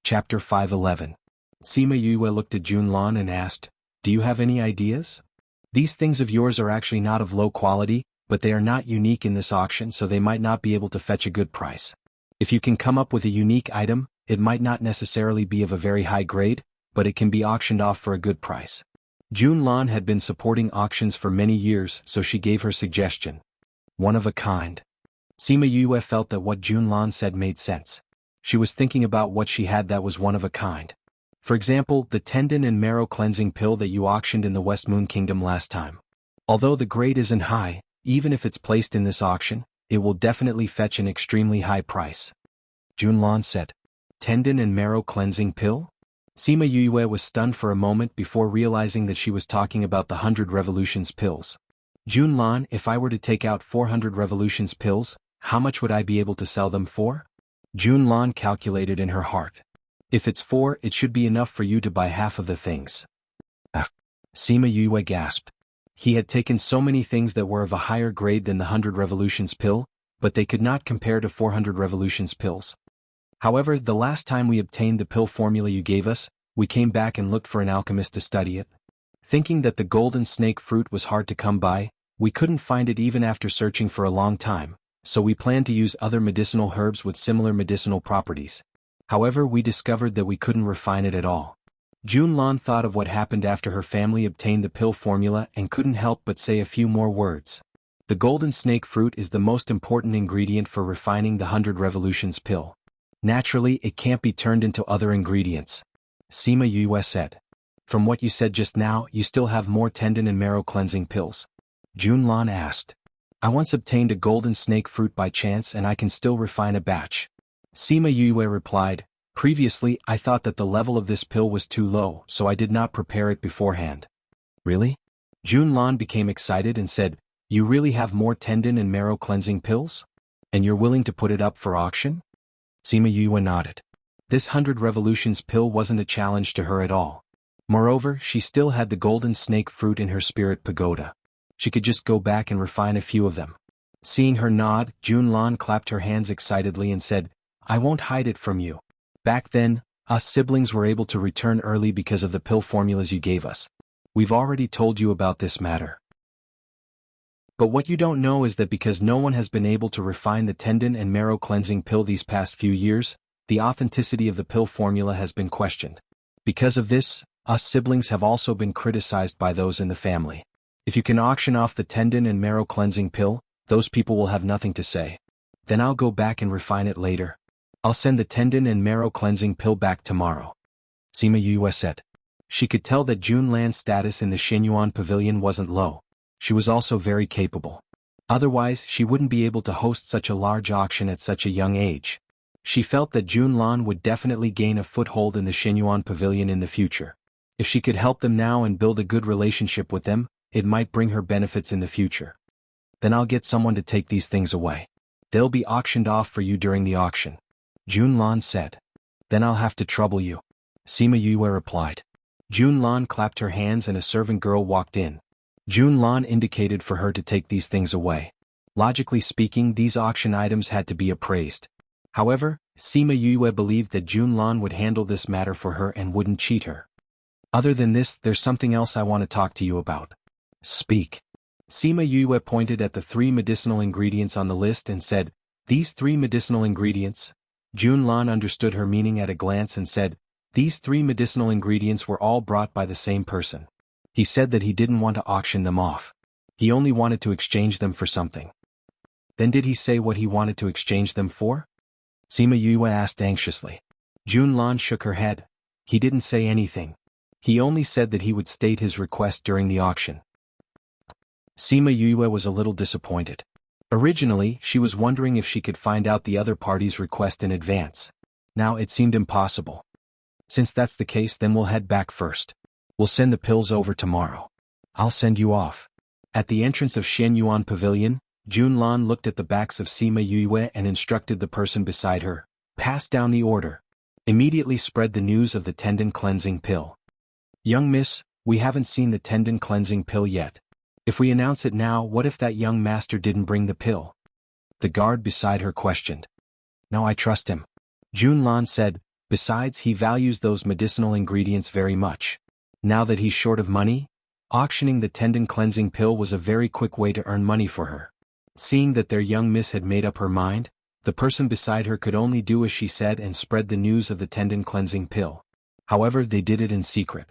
Chapter 511. Sima Yue looked at Junlan and asked, "Do you have any ideas? These things of yours are actually not of low quality, but they are not unique in this auction, so they might not be able to fetch a good price. If you can come up with a unique item, it might not necessarily be of a very high grade, but it can be auctioned off for a good price." Junlan had been supporting auctions for many years, so she gave her suggestion. One of a kind. Sima Yue felt that what Junlan said made sense. She was thinking about what she had that was one of a kind. For example, the tendon and marrow cleansing pill that you auctioned in the West Moon Kingdom last time. Although the grade isn't high, even if it's placed in this auction, it will definitely fetch an extremely high price. Junlan said. Tendon and marrow cleansing pill? Sima Yue was stunned for a moment before realizing that she was talking about the 100 revolutions pills. Junlan, if I were to take out 400 revolutions pills, how much would I be able to sell them for? Junlan calculated in her heart. If it's 4, it should be enough for you to buy half of the things. Sima Yue gasped. He had taken so many things that were of a higher grade than the 100 revolutions pill, but they could not compare to 400 revolutions pills. However, the last time we obtained the pill formula you gave us, we came back and looked for an alchemist to study it. Thinking that the golden snake fruit was hard to come by, we couldn't find it even after searching for a long time, so we planned to use other medicinal herbs with similar medicinal properties. However, we discovered that we couldn't refine it at all. Junlan thought of what happened after her family obtained the pill formula and couldn't help but say a few more words. The golden snake fruit is the most important ingredient for refining the 100 revolutions pill. Naturally, it can't be turned into other ingredients. Sima Yue said. From what you said just now, you still have more tendon and marrow cleansing pills. Junlan asked. I once obtained a golden snake fruit by chance and I can still refine a batch. Sima Yue replied, previously I thought that the level of this pill was too low, so I did not prepare it beforehand. Really? Junlan became excited and said, you really have more tendon and marrow cleansing pills? And you're willing to put it up for auction? Sima Yue nodded. This 100 revolutions pill wasn't a challenge to her at all. Moreover, she still had the golden snake fruit in her spirit pagoda. She could just go back and refine a few of them. Seeing her nod, Junlan clapped her hands excitedly and said, I won't hide it from you. Back then, us siblings were able to return early because of the pill formulas you gave us. We've already told you about this matter. But what you don't know is that because no one has been able to refine the tendon and marrow cleansing pill these past few years, the authenticity of the pill formula has been questioned. Because of this, us siblings have also been criticized by those in the family. If you can auction off the tendon and marrow cleansing pill, those people will have nothing to say. Then I'll go back and refine it later. I'll send the tendon and marrow cleansing pill back tomorrow. Sima Yue said. She could tell that Junlan's status in the Xianyuan pavilion wasn't low. She was also very capable. Otherwise, she wouldn't be able to host such a large auction at such a young age. She felt that Junlan would definitely gain a foothold in the Xianyuan pavilion in the future. If she could help them now and build a good relationship with them, it might bring her benefits in the future. Then I'll get someone to take these things away. They'll be auctioned off for you during the auction. Junlan said. Then I'll have to trouble you. Sima Yue replied. Junlan clapped her hands and a servant girl walked in. Junlan indicated for her to take these things away. Logically speaking, these auction items had to be appraised. However, Sima Yue believed that Junlan would handle this matter for her and wouldn't cheat her. Other than this, there's something else I want to talk to you about. Speak. Sima Yue pointed at the 3 medicinal ingredients on the list and said, These 3 medicinal ingredients? Junlan understood her meaning at a glance and said, These 3 medicinal ingredients were all brought by the same person. He said that he didn't want to auction them off. He only wanted to exchange them for something. Then did he say what he wanted to exchange them for? Sima Yue asked anxiously. Junlan shook her head. He didn't say anything. He only said that he would state his request during the auction. Sima Yue was a little disappointed. Originally, she was wondering if she could find out the other party's request in advance. Now it seemed impossible. Since that's the case, then we'll head back first. We'll send the pills over tomorrow. I'll send you off. At the entrance of Xianyuan Pavilion, Junlan looked at the backs of Sima Yue and instructed the person beside her, pass down the order. Immediately spread the news of the tendon cleansing pill. Young miss, we haven't seen the tendon cleansing pill yet. If we announce it now, what if that young master didn't bring the pill? The guard beside her questioned. No, I trust him. Junlan said, Besides, he values those medicinal ingredients very much. Now that he's short of money, auctioning the tendon cleansing pill was a very quick way to earn money for her. Seeing that their young miss had made up her mind, the person beside her could only do as she said and spread the news of the tendon cleansing pill. However, they did it in secret.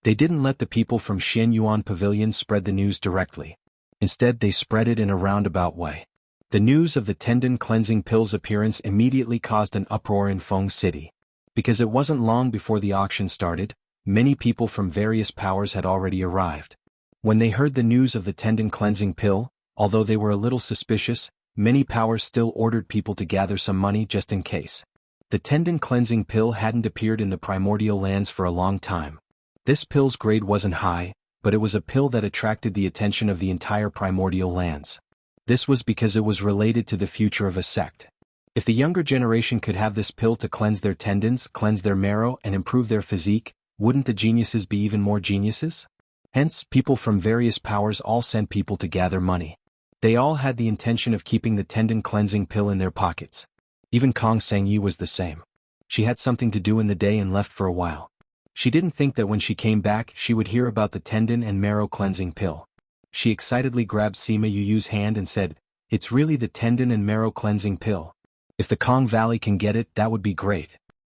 They didn't let the people from Xianyuan Pavilion spread the news directly. Instead, they spread it in a roundabout way. The news of the tendon cleansing pill's appearance immediately caused an uproar in Feng City. Because it wasn't long before the auction started, many people from various powers had already arrived. When they heard the news of the tendon cleansing pill, although they were a little suspicious, many powers still ordered people to gather some money just in case. The tendon cleansing pill hadn't appeared in the primordial lands for a long time. This pill's grade wasn't high, but it was a pill that attracted the attention of the entire primordial lands. This was because it was related to the future of a sect. If the younger generation could have this pill to cleanse their tendons, cleanse their marrow, and improve their physique, wouldn't the geniuses be even more geniuses? Hence, people from various powers all sent people to gather money. They all had the intention of keeping the tendon cleansing pill in their pockets. Even Kong Sangyi was the same. She had something to do in the day and left for a while. She didn't think that when she came back she would hear about the tendon and marrow cleansing pill. She excitedly grabbed Sima Yuyu's hand and said, "It's really the tendon and marrow cleansing pill. If the Kong Valley can get it, that would be great.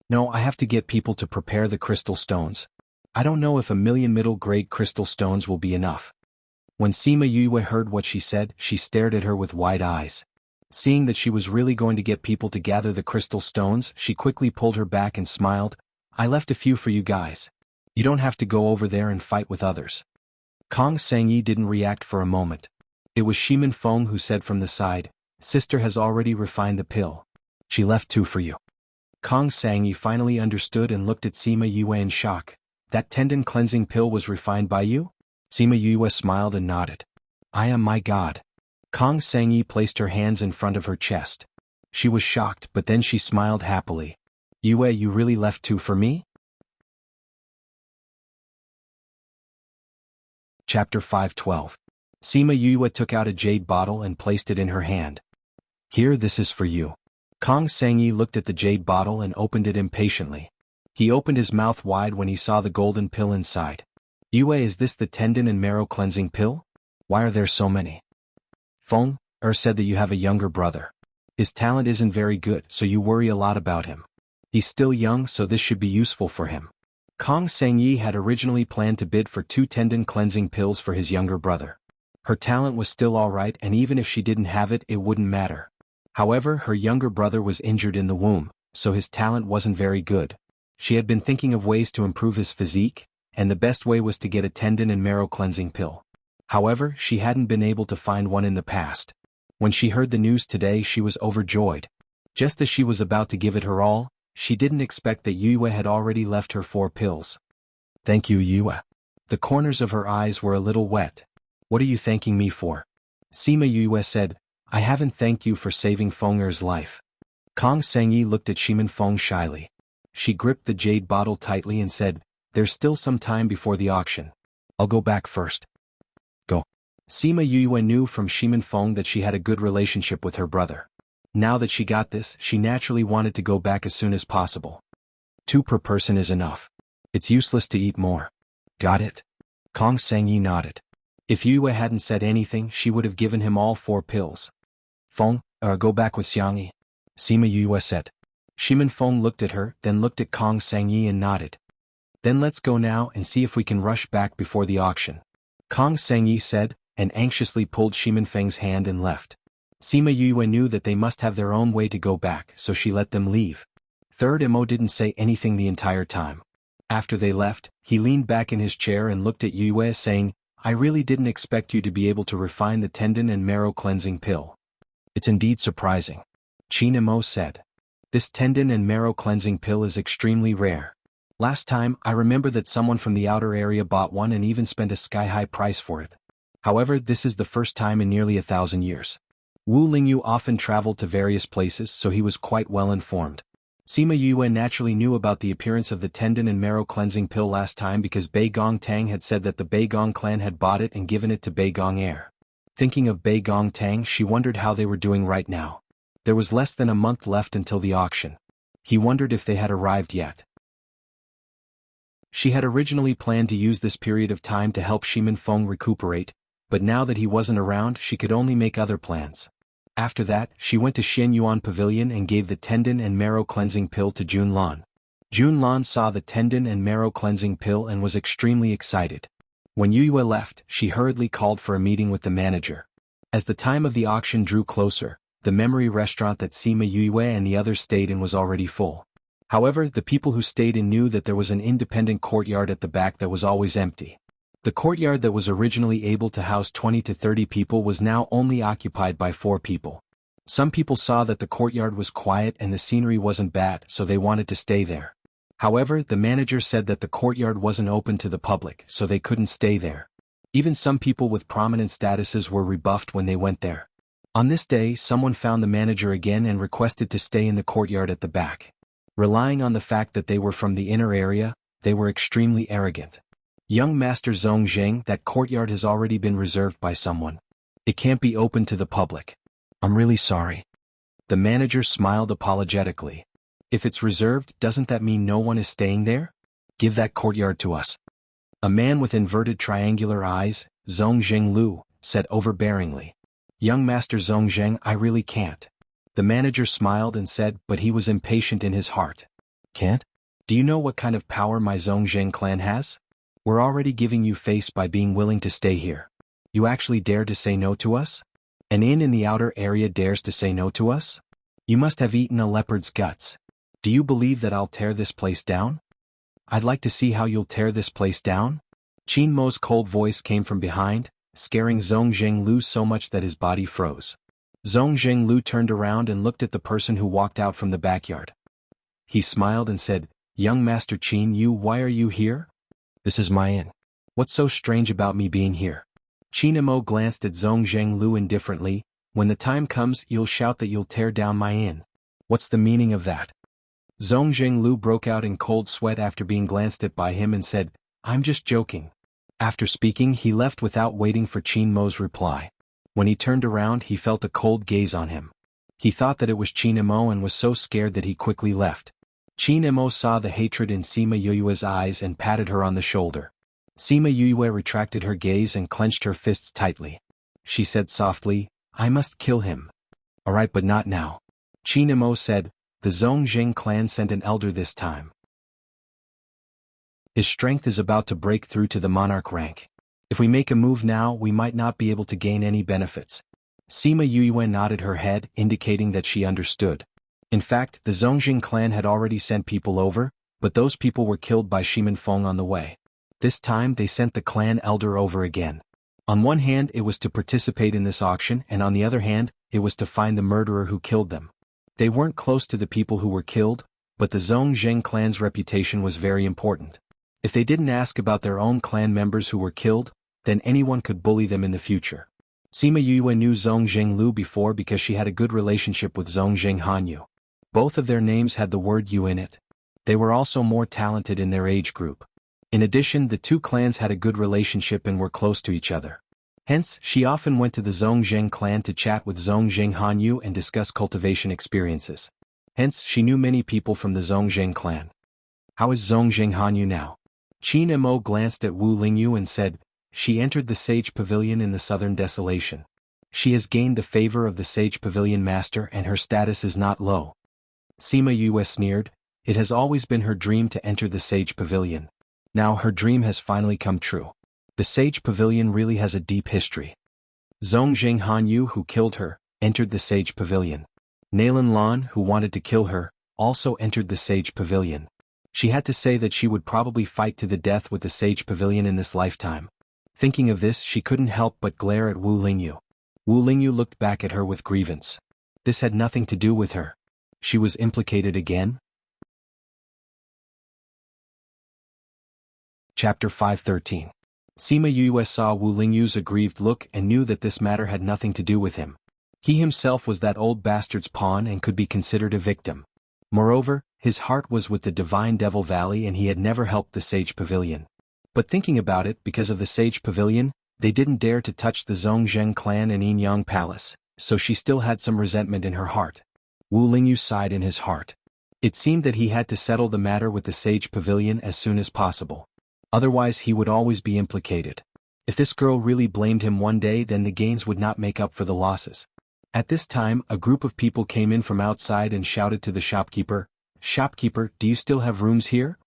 No, I have to get people to prepare the crystal stones. I don't know if 1,000,000 middle-grade crystal stones will be enough." When Sima Yue heard what she said, she stared at her with wide eyes. Seeing that she was really going to get people to gather the crystal stones, she quickly pulled her back and smiled, "I left a few for you guys. You don't have to go over there and fight with others." Kong Sangyi didn't react for a moment. It was Shimin Feng who said from the side, "Sister has already refined the pill. She left 2 for you." Kong Sangyi finally understood and looked at Sima Yue in shock. "That tendon cleansing pill was refined by you?" Sima Yue smiled and nodded. "I am, my god." Kong Sangyi placed her hands in front of her chest. She was shocked, but then she smiled happily. "Yue, you really left 2 for me?" Chapter 512. Sima Yue took out a jade bottle and placed it in her hand. "Here, this is for you." Kong Sangyi looked at the jade bottle and opened it impatiently. He opened his mouth wide when he saw the golden pill inside. "Yue, is this the tendon and marrow cleansing pill? Why are there so many?" "Feng said that you have a younger brother. His talent isn't very good, so you worry a lot about him. He's still young, so this should be useful for him." Kong Sangyi had originally planned to bid for 2 tendon cleansing pills for his younger brother. Her talent was still alright, and even if she didn't have it, it wouldn't matter. However, her younger brother was injured in the womb, so his talent wasn't very good. She had been thinking of ways to improve his physique, and the best way was to get a tendon and marrow cleansing pill. However, she hadn't been able to find one in the past. When she heard the news today, she was overjoyed. Just as she was about to give it her all, she didn't expect that Yue had already left her 4 pills. "Thank you, Yue." The corners of her eyes were a little wet. "What are you thanking me for?" Sima Yue said, "I haven't thanked you for saving Feng'er's life." Kong Sangyi looked at Shimin Feng shyly. She gripped the jade bottle tightly and said, "There's still some time before the auction. I'll go back first." "Go." Sima Yue knew from Shimin Feng that she had a good relationship with her brother. Now that she got this, she naturally wanted to go back as soon as possible. 2 per person is enough. It's useless to eat more. Got it? Kong Sangyi nodded. If Yue hadn't said anything, she would have given him all 4 pills. "Feng, go back with Xiangyi," Sima Yue said. Shimin Feng looked at her, then looked at Kong Sangyi and nodded. "Then let's go now and see if we can rush back before the auction," Kong Sangyi said, and anxiously pulled Shimin Feng's hand and left. Sima Yue knew that they must have their own way to go back, so she let them leave. Third Imo didn't say anything the entire time. After they left, he leaned back in his chair and looked at Yue saying, "I really didn't expect you to be able to refine the tendon and marrow cleansing pill. It's indeed surprising," Qin Imo said. "This tendon and marrow cleansing pill is extremely rare. Last time, I remember that someone from the outer area bought one and even spent a sky-high price for it. However, this is the first time in nearly 1,000 years." Wu Lingyu often traveled to various places, so he was quite well informed. Sima Yue naturally knew about the appearance of the tendon and marrow cleansing pill last time because Bei Gong Tang had said that the Bei Gong clan had bought it and given it to Bei Gong heir. Thinking of Bei Gong Tang, she wondered how they were doing right now. There was less than a month left until the auction. He wondered if they had arrived yet. She had originally planned to use this period of time to help Shimin Feng recuperate, but now that he wasn't around she could only make other plans. After that, she went to Xian Yuan Pavilion and gave the tendon and marrow cleansing pill to Jun Lan. Jun Lan saw the tendon and marrow cleansing pill and was extremely excited. When Yu Yue left, she hurriedly called for a meeting with the manager. As the time of the auction drew closer, the memory restaurant that Sima Yue and the others stayed in was already full. However, the people who stayed in knew that there was an independent courtyard at the back that was always empty. The courtyard that was originally able to house 20 to 30 people was now only occupied by 4 people. Some people saw that the courtyard was quiet and the scenery wasn't bad, so they wanted to stay there. However, the manager said that the courtyard wasn't open to the public, so they couldn't stay there. Even some people with prominent statuses were rebuffed when they went there. On this day, someone found the manager again and requested to stay in the courtyard at the back. Relying on the fact that they were from the inner area, they were extremely arrogant. Young Master Zhongzheng, that courtyard has already been reserved by someone. It can't be open to the public. I'm really sorry. The manager smiled apologetically. If it's reserved, doesn't that mean no one is staying there? Give that courtyard to us. A man with inverted triangular eyes, Zhongzheng Lu, said overbearingly. Young Master Zhongzheng, I really can't. The manager smiled and said, but he was impatient in his heart. Can't? Do you know what kind of power my Zhongzheng clan has? We're already giving you face by being willing to stay here. You actually dare to say no to us? An inn in the outer area dares to say no to us? You must have eaten a leopard's guts. Do you believe that I'll tear this place down? I'd like to see how you'll tear this place down. Qin Mo's cold voice came from behind, scaring Zhongzheng Lu so much that his body froze. Zhongzheng Lu turned around and looked at the person who walked out from the backyard. He smiled and said, Young Master Qin Yu, why are you here? This is my inn. What's so strange about me being here? Qin Mo glanced at Zhongzheng Lu indifferently. When the time comes, you'll shout that you'll tear down my inn. What's the meaning of that? Zhongzheng Lu broke out in cold sweat after being glanced at by him and said, I'm just joking. After speaking, he left without waiting for Qin Mo's reply. When he turned around, he felt a cold gaze on him. He thought that it was Qin Mo and was so scared that he quickly left. Qin Mo saw the hatred in Sima Yue's eyes and patted her on the shoulder. Sima Yue retracted her gaze and clenched her fists tightly. She said softly, I must kill him. Alright, but not now. Qin Mo said, the Zhongzheng clan sent an elder this time. His strength is about to break through to the monarch rank. If we make a move now, we might not be able to gain any benefits. Sima Yue nodded her head, indicating that she understood. In fact, the Zhongzheng clan had already sent people over, but those people were killed by Shimin Feng on the way. This time they sent the clan elder over again. On one hand, it was to participate in this auction, and on the other hand, it was to find the murderer who killed them. They weren't close to the people who were killed, but the Zhongzheng clan's reputation was very important. If they didn't ask about their own clan members who were killed, then anyone could bully them in the future. Sima Yue knew Zhongzheng Lu before because she had a good relationship with Zhongzheng Hanyu. Both of their names had the word Yu in it. They were also more talented in their age group. In addition, the two clans had a good relationship and were close to each other. Hence, she often went to the Zhongzheng clan to chat with Zhongzheng Hanyu and discuss cultivation experiences. Hence, she knew many people from the Zhongzheng clan. How is Zhongzheng Hanyu now? Qin Mo glanced at Wu Lingyu and said, she entered the Sage Pavilion in the Southern Desolation. She has gained the favor of the Sage Pavilion Master and her status is not low. Sima Yue sneered, it has always been her dream to enter the Sage Pavilion. Now her dream has finally come true. The Sage Pavilion really has a deep history. Zhongzheng Hanyu, who killed her, entered the Sage Pavilion. Nalan Lan, who wanted to kill her, also entered the Sage Pavilion. She had to say that she would probably fight to the death with the Sage Pavilion in this lifetime. Thinking of this, she couldn't help but glare at Wu Lingyu. Wu Lingyu looked back at her with grievance. This had nothing to do with her. She was implicated again? Chapter 513. Sima Yue saw Wu Lingyu's aggrieved look and knew that this matter had nothing to do with him. He himself was that old bastard's pawn and could be considered a victim. Moreover, his heart was with the Divine Devil Valley and he had never helped the Sage Pavilion. But thinking about it, because of the Sage Pavilion, they didn't dare to touch the Zhongzheng clan and Yinyang Palace, so she still had some resentment in her heart. Wu Lingyu sighed in his heart. It seemed that he had to settle the matter with the Sage Pavilion as soon as possible. Otherwise he would always be implicated. If this girl really blamed him one day, then the gains would not make up for the losses. At this time, a group of people came in from outside and shouted to the shopkeeper, "Shopkeeper, do you still have rooms here?"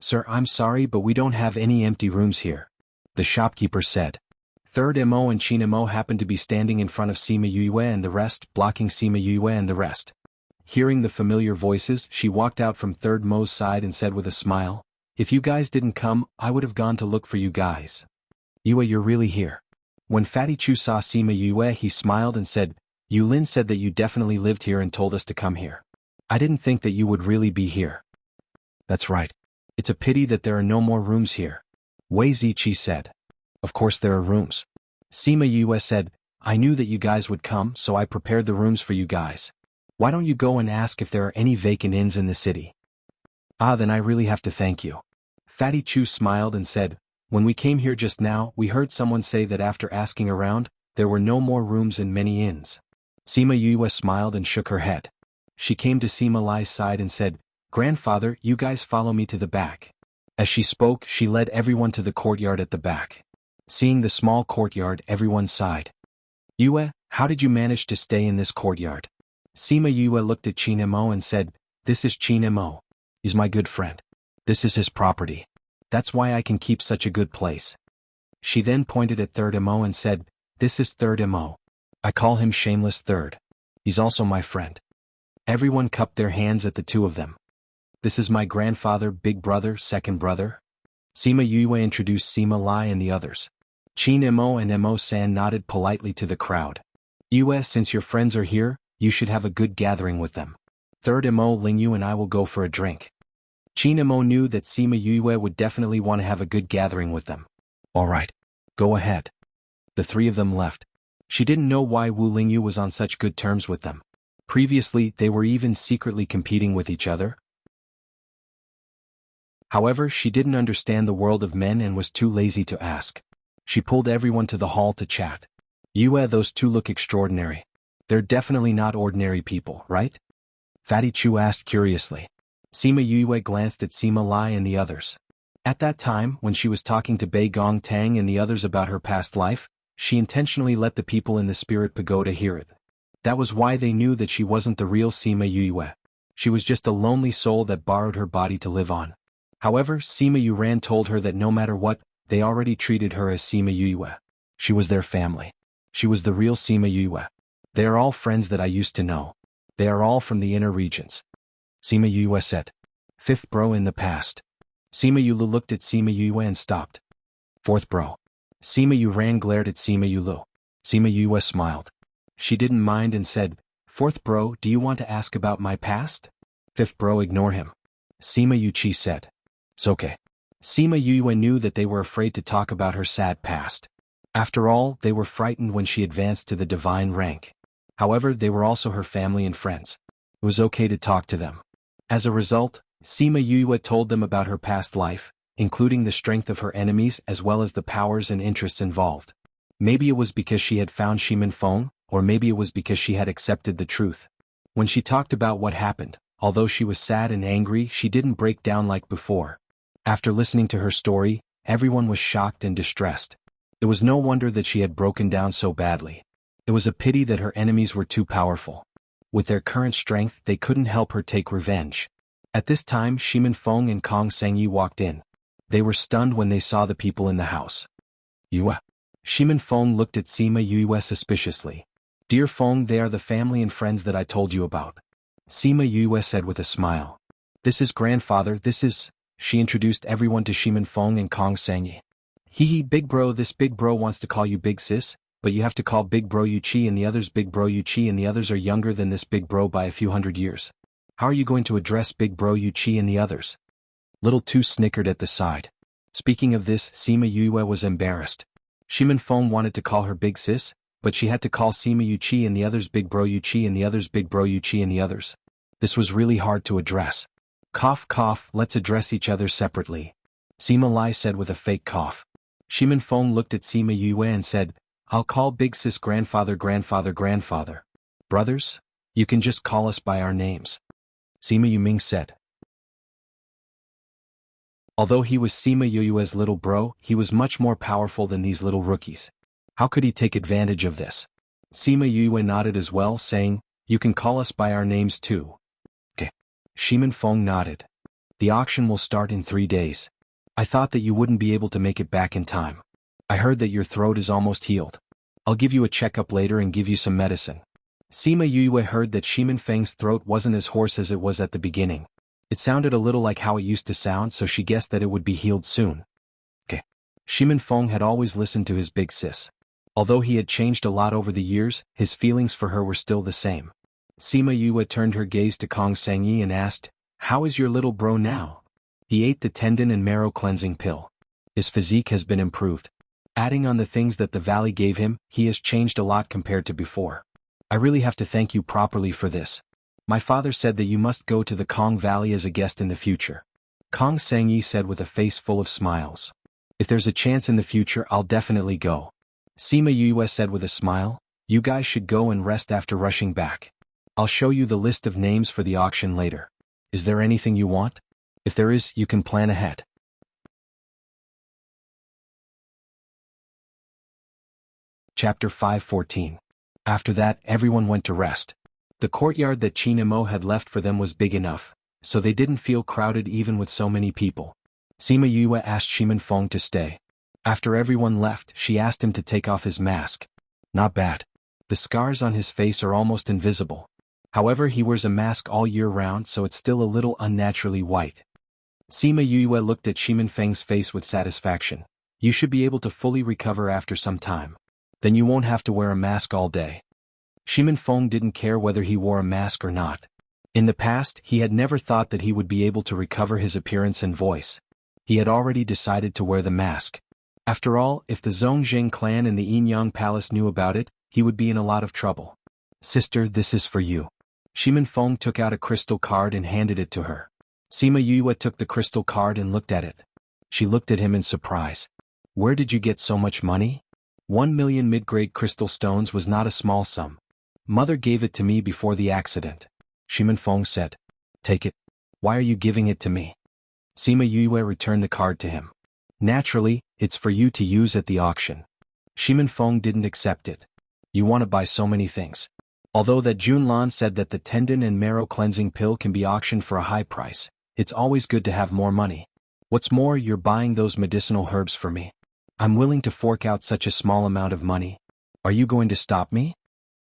"Sir, I'm sorry, but we don't have any empty rooms here," the shopkeeper said. Third Mo and Chin Mo happened to be standing in front of Sima Yue and the rest, blocking Sima Yue and the rest. Hearing the familiar voices, she walked out from Third Mo's side and said with a smile, "If you guys didn't come, I would have gone to look for you guys." "Yue, you're really here." When Fatty Chu saw Sima Yue, he smiled and said, "Yu Lin said that you definitely lived here and told us to come here. I didn't think that you would really be here." "That's right. It's a pity that there are no more rooms here," Wei Ziqi said. "Of course there are rooms." Sima Yue said, "I knew that you guys would come, so I prepared the rooms for you guys. Why don't you go and ask if there are any vacant inns in the city?" "Ah, then I really have to thank you." Fatty Chu smiled and said, "When we came here just now, we heard someone say that after asking around, there were no more rooms in many inns." Sima Yue smiled and shook her head. She came to Sima Lai's side and said, "Grandfather, you guys follow me to the back." As she spoke, she led everyone to the courtyard at the back. Seeing the small courtyard, everyone sighed. "Yue, how did you manage to stay in this courtyard?" Sima Yue looked at Chin Mo and said, "This is Chin Mo. He's my good friend. This is his property. That's why I can keep such a good place." She then pointed at Third Mo and said, "This is Third Mo. I call him Shameless Third. He's also my friend." Everyone cupped their hands at the two of them. "This is my grandfather, big brother, second brother." Sima Yue introduced Sima Lai and the others. Chin Mo and Mo San nodded politely to the crowd. "Yue, since your friends are here, you should have a good gathering with them. Third Mo, Ling Yu and I will go for a drink." Chin Mo knew that Sima Yue would definitely want to have a good gathering with them. "All right. Go ahead." The three of them left. She didn't know why Wu Lingyu was on such good terms with them. Previously, they were even secretly competing with each other. However, she didn't understand the world of men and was too lazy to ask. She pulled everyone to the hall to chat. "Yue, those two look extraordinary. They're definitely not ordinary people, right?" Fatty Chu asked curiously. Sima Yue glanced at Sima Lai and the others. At that time, when she was talking to Bei Gong Tang and the others about her past life, she intentionally let the people in the Spirit Pagoda hear it. That was why they knew that she wasn't the real Sima Yue. She was just a lonely soul that borrowed her body to live on. However, Sima Yuran told her that no matter what, they already treated her as Sima Yue. She was their family. She was the real Sima Yue. "They are all friends that I used to know. They are all from the inner regions," Sima Yue said. "Fifth bro in the past." Sima Yulu looked at Sima Yue and stopped. "Fourth bro." Sima Yuran glared at Sima Yulu. Sima Yue smiled. She didn't mind and said, "Fourth bro, do you want to ask about my past?" "Fifth bro, ignore him," Sima Yuchi said. "It's okay." Sima Yue knew that they were afraid to talk about her sad past. After all, they were frightened when she advanced to the divine rank. However, they were also her family and friends. It was okay to talk to them. As a result, Sima Yue told them about her past life, including the strength of her enemies as well as the powers and interests involved. Maybe it was because she had found Shimin Feng, or maybe it was because she had accepted the truth. When she talked about what happened, although she was sad and angry, she didn't break down like before. After listening to her story, everyone was shocked and distressed. It was no wonder that she had broken down so badly. It was a pity that her enemies were too powerful. With their current strength, they couldn't help her take revenge. At this time, Shimin Feng and Kong Sengyi walked in. They were stunned when they saw the people in the house. "Yue." Shimin Feng looked at Sima Yue suspiciously. "Dear Feng, they are the family and friends that I told you about," Sima Yue said with a smile. "This is grandfather, this is..." She introduced everyone to Shimin Feng and Kong Sengyi. "Hee big bro, this big bro wants to call you big sis, but you have to call big bro Yuchi and the others big bro Yuchi and the others are younger than this big bro by a few hundred years. How are you going to address big bro Yuchi and the others?" Little Two snickered at the side. Speaking of this, Sima Yue was embarrassed. Shimin Feng wanted to call her big sis, but she had to call Sima Yuchi and the others big bro Yuchi and the others big bro Yuchi and the others. This was really hard to address. "Cough cough, let's address each other separately," Sima Lai said with a fake cough. Shimin Feng looked at Sima Yue and said, "I'll call big sis grandfather grandfather grandfather. Brothers? You can just call us by our names." Sima Yuming said. Although he was Sima Yuyue's little bro, he was much more powerful than these little rookies. How could he take advantage of this? Sima Yuyue nodded as well, saying, "You can call us by our names too." Okay. Shimin Feng nodded. "The auction will start in 3 days. I thought that you wouldn't be able to make it back in time. I heard that your throat is almost healed. I'll give you a checkup later and give you some medicine." Sima Yuyue heard that Shimin Feng's throat wasn't as hoarse as it was at the beginning. It sounded a little like how it used to sound, so she guessed that it would be healed soon. Okay. Shimin Feng had always listened to his big sis. Although he had changed a lot over the years, his feelings for her were still the same. Sima Yue turned her gaze to Kong Sangyi and asked, "How is your little bro now?" "He ate the tendon and marrow cleansing pill. His physique has been improved. Adding on the things that the valley gave him, he has changed a lot compared to before. I really have to thank you properly for this. My father said that you must go to the Kong Valley as a guest in the future." Kong Sangyi said with a face full of smiles. "If there's a chance in the future, I'll definitely go." Sima Yue said with a smile, "You guys should go and rest after rushing back. I'll show you the list of names for the auction later. Is there anything you want? If there is, you can plan ahead." Chapter 5:14. After that, everyone went to rest. The courtyard that Qin Mo had left for them was big enough, so they didn't feel crowded even with so many people. Sima Yue asked Shimin Feng to stay. After everyone left, she asked him to take off his mask. Not bad. The scars on his face are almost invisible. However, he wears a mask all year round, so it's still a little unnaturally white. Sima Yue looked at Shimin Feng's face with satisfaction. "You should be able to fully recover after some time. Then you won't have to wear a mask all day." Shimin Feng didn't care whether he wore a mask or not. In the past, he had never thought that he would be able to recover his appearance and voice. He had already decided to wear the mask. After all, if the Zhongjing clan and the Yinyang Palace knew about it, he would be in a lot of trouble. "Sister, this is for you." Shimin Feng took out a crystal card and handed it to her. Sima Yue took the crystal card and looked at it. She looked at him in surprise. "Where did you get so much money?" 1 million mid-grade crystal stones was not a small sum. "Mother gave it to me before the accident." Shimin Feng said. "Take it." "Why are you giving it to me?" Sima Yue returned the card to him. "Naturally, it's for you to use at the auction." Shimin Feng didn't accept it. "You want to buy so many things." Although that Junlan said that the tendon and marrow cleansing pill can be auctioned for a high price, it's always good to have more money. What's more, you're buying those medicinal herbs for me. I'm willing to fork out such a small amount of money. Are you going to stop me?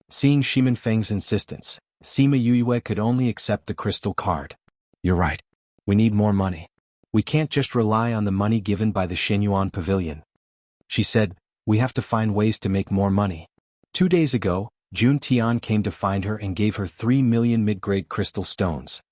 Seeing Shimin Feng's insistence, Sima Yue could only accept the crystal card. "You're right. We need more money. We can't just rely on the money given by the Shenyuan Pavilion." She said, "We have to find ways to make more money." 2 days ago, Jun Tian came to find her and gave her 3 million mid-grade crystal stones.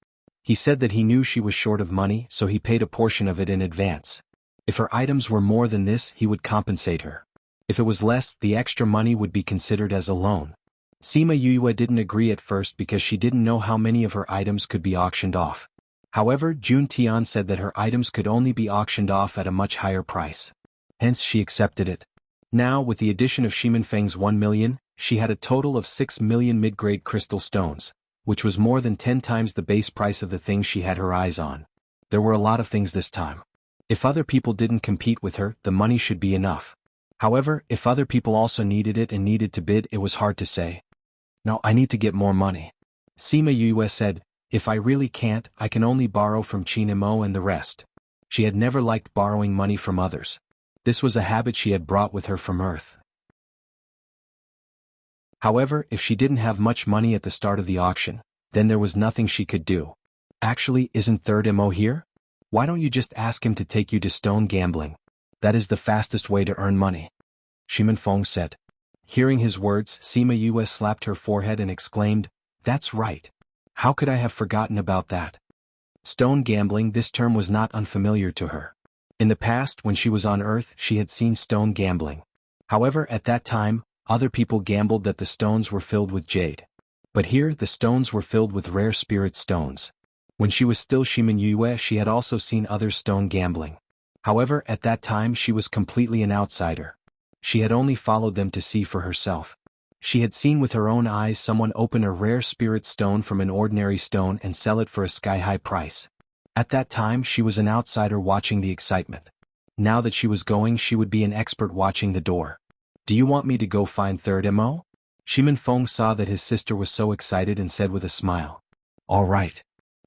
He said that he knew she was short of money, so he paid a portion of it in advance. If her items were more than this, he would compensate her. If it was less, the extra money would be considered as a loan. Sima Yue didn't agree at first because she didn't know how many of her items could be auctioned off. However, Jun Tian said that her items could only be auctioned off at a much higher price. Hence she accepted it. Now, with the addition of Shimin Feng's 1 million, she had a total of 6 million mid-grade crystal stones, which was more than 10 times the base price of the things she had her eyes on. There were a lot of things this time. If other people didn't compete with her, the money should be enough. However, if other people also needed it and needed to bid, it was hard to say. "No, I need to get more money." Sima Yue said, "If I really can't, I can only borrow from Qin Mo and the rest." She had never liked borrowing money from others. This was a habit she had brought with her from Earth. However, if she didn't have much money at the start of the auction, then there was nothing she could do. "Actually, isn't Third Mo here? Why don't you just ask him to take you to stone gambling? That is the fastest way to earn money," Shimin Feng said. Hearing his words, Sima Yue slapped her forehead and exclaimed, "That's right. How could I have forgotten about that?" Stone gambling, this term was not unfamiliar to her. In the past, when she was on Earth, she had seen stone gambling. However, at that time, other people gambled that the stones were filled with jade. But here, the stones were filled with rare spirit stones. When she was still Shimin Yue, she had also seen others stone gambling. However, at that time she was completely an outsider. She had only followed them to see for herself. She had seen with her own eyes someone open a rare spirit stone from an ordinary stone and sell it for a sky-high price. At that time she was an outsider watching the excitement. Now that she was going, she would be an expert watching the door. "Do you want me to go find third Mo?" Shimin Feng saw that his sister was so excited and said with a smile. "All right."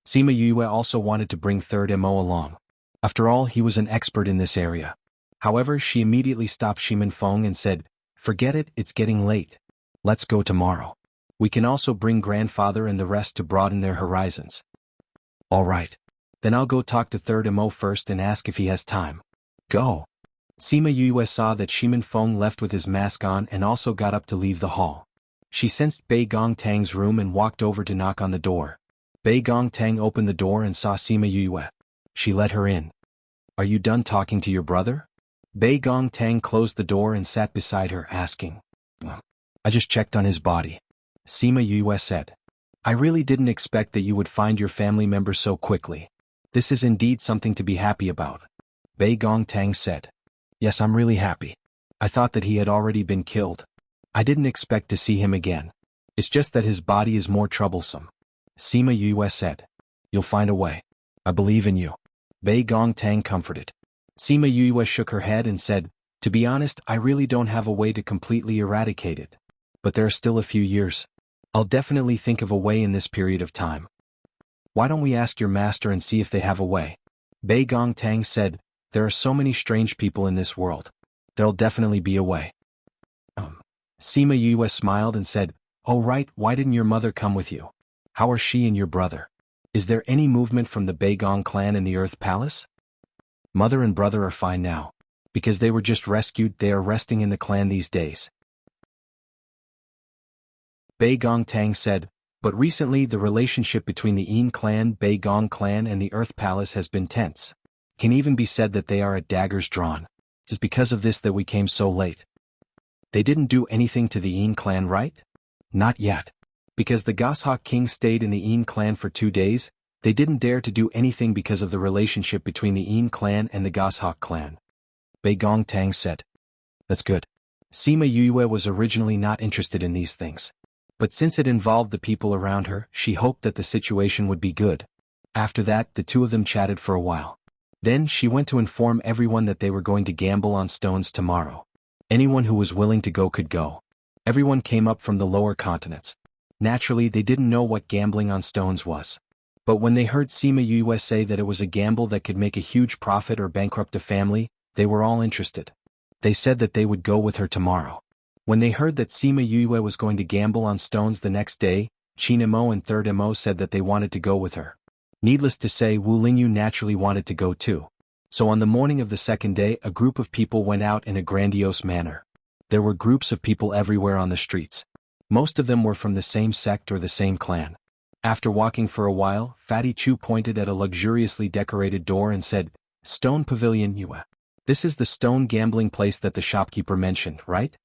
Sima Yue also wanted to bring third Mo along. After all, he was an expert in this area. However, she immediately stopped Shimin Feng and said, "Forget it, it's getting late. Let's go tomorrow. We can also bring grandfather and the rest to broaden their horizons." "All right. Then I'll go talk to third Mo first and ask if he has time." "Go." Sima Yue saw that Shimin Feng left with his mask on and also got up to leave the hall. She sensed Bei Gongtang's room and walked over to knock on the door. Bei Gongtang opened the door and saw Sima Yue. She let her in. "Are you done talking to your brother?" Bei Gongtang closed the door and sat beside her, asking. "I just checked on his body," Sima Yue said. "I really didn't expect that you would find your family member so quickly. This is indeed something to be happy about," Bei Gongtang said. "Yes, I'm really happy. I thought that he had already been killed. I didn't expect to see him again. It's just that his body is more troublesome," Sima Yue said. "You'll find a way. I believe in you," Bei Gongtang comforted. Sima Yue shook her head and said, "To be honest, I really don't have a way to completely eradicate it. But there are still a few years. I'll definitely think of a way in this period of time." "Why don't we ask your master and see if they have a way?" Bei Gongtang said, "There are so many strange people in this world. There'll definitely be a way." Sima Yue smiled and said, "Oh right, why didn't your mother come with you? How are she and your brother? Is there any movement from the Beigong clan in the Earth Palace?" "Mother and brother are fine now. Because they were just rescued, they are resting in the clan these days," Bei Gongtang said, "but recently the relationship between the Yin clan, Beigong clan and the Earth Palace has been tense. Can even be said that they are at daggers drawn. It's because of this that we came so late." "They didn't do anything to the Yin clan, right?" "Not yet. Because the Goshawk King stayed in the Yin clan for 2 days, they didn't dare to do anything because of the relationship between the Yin clan and the Goshawk clan," Bei Gongtang said. "That's good." Sima Yue was originally not interested in these things. But since it involved the people around her, she hoped that the situation would be good. After that, the two of them chatted for a while. Then she went to inform everyone that they were going to gamble on stones tomorrow. Anyone who was willing to go could go. Everyone came up from the lower continents. Naturally, they didn't know what gambling on stones was. But when they heard Sima Yue say that it was a gamble that could make a huge profit or bankrupt a family, they were all interested. They said that they would go with her tomorrow. When they heard that Sima Yue was going to gamble on stones the next day, Qin Mo and third Mo said that they wanted to go with her. Needless to say, Wu Lingyu naturally wanted to go too. So on the morning of the second day, a group of people went out in a grandiose manner. There were groups of people everywhere on the streets. Most of them were from the same sect or the same clan. After walking for a while, Fatty Chu pointed at a luxuriously decorated door and said, "Stone Pavilion Yue. This is the stone gambling place that the shopkeeper mentioned, right?"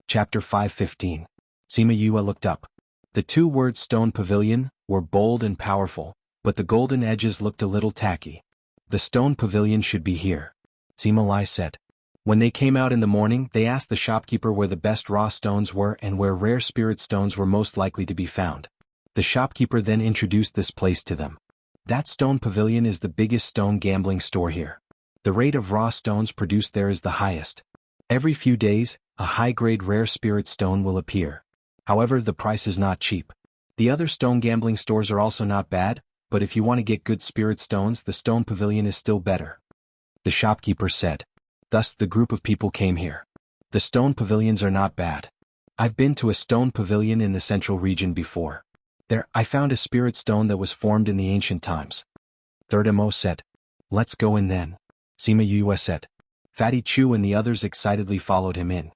Chapter 5:15. Sima Yue looked up. The two words Stone Pavilion were bold and powerful, but the golden edges looked a little tacky. "The Stone Pavilion should be here," Sima Lai said. When they came out in the morning, they asked the shopkeeper where the best raw stones were and where rare spirit stones were most likely to be found. The shopkeeper then introduced this place to them. "That Stone Pavilion is the biggest stone gambling store here. The rate of raw stones produced there is the highest. Every few days, a high-grade rare spirit stone will appear. However, the price is not cheap. The other stone gambling stores are also not bad, but if you want to get good spirit stones, the Stone Pavilion is still better," the shopkeeper said. Thus the group of people came here. "The stone pavilions are not bad. I've been to a stone pavilion in the central region before. There, I found a spirit stone that was formed in the ancient times," third Mo said. "Let's go in then," Sima Yue said. Fatty Chu and the others excitedly followed him in.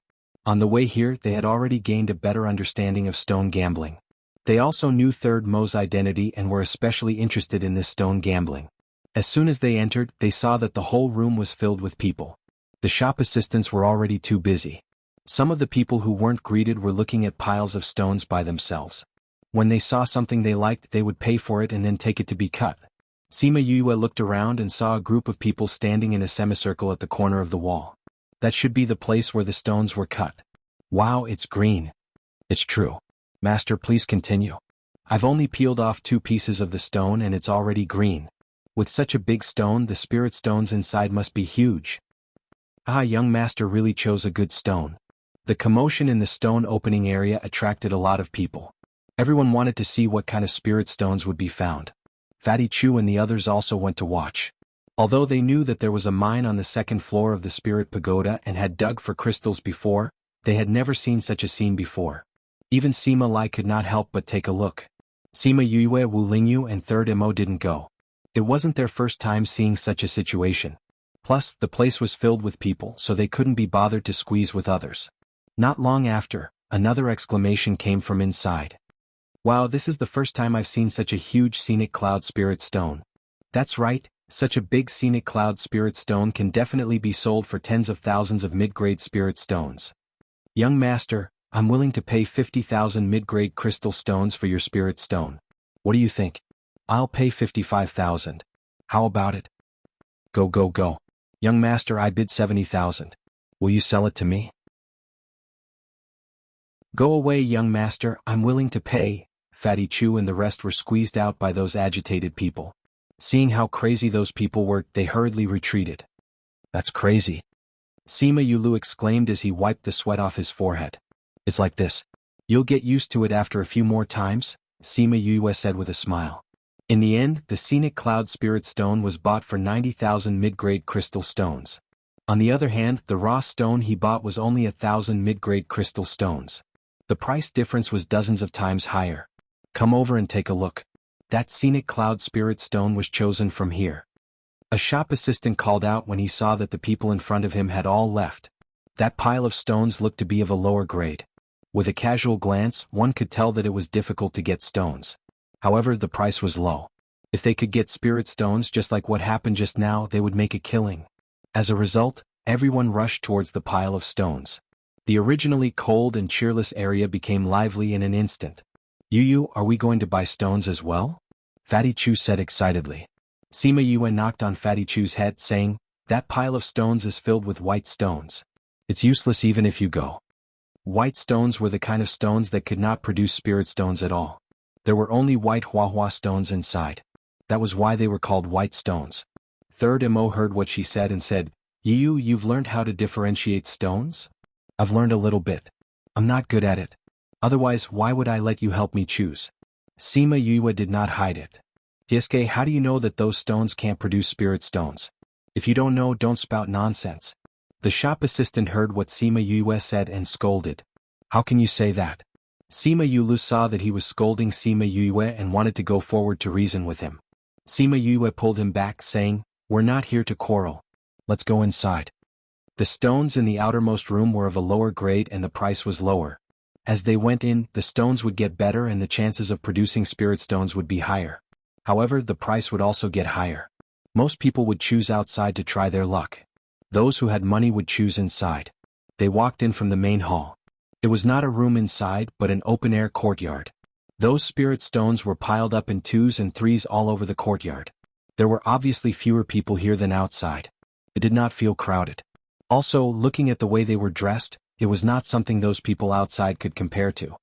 On the way here, they had already gained a better understanding of stone gambling. They also knew third Mo's identity and were especially interested in this stone gambling. As soon as they entered, they saw that the whole room was filled with people. The shop assistants were already too busy. Some of the people who weren't greeted were looking at piles of stones by themselves. When they saw something they liked, they would pay for it and then take it to be cut. Sima Yue looked around and saw a group of people standing in a semicircle at the corner of the wall. That should be the place where the stones were cut. Wow, it's green. It's true. Master, please continue. I've only peeled off 2 pieces of the stone and it's already green. With such a big stone, the spirit stones inside must be huge. Ah, young master really chose a good stone. The commotion in the stone opening area attracted a lot of people. Everyone wanted to see what kind of spirit stones would be found. Fatty Chu and the others also went to watch. Although they knew that there was a mine on the 2nd floor of the spirit pagoda and had dug for crystals before, they had never seen such a scene before. Even Sima Lai could not help but take a look. Sima Yue, Wu Lingyu and 3rd Mo didn't go. It wasn't their first time seeing such a situation. Plus, the place was filled with people, so they couldn't be bothered to squeeze with others. Not long after, another exclamation came from inside. Wow, this is the first time I've seen such a huge scenic cloud spirit stone. That's right, such a big scenic cloud spirit stone can definitely be sold for tens of thousands of mid-grade spirit stones. Young master, I'm willing to pay 50,000 mid-grade crystal stones for your spirit stone. What do you think? I'll pay 55,000. How about it? Go go go. Young master, I bid 70,000. Will you sell it to me? Go away, young master, I'm willing to pay. Fatty Chu and the rest were squeezed out by those agitated people. Seeing how crazy those people were, they hurriedly retreated. That's crazy. Sima Yulu exclaimed as he wiped the sweat off his forehead. It's like this. You'll get used to it after a few more times, Sima Yue said with a smile. In the end, the scenic cloud spirit stone was bought for 90,000 mid-grade crystal stones. On the other hand, the raw stone he bought was only 1,000 mid-grade crystal stones. The price difference was dozens of times higher. Come over and take a look. That scenic cloud spirit stone was chosen from here. A shop assistant called out when he saw that the people in front of him had all left. That pile of stones looked to be of a lower grade. With a casual glance, one could tell that it was difficult to get stones. However, the price was low. If they could get spirit stones just like what happened just now, they would make a killing. As a result, everyone rushed towards the pile of stones. The originally cold and cheerless area became lively in an instant. Yu, are we going to buy stones as well? Fatty Chu said excitedly. Sima Yue knocked on Fatty Chu's head, saying, that pile of stones is filled with white stones. It's useless even if you go. White stones were the kind of stones that could not produce spirit stones at all. There were only white Huahua stones inside. That was why they were called white stones. 3rd Mo heard what she said and said, Yu, you've learned how to differentiate stones? I've learned a little bit. I'm not good at it. Otherwise, why would I let you help me choose? Sima Yue did not hide it. Tieske, how do you know that those stones can't produce spirit stones? If you don't know, don't spout nonsense. The shop assistant heard what Sima Yue said and scolded. How can you say that? Sima Yulu saw that he was scolding Sima Yue and wanted to go forward to reason with him. Sima Yue pulled him back, saying, we're not here to quarrel. Let's go inside. The stones in the outermost room were of a lower grade and the price was lower. As they went in, the stones would get better and the chances of producing spirit stones would be higher. However, the price would also get higher. Most people would choose outside to try their luck. Those who had money would choose inside. They walked in from the main hall. It was not a room inside, but an open-air courtyard. Those spirit stones were piled up in 2s and 3s all over the courtyard. There were obviously fewer people here than outside. It did not feel crowded. Also, looking at the way they were dressed, it was not something those people outside could compare to.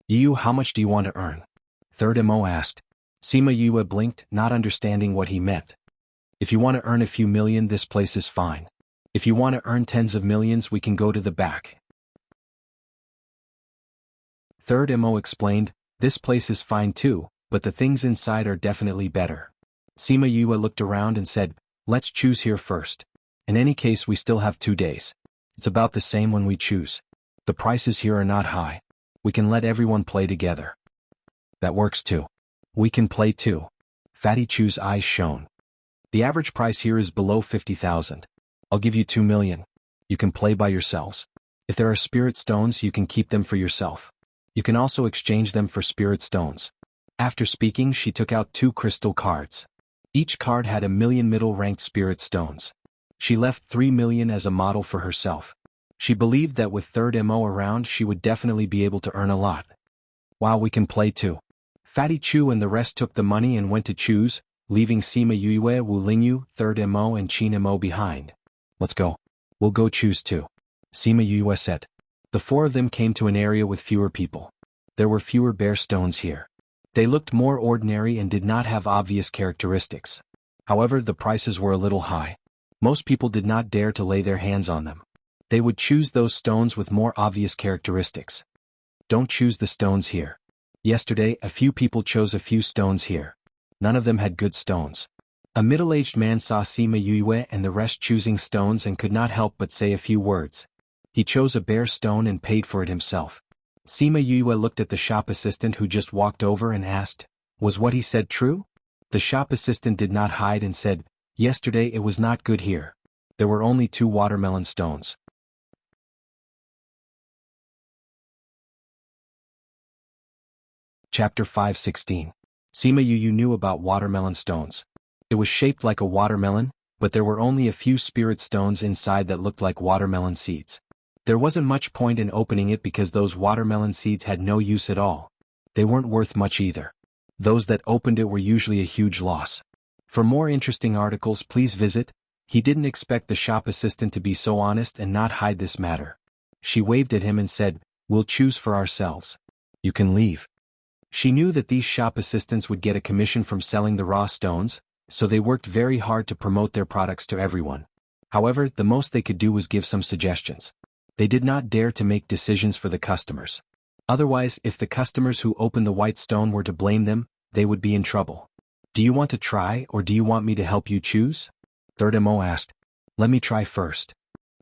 Yu, how much do you want to earn? 3rd Mo asked. Sima Yue blinked, not understanding what he meant. If you want to earn a few million, this place is fine. If you want to earn tens of millions, we can go to the back. 3rd Mo explained, this place is fine too, but the things inside are definitely better. Sima Yue looked around and said, let's choose here first. In any case, we still have 2 days. It's about the same when we choose. The prices here are not high. We can let everyone play together. That works too. We can play too. Fatty Chu's eyes shone. The average price here is below 50,000. I'll give you 2 million. You can play by yourselves. If there are spirit stones, you can keep them for yourself. You can also exchange them for spirit stones. After speaking, she took out 2 crystal cards. Each card had 1 million middle-ranked spirit stones. She left 3 million as a model for herself. She believed that with 3rd Mo around, she would definitely be able to earn a lot. Wow, we can play too. Fatty Chu and the rest took the money and went to choose, leaving Sima Yue, Wu Lingyu, Third Mo and Qin Mo behind. Let's go. We'll go choose two. Sima Yue said. The four of them came to an area with fewer people. There were fewer bare stones here. They looked more ordinary and did not have obvious characteristics. However, the prices were a little high. Most people did not dare to lay their hands on them. They would choose those stones with more obvious characteristics. Don't choose the stones here. Yesterday, a few people chose a few stones here. None of them had good stones. A middle-aged man saw Sima Yue and the rest choosing stones and could not help but say a few words. He chose a bare stone and paid for it himself. Sima Yue looked at the shop assistant who just walked over and asked, was what he said true? The shop assistant did not hide and said, yesterday it was not good here. There were only 2 watermelon stones. Chapter 5:16. Sima Yue knew about watermelon stones. It was shaped like a watermelon, but there were only a few spirit stones inside that looked like watermelon seeds. There wasn't much point in opening it because those watermelon seeds had no use at all. They weren't worth much either. Those that opened it were usually a huge loss. For more interesting articles, please visit. He didn't expect the shop assistant to be so honest and not hide this matter. She waved at him and said, we'll choose for ourselves. You can leave. She knew that these shop assistants would get a commission from selling the raw stones, so they worked very hard to promote their products to everyone. However, the most they could do was give some suggestions. They did not dare to make decisions for the customers. Otherwise, if the customers who opened the white stone were to blame them, they would be in trouble. Do you want to try or do you want me to help you choose? Third Mo asked. Let me try first.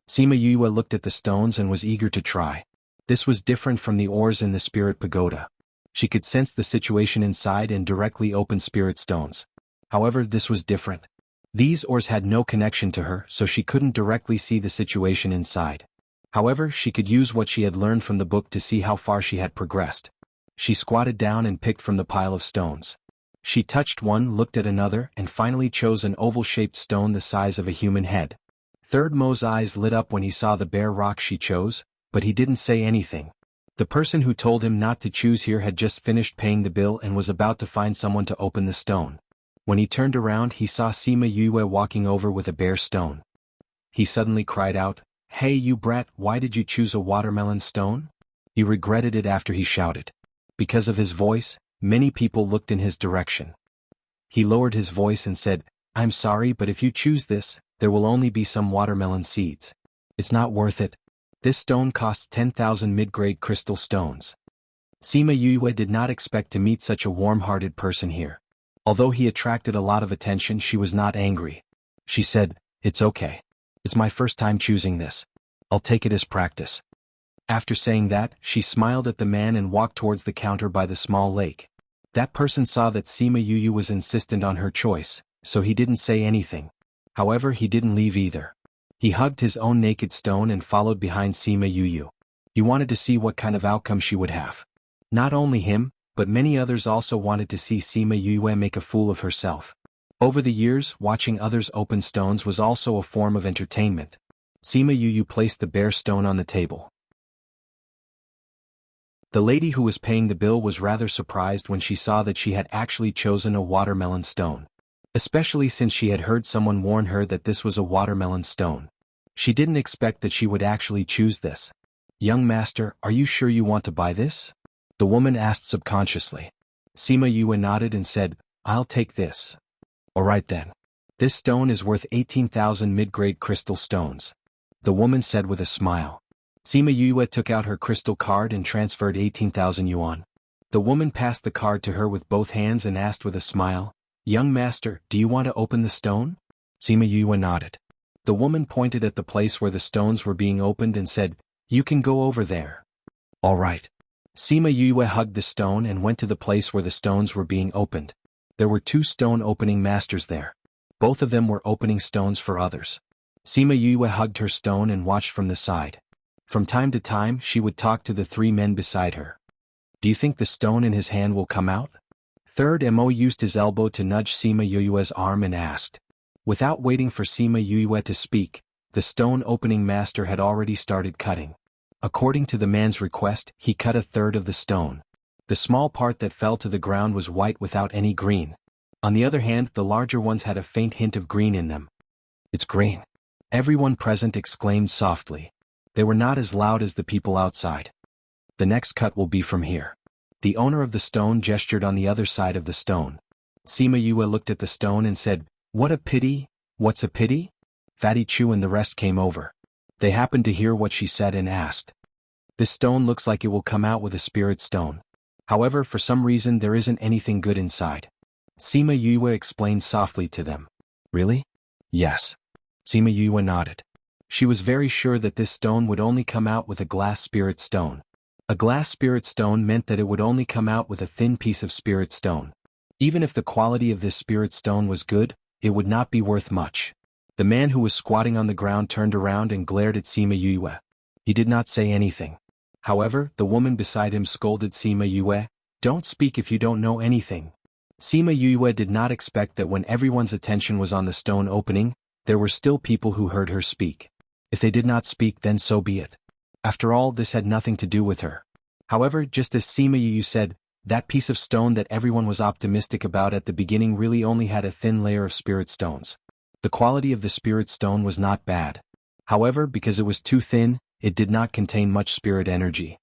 Sima Yue looked at the stones and was eager to try. This was different from the ores in the spirit pagoda. She could sense the situation inside and directly open spirit stones. However, this was different. These ores had no connection to her, so she couldn't directly see the situation inside. However, she could use what she had learned from the book to see how far she had progressed. She squatted down and picked from the pile of stones. She touched one, looked at another, and finally chose an oval-shaped stone the size of a human head. Third Mo's eyes lit up when he saw the bare rock she chose, but he didn't say anything. The person who told him not to choose here had just finished paying the bill and was about to find someone to open the stone. When he turned around, he saw Sima Yue walking over with a bare stone. He suddenly cried out, "Hey you brat, why did you choose a watermelon stone?" He regretted it after he shouted. Because of his voice, many people looked in his direction. He lowered his voice and said, "I'm sorry, but if you choose this, there will only be some watermelon seeds. It's not worth it. This stone costs 10,000 mid-grade crystal stones." Sima Yue did not expect to meet such a warm-hearted person here. Although he attracted a lot of attention, she was not angry. She said, "It's okay. It's my first time choosing this. I'll take it as practice." After saying that, she smiled at the man and walked towards the counter by the small lake. That person saw that Sima Yue was insistent on her choice, so he didn't say anything. However, he didn't leave either. He hugged his own naked stone and followed behind Sima Yue. He wanted to see what kind of outcome she would have. Not only him, but many others also wanted to see Sima Yue make a fool of herself. Over the years, watching others open stones was also a form of entertainment. Sima Yue placed the bare stone on the table. The lady who was paying the bill was rather surprised when she saw that she had actually chosen a watermelon stone. Especially since she had heard someone warn her that this was a watermelon stone. She didn't expect that she would actually choose this. "Young master, are you sure you want to buy this?" the woman asked subconsciously. Sima Yue nodded and said, "I'll take this." "Alright then. This stone is worth 18,000 mid-grade crystal stones," the woman said with a smile. Sima Yue took out her crystal card and transferred 18,000 yuan. The woman passed the card to her with both hands and asked with a smile, "Young master, do you want to open the stone?" Sima Yue nodded. The woman pointed at the place where the stones were being opened and said, "You can go over there." "Alright." Sima Yue hugged the stone and went to the place where the stones were being opened. There were 2 stone opening masters there. Both of them were opening stones for others. Sima Yue hugged her stone and watched from the side. From time to time, she would talk to the 3 men beside her. "Do you think the stone in his hand will come out?" Third Mo used his elbow to nudge Sima Yue's arm and asked. Without waiting for Sima Yue to speak, the stone opening master had already started cutting. According to the man's request, he cut 1/3 of the stone. The small part that fell to the ground was white without any green. On the other hand, the larger ones had a faint hint of green in them. It's green. Everyone present exclaimed softly. They were not as loud as the people outside. The next cut will be from here. The owner of the stone gestured on the other side of the stone. Sima Yue looked at the stone and said, "What a pity, what's a pity?" Fatty Chu and the rest came over. They happened to hear what she said and asked. "This stone looks like it will come out with a spirit stone. However, for some reason there isn't anything good inside." Sima Yue explained softly to them. "Really?" "Yes." Sima Yue nodded. She was very sure that this stone would only come out with a glass spirit stone. A glass spirit stone meant that it would only come out with a thin piece of spirit stone. Even if the quality of this spirit stone was good, it would not be worth much. The man who was squatting on the ground turned around and glared at Sima Yue. He did not say anything. However, the woman beside him scolded Sima Yue, "Don't speak if you don't know anything." Sima Yue did not expect that when everyone's attention was on the stone opening, there were still people who heard her speak. If they did not speak, then so be it. After all, this had nothing to do with her. However, just as Sima Yue said, that piece of stone that everyone was optimistic about at the beginning really only had a thin layer of spirit stones. The quality of the spirit stone was not bad. However, because it was too thin, it did not contain much spirit energy.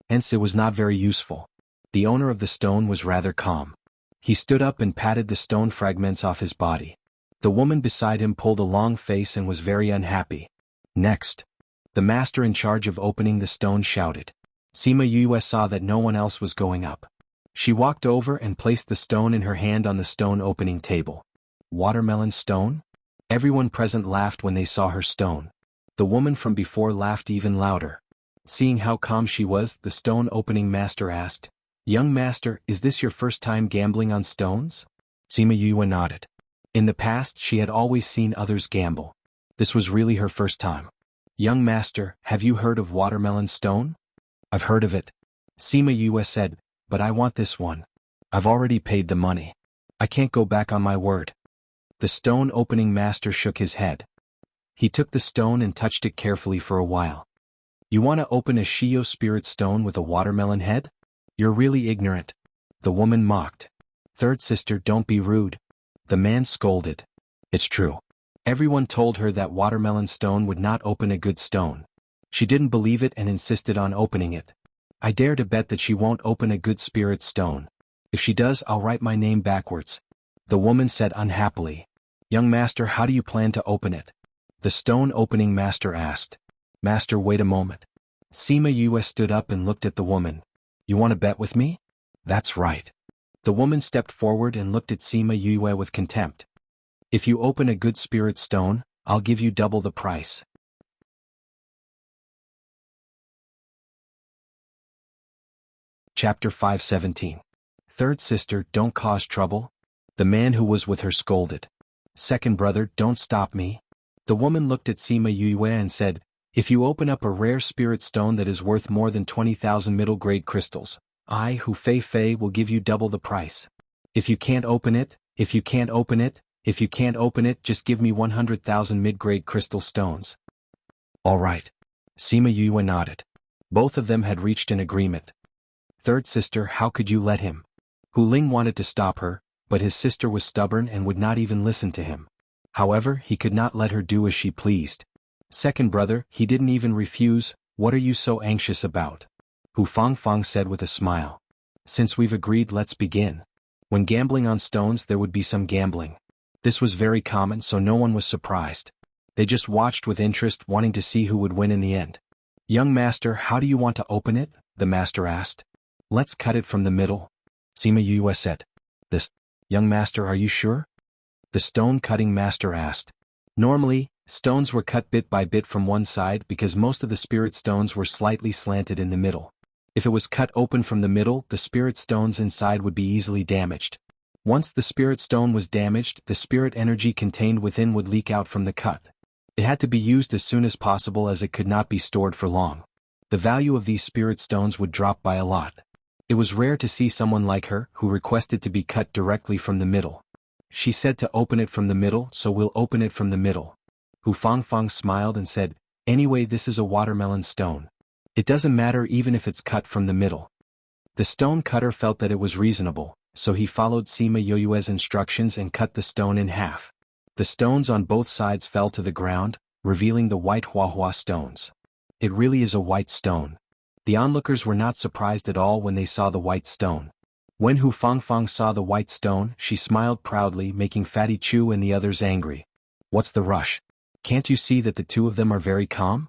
Hence it was not very useful. The owner of the stone was rather calm. He stood up and patted the stone fragments off his body. The woman beside him pulled a long face and was very unhappy. Next, the master in charge of opening the stone shouted. Sima Yue saw that no one else was going up. She walked over and placed the stone in her hand on the stone opening table. Watermelon stone? Everyone present laughed when they saw her stone. The woman from before laughed even louder. Seeing how calm she was, the stone opening master asked, "Young master, is this your first time gambling on stones?" Sima Yue nodded. In the past, she had always seen others gamble. This was really her first time. "Young master, have you heard of watermelon stone?" "I've heard of it," Sima Yue said, "but I want this one. I've already paid the money. I can't go back on my word." The stone opening master shook his head. He took the stone and touched it carefully for a while. "You want to open a Shio spirit stone with a watermelon head? You're really ignorant." The woman mocked. "Third sister, don't be rude." The man scolded. "It's true." Everyone told her that watermelon stone would not open a good stone. She didn't believe it and insisted on opening it. "I dare to bet that she won't open a good spirit stone. If she does, I'll write my name backwards." The woman said unhappily. "Young master, how do you plan to open it?" The stone opening master asked. "Master, wait a moment." Sima Yue stood up and looked at the woman. "You want to bet with me?" "That's right." The woman stepped forward and looked at Sima Yue with contempt. "If you open a good spirit stone, I'll give you double the price." Chapter 517. Third sister, don't cause trouble. The man who was with her scolded. Second brother, don't stop me. The woman looked at Sima Yue and said, "If you open up a rare spirit stone that is worth more than 20,000 middle-grade crystals, I, Hu Fei Fei, will give you double the price. If you can't open it, if you can't open it, if you can't open it, just give me 100,000 mid-grade crystal stones." "All right." Sima Yue nodded. Both of them had reached an agreement. "Third sister, how could you let him?" Hu Ling wanted to stop her, but his sister was stubborn and would not even listen to him. However, he could not let her do as she pleased. "Second brother, he didn't even refuse. What are you so anxious about?" Hu Fangfang said with a smile. "Since we've agreed, let's begin." When gambling on stones, there would be some gambling. This was very common, so no one was surprised. They just watched with interest, wanting to see who would win in the end. "Young master, how do you want to open it?" the master asked. "Let's cut it from the middle," Sima Yue said. "This, young master, are you sure?" the stone-cutting master asked. Normally, stones were cut bit by bit from one side because most of the spirit stones were slightly slanted in the middle. If it was cut open from the middle, the spirit stones inside would be easily damaged. Once the spirit stone was damaged, the spirit energy contained within would leak out from the cut. It had to be used as soon as possible as it could not be stored for long. The value of these spirit stones would drop by a lot. It was rare to see someone like her, who requested to be cut directly from the middle. She said to open it from the middle, so we'll open it from the middle. Hu Fangfang smiled and said, "Anyway, this is a watermelon stone. It doesn't matter even if it's cut from the middle." The stone cutter felt that it was reasonable. so he followed Sima Yoyue's instructions and cut the stone in half. The stones on both sides fell to the ground, revealing the white Huahua stones. It really is a white stone. The onlookers were not surprised at all when they saw the white stone. When Hu Fangfang saw the white stone, she smiled proudly, making Fatty Chu and the others angry. What's the rush? Can't you see that the two of them are very calm?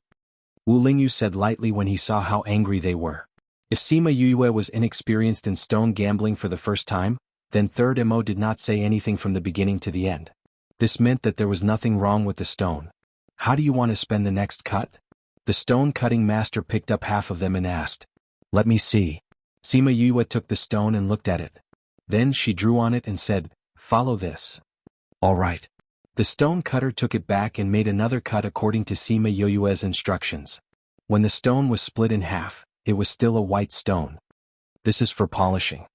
Wu Lingyu said lightly when he saw how angry they were. If Sima Yuyue was inexperienced in stone gambling for the first time, then Third Mo did not say anything from the beginning to the end. This meant that there was nothing wrong with the stone. How do you want to spend the next cut? The stone-cutting master picked up half of them and asked. Let me see. Sima Yuyue took the stone and looked at it. Then she drew on it and said, follow this. All right. The stone cutter took it back and made another cut according to Sima Yoyue's instructions. When the stone was split in half, it was still a white stone. This is for polishing.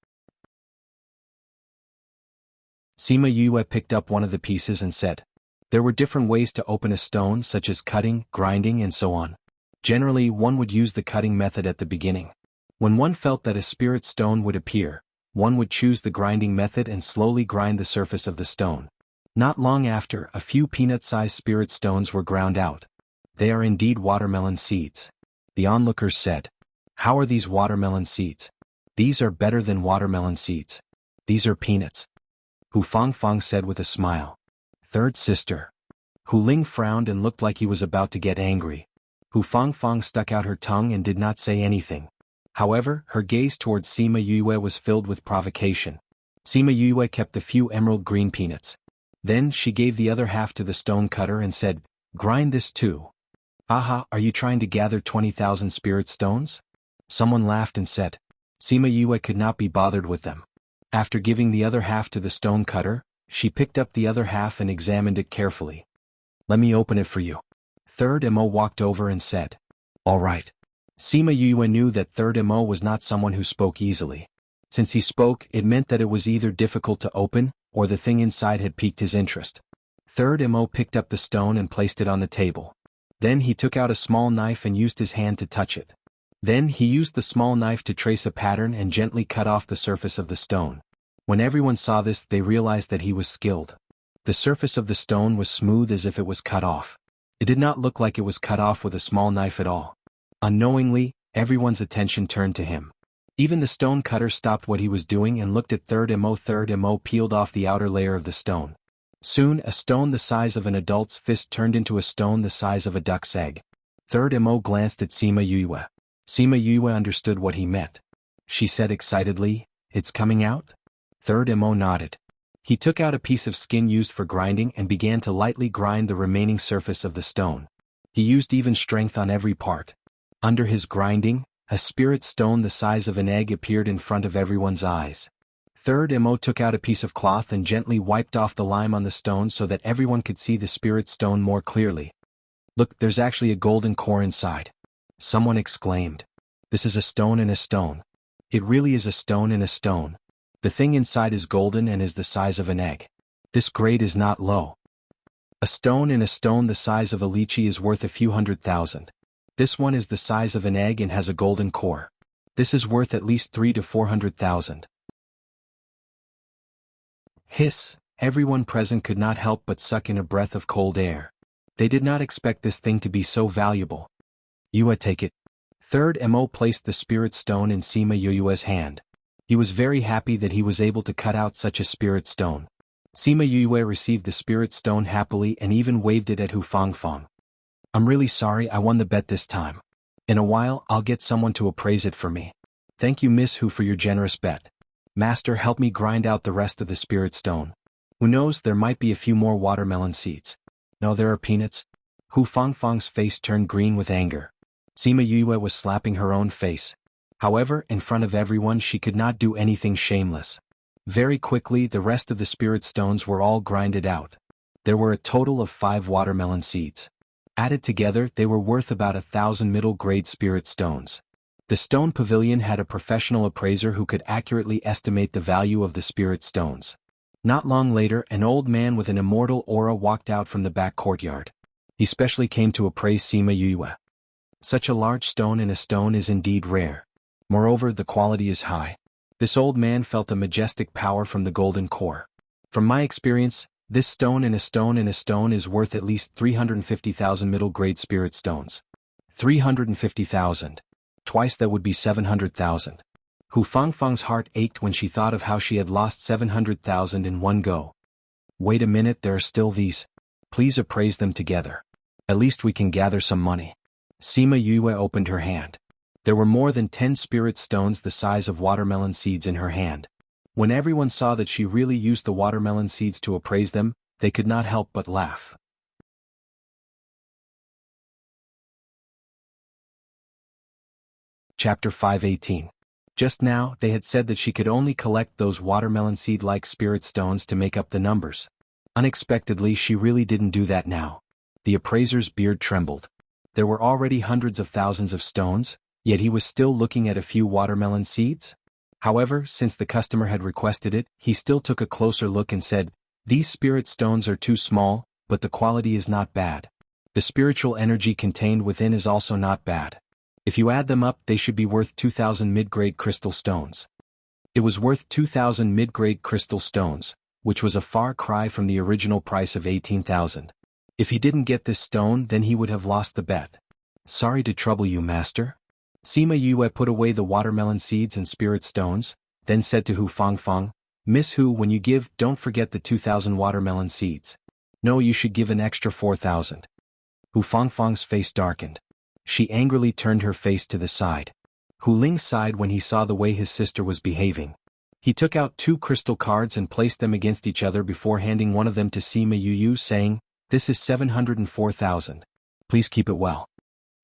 Sima Yuyue picked up one of the pieces and said, there were different ways to open a stone, such as cutting, grinding, and so on. Generally, one would use the cutting method at the beginning. When one felt that a spirit stone would appear, one would choose the grinding method and slowly grind the surface of the stone. Not long after, a few peanut-sized spirit stones were ground out. They are indeed watermelon seeds. The onlookers said, how are these watermelon seeds? These are better than watermelon seeds. These are peanuts. Hu Fangfang said with a smile. Third sister. Hu Ling frowned and looked like he was about to get angry. Hu Fangfang stuck out her tongue and did not say anything. However, her gaze towards Sima Yuyue was filled with provocation. Sima Yuyue kept the few emerald green peanuts. Then she gave the other half to the stone cutter and said, grind this too. Aha, are you trying to gather 20,000 spirit stones? Someone laughed and said. Sima Yuyue could not be bothered with them. After giving the other half to the stone cutter, she picked up the other half and examined it carefully. Let me open it for you. Third Mo walked over and said. All right. Sima Yuyue knew that Third Mo was not someone who spoke easily. Since he spoke, it meant that it was either difficult to open, or the thing inside had piqued his interest. Third Mo picked up the stone and placed it on the table. Then he took out a small knife and used his hand to touch it. Then he used the small knife to trace a pattern and gently cut off the surface of the stone. When everyone saw this, they realized that he was skilled. The surface of the stone was smooth as if it was cut off. It did not look like it was cut off with a small knife at all. Unknowingly, everyone's attention turned to him. Even the stone cutter stopped what he was doing and looked at Third Mo. Third Mo peeled off the outer layer of the stone. Soon, a stone the size of an adult's fist turned into a stone the size of a duck's egg. Third Mo glanced at Sima Yuyue. Sima Yuyue understood what he meant. She said excitedly, it's coming out? Third Mo nodded. He took out a piece of skin used for grinding and began to lightly grind the remaining surface of the stone. He used even strength on every part. Under his grinding, a spirit stone the size of an egg appeared in front of everyone's eyes. Third Mo took out a piece of cloth and gently wiped off the lime on the stone so that everyone could see the spirit stone more clearly. Look, there's actually a golden core inside. Someone exclaimed. This is a stone in a stone. It really is a stone in a stone. The thing inside is golden and is the size of an egg. This grade is not low. A stone in a stone the size of a lychee is worth a few 100,000. This one is the size of an egg and has a golden core. This is worth at least 300,000 to 400,000. Hiss, everyone present could not help but suck in a breath of cold air. They did not expect this thing to be so valuable. Yue, take it. Third Mo placed the spirit stone in Sima Yuyue's hand. He was very happy that he was able to cut out such a spirit stone. Sima Yuyue received the spirit stone happily and even waved it at Hu Fangfang. I'm really sorry I won the bet this time. In a while I'll get someone to appraise it for me. Thank you Miss Hu for your generous bet. Master, help me grind out the rest of the spirit stone. Who knows, there might be a few more watermelon seeds. No, there are peanuts. Hu Fangfang's face turned green with anger. Sima Yuyue was slapping her own face. However, in front of everyone she could not do anything shameless. Very quickly the rest of the spirit stones were all grinded out. There were a total of 5 watermelon seeds. Added together they were worth about 1,000 middle-grade spirit stones. The stone pavilion had a professional appraiser who could accurately estimate the value of the spirit stones. Not long later an old man with an immortal aura walked out from the back courtyard. He specially came to appraise Sima Yuyue. Such a large stone in a stone is indeed rare. Moreover, the quality is high. This old man felt a majestic power from the golden core. From my experience, this stone and a stone and a stone is worth at least 350,000 middle-grade spirit stones. 350,000. Twice that would be 700,000. Hu Fangfang's heart ached when she thought of how she had lost 700,000 in one go. Wait a minute, there are still these. Please appraise them together. At least we can gather some money. Sima Yue opened her hand. There were more than 10 spirit stones the size of watermelon seeds in her hand. When everyone saw that she really used the watermelon seeds to appraise them, they could not help but laugh. Chapter 5:18. Just now, they had said that she could only collect those watermelon seed-like spirit stones to make up the numbers. Unexpectedly, she really didn't do that now. The appraiser's beard trembled. There were already hundreds of thousands of stones, yet he was still looking at a few watermelon seeds? However, since the customer had requested it, he still took a closer look and said, "These spirit stones are too small, but the quality is not bad. The spiritual energy contained within is also not bad. If you add them up, they should be worth 2,000 mid-grade crystal stones." It was worth 2,000 mid-grade crystal stones, which was a far cry from the original price of 18,000. If he didn't get this stone, then he would have lost the bet. "Sorry to trouble you, master." Sima Yue put away the watermelon seeds and spirit stones, then said to Hu Fangfang, "Miss Hu, when you give, don't forget the 2,000 watermelon seeds. No, you should give an extra 4,000. Hu Fangfang's face darkened. She angrily turned her face to the side. Hu Ling sighed when he saw the way his sister was behaving. He took out 2 crystal cards and placed them against each other before handing one of them to Sima Yue, saying, "This is 704,000. Please keep it well."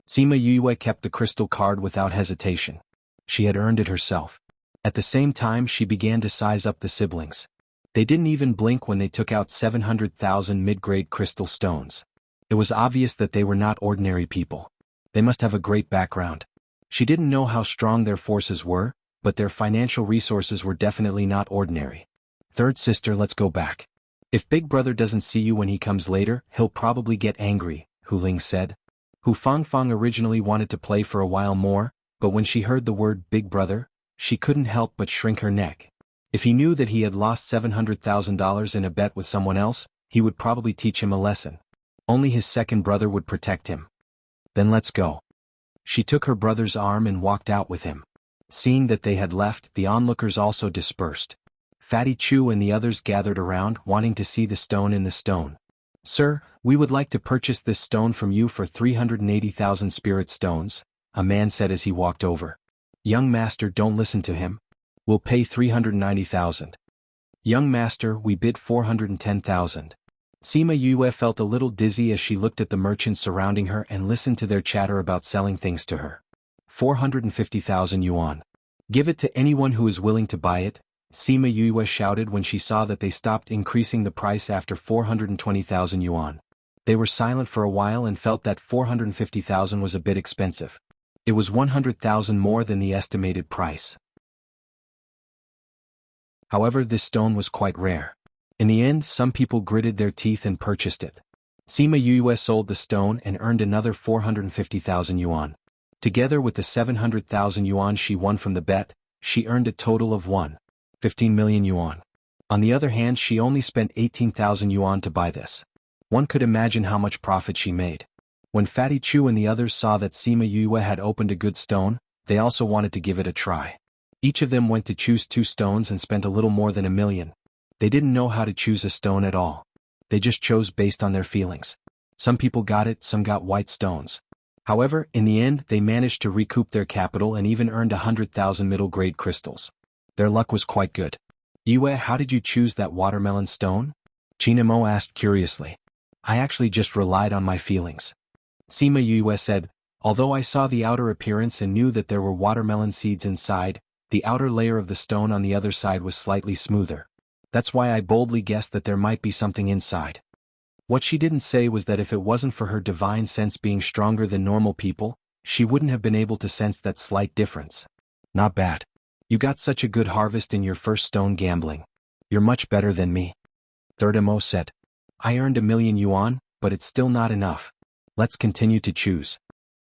Sima Yue kept the crystal card without hesitation. She had earned it herself. At the same time, she began to size up the siblings. They didn't even blink when they took out 700,000 mid-grade crystal stones. It was obvious that they were not ordinary people. They must have a great background. She didn't know how strong their forces were, but their financial resources were definitely not ordinary. "Third sister, let's go back. If Big Brother doesn't see you when he comes later, he'll probably get angry," Hu Ling said. Hu Fangfang originally wanted to play for a while more, but when she heard the word Big Brother, she couldn't help but shrink her neck. If he knew that he had lost $700,000 in a bet with someone else, he would probably teach him a lesson. Only his second brother would protect him. "Then let's go." She took her brother's arm and walked out with him. Seeing that they had left, the onlookers also dispersed. Fatty Chu and the others gathered around, wanting to see the stone in the stone. "Sir, we would like to purchase this stone from you for 380,000 spirit stones," a man said as he walked over. "Young master, don't listen to him. We'll pay 390,000. "Young master, we bid 410,000. Sima Yue felt a little dizzy as she looked at the merchants surrounding her and listened to their chatter about selling things to her. 450,000 yuan. "Give it to anyone who is willing to buy it," Sima Yue shouted when she saw that they stopped increasing the price after 420,000 yuan. They were silent for a while and felt that 450,000 was a bit expensive. It was 100,000 more than the estimated price. However, this stone was quite rare. In the end, some people gritted their teeth and purchased it. Sima Yue sold the stone and earned another 450,000 yuan. Together with the 700,000 yuan she won from the bet, she earned a total of 15 million yuan. On the other hand, she only spent 18,000 yuan to buy this. One could imagine how much profit she made. When Fatty Chu and the others saw that Sima Yue had opened a good stone, they also wanted to give it a try. Each of them went to choose 2 stones and spent a little more than 1 million. They didn't know how to choose a stone at all. They just chose based on their feelings. Some people got it, some got white stones. However, in the end, they managed to recoup their capital and even earned 100,000 middle-grade crystals. Their luck was quite good. "Yue, how did you choose that watermelon stone?" Chinamo asked curiously. "I actually just relied on my feelings." Sima Yue said, "Although I saw the outer appearance and knew that there were watermelon seeds inside, the outer layer of the stone on the other side was slightly smoother. That's why I boldly guessed that there might be something inside." What she didn't say was that if it wasn't for her divine sense being stronger than normal people, she wouldn't have been able to sense that slight difference. "Not bad. You got such a good harvest in your first stone gambling. You're much better than me." Third Mo said. "I earned 1 million yuan, but it's still not enough. Let's continue to choose."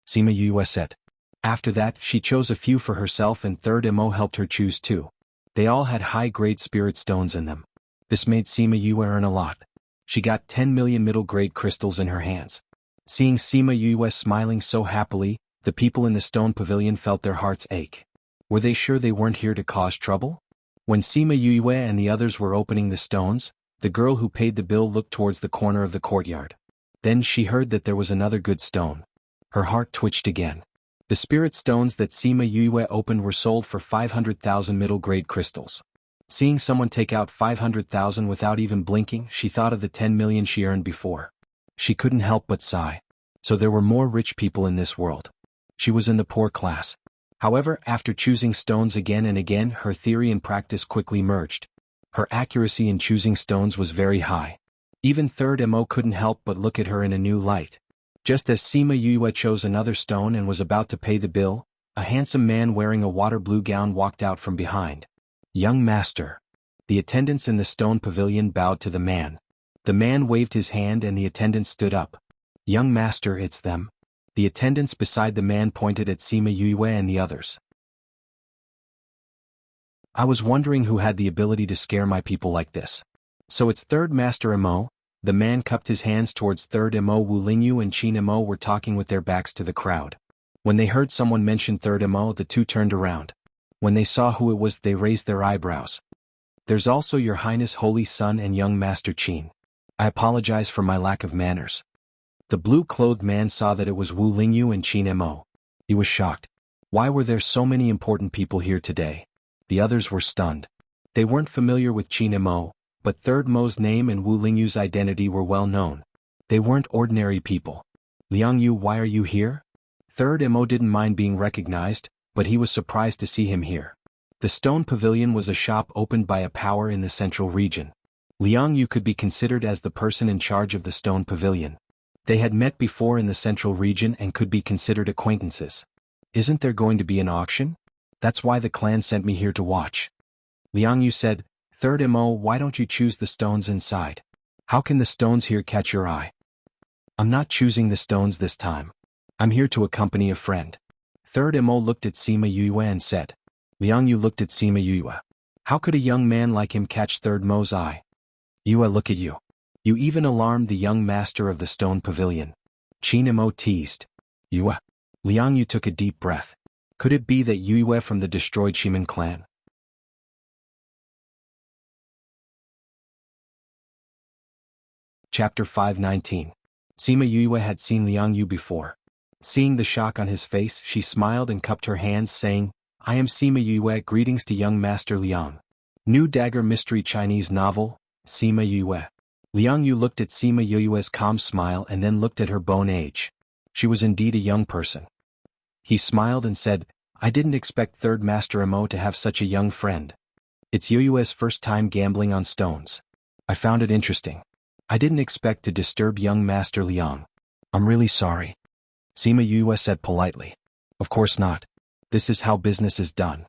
Sima Yue said. After that, she chose a few for herself and Third Mo helped her choose 2. They all had high-grade spirit stones in them. This made Sima Yue earn a lot. She got 10 million middle-grade crystals in her hands. Seeing Sima Yue smiling so happily, the people in the stone pavilion felt their hearts ache. Were they sure they weren't here to cause trouble? When Sima Yue and the others were opening the stones, the girl who paid the bill looked towards the corner of the courtyard. Then she heard that there was another good stone. Her heart twitched again. The spirit stones that Sima Yue opened were sold for 500,000 middle-grade crystals. Seeing someone take out 500,000 without even blinking, she thought of the 10 million she earned before. She couldn't help but sigh. So there were more rich people in this world. She was in the poor class. However, after choosing stones again and again, her theory and practice quickly merged. Her accuracy in choosing stones was very high. Even Third Mo couldn't help but look at her in a new light. Just as Sima Yue chose another stone and was about to pay the bill, a handsome man wearing a water blue gown walked out from behind. Young master. The attendants in the stone pavilion bowed to the man. The man waved his hand and the attendants stood up. Young master, it's them. The attendants beside the man pointed at Sima Yue and the others. I was wondering who had the ability to scare my people like this. So it's Third Master Mo. The man cupped his hands towards Third Mo. Wu Lingyu and Qin Mo were talking with their backs to the crowd. When they heard someone mention Third Mo, the two turned around. When they saw who it was, they raised their eyebrows. There's also Your Highness Holy Son and young Master Qin. I apologize for my lack of manners. The blue-clothed man saw that it was Wu Lingyu and Qin Mo. He was shocked. Why were there so many important people here today? The others were stunned. They weren't familiar with Qin Mo, but Third Mo's name and Wu Lingyu's identity were well known. They weren't ordinary people. Liang Yu, why are you here? Third Mo didn't mind being recognized, but he was surprised to see him here. The stone pavilion was a shop opened by a power in the central region. Liang Yu could be considered as the person in charge of the stone pavilion. They had met before in the central region and could be considered acquaintances. Isn't there going to be an auction? That's why the clan sent me here to watch. Liang Yu said, Third Mo, why don't you choose the stones inside? How can the stones here catch your eye? I'm not choosing the stones this time. I'm here to accompany a friend. Third Mo looked at Sima Yue and said. Liang Yu looked at Sima Yue. How could a young man like him catch Third Mo's eye? Yue, look at you. You even alarmed the young master of the stone pavilion. Qin Mo teased. Yue. Liang Yu took a deep breath. Could it be that Yue from the destroyed Shiman clan? Chapter 519. Sima Yue had seen Liang Yu before. Seeing the shock on his face, she smiled and cupped her hands, saying, I am Sima Yue, greetings to young Master Liang. New Dagger Mystery Chinese Novel, Sima Yue. Liang Yu looked at Sima Yue's calm smile and then looked at her bone age. She was indeed a young person. He smiled and said, I didn't expect Third Master Mo to have such a young friend. It's Yue's first time gambling on stones. I found it interesting. I didn't expect to disturb young Master Liang. I'm really sorry. Sima Yue said politely. Of course not. This is how business is done.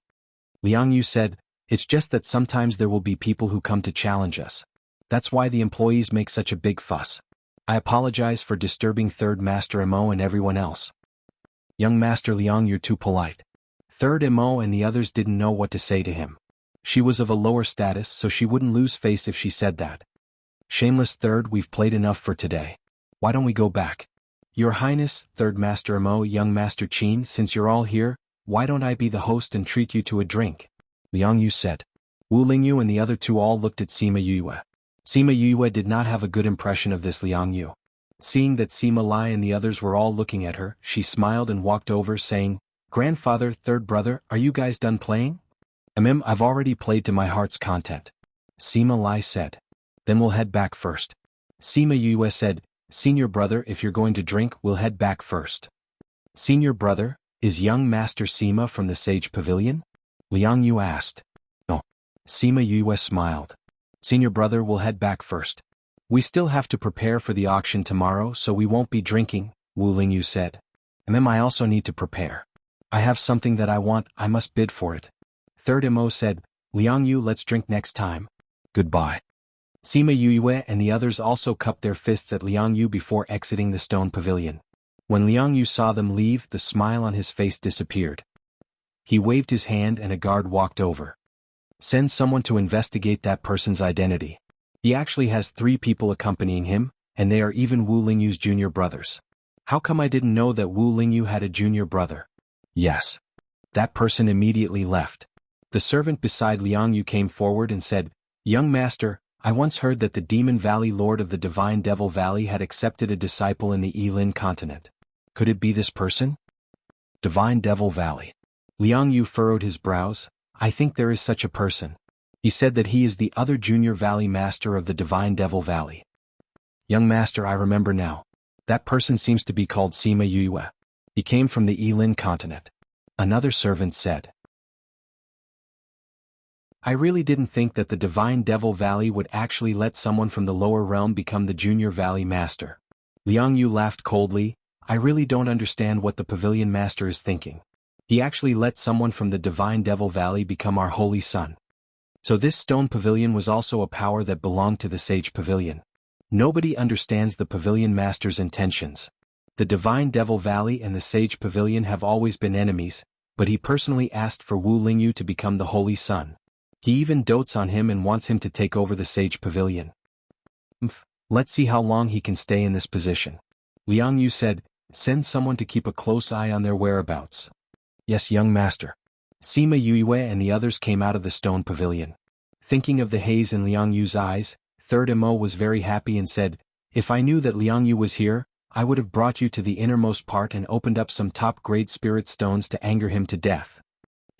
Liang Yu said, it's just that sometimes there will be people who come to challenge us. That's why the employees make such a big fuss. I apologize for disturbing Third Master Mo and everyone else. Young Master Liang, you're too polite. Third Mo and the others didn't know what to say to him. She was of a lower status, so she wouldn't lose face if she said that. Shameless Third, we've played enough for today. Why don't we go back? Your Highness, Third Master Mo, young Master Qin, since you're all here, why don't I be the host and treat you to a drink? Liang Yu said. Wu Lingyu and the other two all looked at Sima Yue. Sima Yue did not have a good impression of this Liang Yu. Seeing that Sima Lai and the others were all looking at her, she smiled and walked over, saying, Grandfather, third brother, are you guys done playing? I've already played to my heart's content. Sima Lai said. Then we'll head back first. Sima Yue said, Senior brother, if you're going to drink, we'll head back first. Senior brother, is young Master Sima from the Sage Pavilion? Liang Yu asked. No. Sima Yue smiled. Senior brother, we'll head back first. We still have to prepare for the auction tomorrow, so we won't be drinking, Wu Lingyu said. I also need to prepare. I have something that I want, I must bid for it. Third Mo said, Liang Yu, let's drink next time. Goodbye. Sima Yue and the others also cupped their fists at Liang Yu before exiting the stone pavilion. When Liang Yu saw them leave, the smile on his face disappeared. He waved his hand and a guard walked over. Send someone to investigate that person's identity. He actually has 3 people accompanying him, and they are even Wu Lingyu's junior brothers. How come I didn't know that Wu Lingyu had a junior brother? Yes. That person immediately left. The servant beside Liang Yu came forward and said, Young master, I once heard that the Demon Valley Lord of the Divine Devil Valley had accepted a disciple in the Yilin continent. Could it be this person? Divine Devil Valley. Liang Yu furrowed his brows. I think there is such a person. He said that he is the other junior valley master of the Divine Devil Valley. Young master, I remember now. That person seems to be called Sima Yue. He came from the Yilin continent. Another servant said. I really didn't think that the Divine Devil Valley would actually let someone from the lower realm become the junior valley master. Liang Yu laughed coldly. I really don't understand what the pavilion master is thinking. He actually let someone from the Divine Devil Valley become our holy son. So this stone pavilion was also a power that belonged to the Sage Pavilion. Nobody understands the pavilion master's intentions. The Divine Devil Valley and the Sage Pavilion have always been enemies, but he personally asked for Wu Lingyu to become the holy son. He even dotes on him and wants him to take over the Sage Pavilion. Let's see how long he can stay in this position. Liang Yu said, send someone to keep a close eye on their whereabouts. Yes, young master. Sima Yue and the others came out of the stone pavilion. Thinking of the haze in Liang Yu's eyes, Third Mo was very happy and said, if I knew that Liang Yu was here, I would have brought you to the innermost part and opened up some top-grade spirit stones to anger him to death.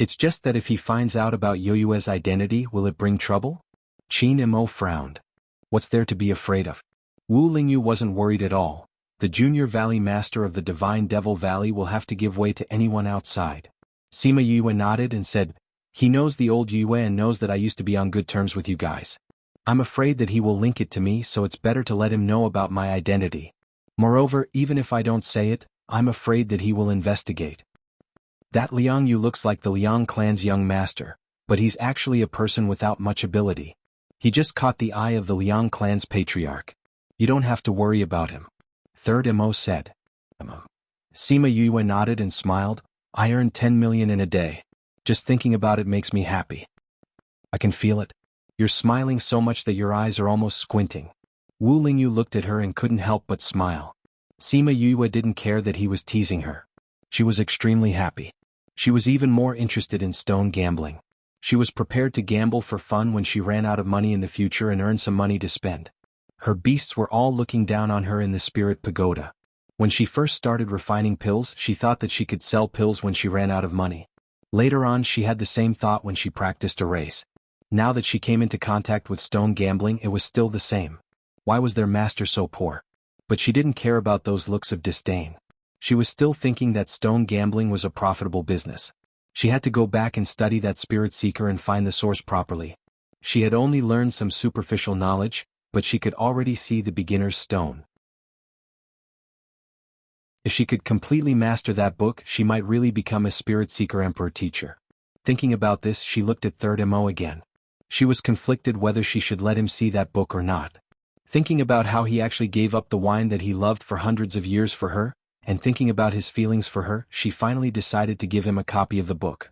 It's just that if he finds out about Yoyue's identity, will it bring trouble? Qin Mo frowned. What's there to be afraid of? Wu Lingyu wasn't worried at all. The junior valley master of the Divine Devil Valley will have to give way to anyone outside. Sima Yue nodded and said, he knows the old Yue and knows that I used to be on good terms with you guys. I'm afraid that he will link it to me, so it's better to let him know about my identity. Moreover, even if I don't say it, I'm afraid that he will investigate. That Liang Yu looks like the Liang clan's young master, but he's actually a person without much ability. He just caught the eye of the Liang clan's patriarch. You don't have to worry about him. Third Mo said. Sima Yue nodded and smiled. I earned 10 million in a day. Just thinking about it makes me happy. I can feel it. You're smiling so much that your eyes are almost squinting. Wu Lingyu looked at her and couldn't help but smile. Sima Yue didn't care that he was teasing her. She was extremely happy. She was even more interested in stone gambling. She was prepared to gamble for fun when she ran out of money in the future and earned some money to spend. Her beasts were all looking down on her in the spirit pagoda. When she first started refining pills, she thought that she could sell pills when she ran out of money. Later on, she had the same thought when she practiced a race. Now that she came into contact with stone gambling, it was still the same. Why was their master so poor? But she didn't care about those looks of disdain. She was still thinking that stone gambling was a profitable business. She had to go back and study that spirit seeker and find the source properly. She had only learned some superficial knowledge, but she could already see the beginner's stone. If she could completely master that book, she might really become a spirit seeker emperor teacher. Thinking about this, she looked at Third Mo again. She was conflicted whether she should let him see that book or not. Thinking about how he actually gave up the wine that he loved for hundreds of years for her, and thinking about his feelings for her, she finally decided to give him a copy of the book.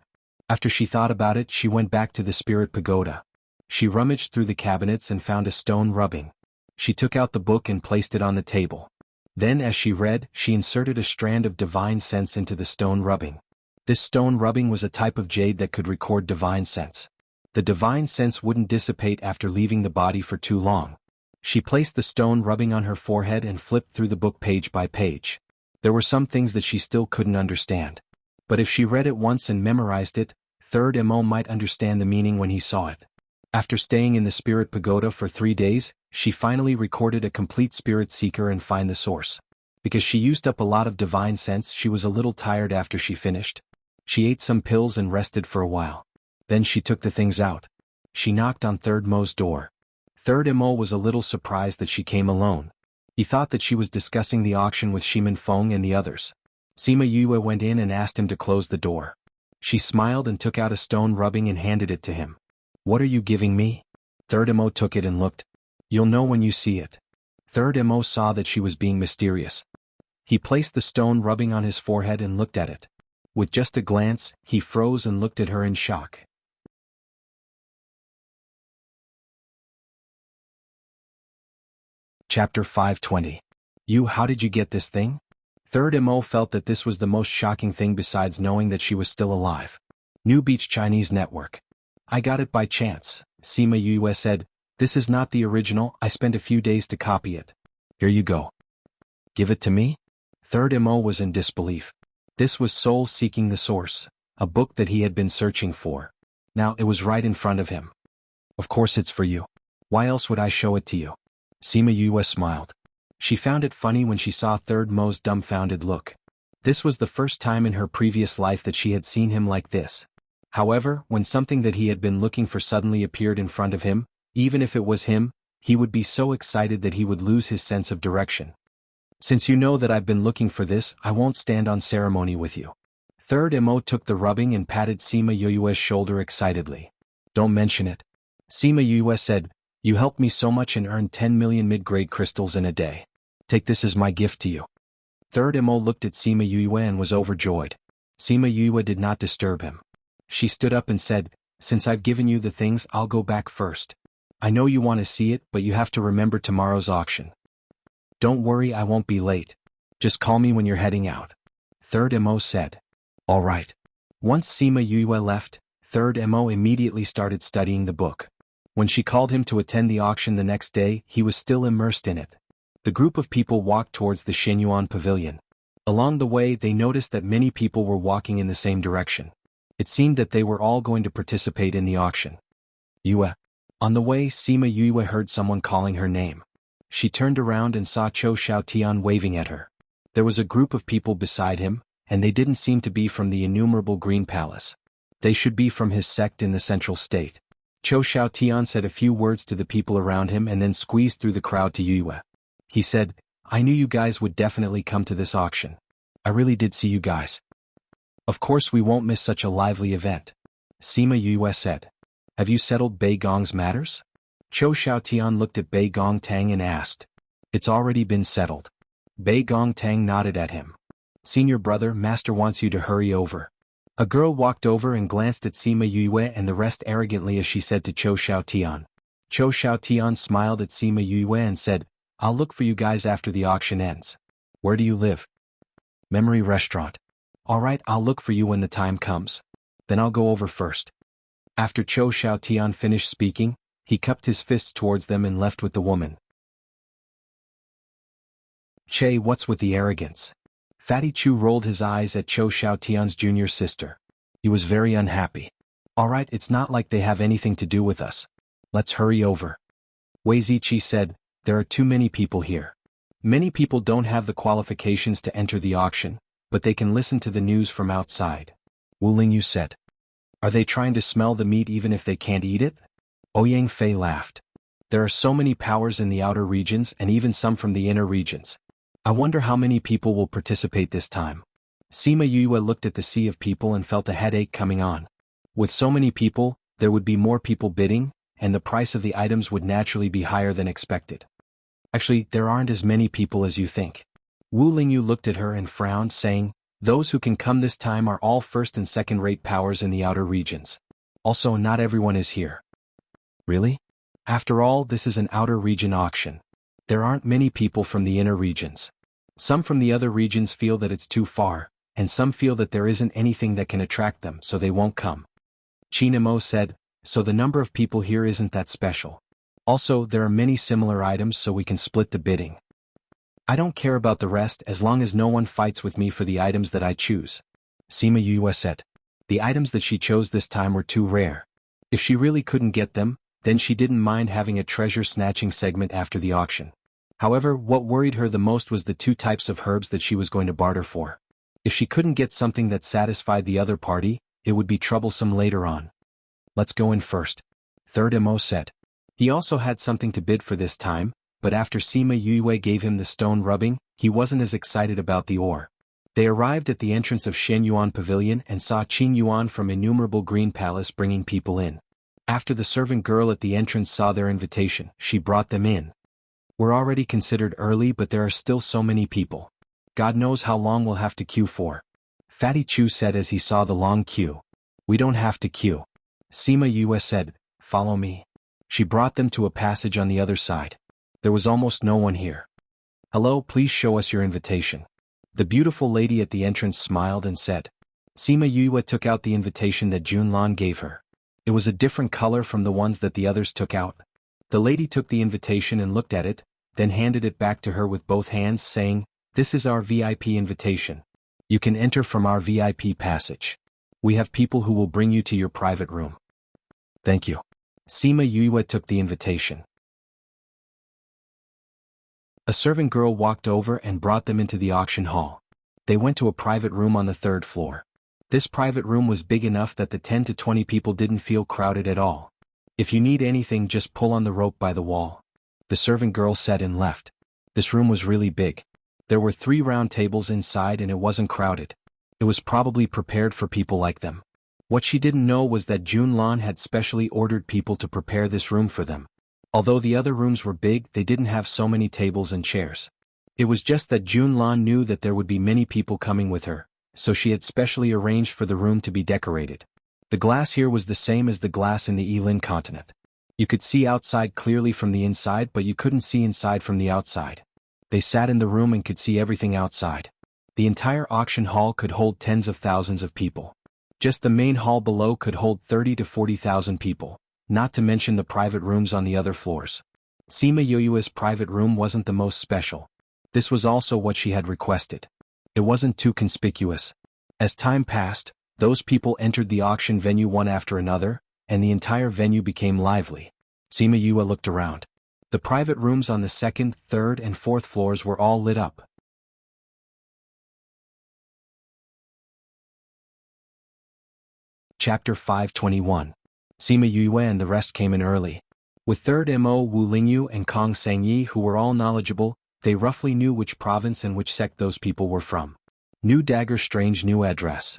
After she thought about it, she went back to the spirit pagoda. She rummaged through the cabinets and found a stone rubbing. She took out the book and placed it on the table. Then as she read, she inserted a strand of divine sense into the stone rubbing. This stone rubbing was a type of jade that could record divine sense. The divine sense wouldn't dissipate after leaving the body for too long. She placed the stone rubbing on her forehead and flipped through the book page by page. There were some things that she still couldn't understand. But if she read it once and memorized it, Third Mo might understand the meaning when he saw it. After staying in the spirit pagoda for 3 days, she finally recorded a complete spirit seeker and find the source. Because she used up a lot of divine sense, she was a little tired after she finished. She ate some pills and rested for a while. Then she took the things out. She knocked on Third Mo's door. Third Mo was a little surprised that she came alone. He thought that she was discussing the auction with Shimin Feng and the others. Sima Yue went in and asked him to close the door. She smiled and took out a stone rubbing and handed it to him. What are you giving me? Third Mo took it and looked. You'll know when you see it. Third Mo saw that she was being mysterious. He placed the stone rubbing on his forehead and looked at it. With just a glance, he froze and looked at her in shock. Chapter 520. How did you get this thing? Third Mo felt that this was the most shocking thing besides knowing that she was still alive. New Beach Chinese Network. I got it by chance, Sima Yue said. This is not the original, I spent a few days to copy it. Here you go. Give it to me? Third Mo was in disbelief. This was Soul Seeking the Source, a book that he had been searching for. Now it was right in front of him. Of course it's for you. Why else would I show it to you? Sima Yue smiled. She found it funny when she saw Third Mo's dumbfounded look. This was the first time in her previous life that she had seen him like this. However, when something that he had been looking for suddenly appeared in front of him, even if it was him, he would be so excited that he would lose his sense of direction. Since you know that I've been looking for this, I won't stand on ceremony with you. Third Mo took the rubbing and patted Sima Yue's shoulder excitedly. Don't mention it. Sima Yue said, you helped me so much and earned 10 million mid-grade crystals in a day. Take this as my gift to you. Third Mo looked at Sima Yue and was overjoyed. Sima Yue did not disturb him. She stood up and said, since I've given you the things, I'll go back first. I know you want to see it, but you have to remember tomorrow's auction. Don't worry, I won't be late. Just call me when you're heading out. Third Mo said. All right. Once Sima Yue left, Third Mo immediately started studying the book. When she called him to attend the auction the next day, he was still immersed in it. The group of people walked towards the Shenyuan pavilion. Along the way, they noticed that many people were walking in the same direction. It seemed that they were all going to participate in the auction. Yue. On the way, Sima Yue heard someone calling her name. She turned around and saw Chou Xiaotian waving at her. There was a group of people beside him, and they didn't seem to be from the innumerable Green Palace. They should be from his sect in the central state. Chou Xiaotian said a few words to the people around him and then squeezed through the crowd to Yue. He said, I knew you guys would definitely come to this auction. I really did see you guys. Of course we won't miss such a lively event. Sima Yue said. Have you settled Bei Gong's matters? Chou Xiaotian looked at Bei Gong Tang and asked. It's already been settled. Bei Gong Tang nodded at him. Senior brother, master wants you to hurry over. A girl walked over and glanced at Sima Yue and the rest arrogantly as she said to Chou Xiaotian. Chou Xiaotian smiled at Sima Yue and said, I'll look for you guys after the auction ends. Where do you live? Memory Restaurant. All right, I'll look for you when the time comes. Then I'll go over first. After Chou Xiaotian finished speaking, he cupped his fists towards them and left with the woman. Che, what's with the arrogance? Fatty Chu rolled his eyes at Chou Xiaotian's junior sister. He was very unhappy. All right, it's not like they have anything to do with us. Let's hurry over. Wei Ziqi said, there are too many people here. Many people don't have the qualifications to enter the auction, but they can listen to the news from outside. Wu Lingyu said. Are they trying to smell the meat even if they can't eat it? Ouyang Fei laughed. There are so many powers in the outer regions and even some from the inner regions. I wonder how many people will participate this time. Sima Yue looked at the sea of people and felt a headache coming on. With so many people, there would be more people bidding, and the price of the items would naturally be higher than expected. Actually, there aren't as many people as you think. Wu Lingyu looked at her and frowned, saying, those who can come this time are all first and second-rate powers in the outer regions. Also, not everyone is here. Really? After all, this is an outer region auction. There aren't many people from the inner regions. Some from the other regions feel that it's too far, and some feel that there isn't anything that can attract them, so they won't come. Chinamo said, so the number of people here isn't that special. Also, there are many similar items so we can split the bidding. I don't care about the rest as long as no one fights with me for the items that I choose. Sima Yue said. The items that she chose this time were too rare. If she really couldn't get them, then she didn't mind having a treasure-snatching segment after the auction. However, what worried her the most was the two types of herbs that she was going to barter for. If she couldn't get something that satisfied the other party, it would be troublesome later on. Let's go in first. Third Mo said. He also had something to bid for this time, but after Sima Yue gave him the stone rubbing, he wasn't as excited about the ore. They arrived at the entrance of Shenyuan Pavilion and saw Qin Yuan from Innumerable Green Palace bringing people in. After the servant girl at the entrance saw their invitation, she brought them in. We're already considered early, but there are still so many people. God knows how long we'll have to queue for. Fatty Chu said as he saw the long queue. We don't have to queue. Sima Yue said, follow me. She brought them to a passage on the other side. There was almost no one here. "Hello, please show us your invitation." The beautiful lady at the entrance smiled and said. Sima Yue took out the invitation that Junlan gave her. It was a different color from the ones that the others took out. The lady took the invitation and looked at it, then handed it back to her with both hands, saying, "This is our VIP invitation. You can enter from our VIP passage. We have people who will bring you to your private room." "Thank you." Sima Yue took the invitation. A servant girl walked over and brought them into the auction hall. They went to a private room on the 3rd floor. This private room was big enough that the 10 to 20 people didn't feel crowded at all. "If you need anything, just pull on the rope by the wall," the servant girl said and left. This room was really big. There were 3 round tables inside and it wasn't crowded. It was probably prepared for people like them. What she didn't know was that Junlan had specially ordered people to prepare this room for them. Although the other rooms were big, they didn't have so many tables and chairs. It was just that Junlan knew that there would be many people coming with her, so she had specially arranged for the room to be decorated. The glass here was the same as the glass in the Yilin continent. You could see outside clearly from the inside, but you couldn't see inside from the outside. They sat in the room and could see everything outside. The entire auction hall could hold tens of thousands of people. Just the main hall below could hold 30 to 40,000 people, not to mention the private rooms on the other floors. Sima Yue's private room wasn't the most special. This was also what she had requested. It wasn't too conspicuous. As time passed, those people entered the auction venue one after another, and the entire venue became lively. Sima Yue looked around. The private rooms on the 2nd, 3rd, and 4th floors were all lit up. Chapter 521. Sima Yue and the rest came in early. With 3rd MO Wu Lingyu and Kong Sangyi, who were all knowledgeable, they roughly knew which province and which sect those people were from. New dagger, strange new address.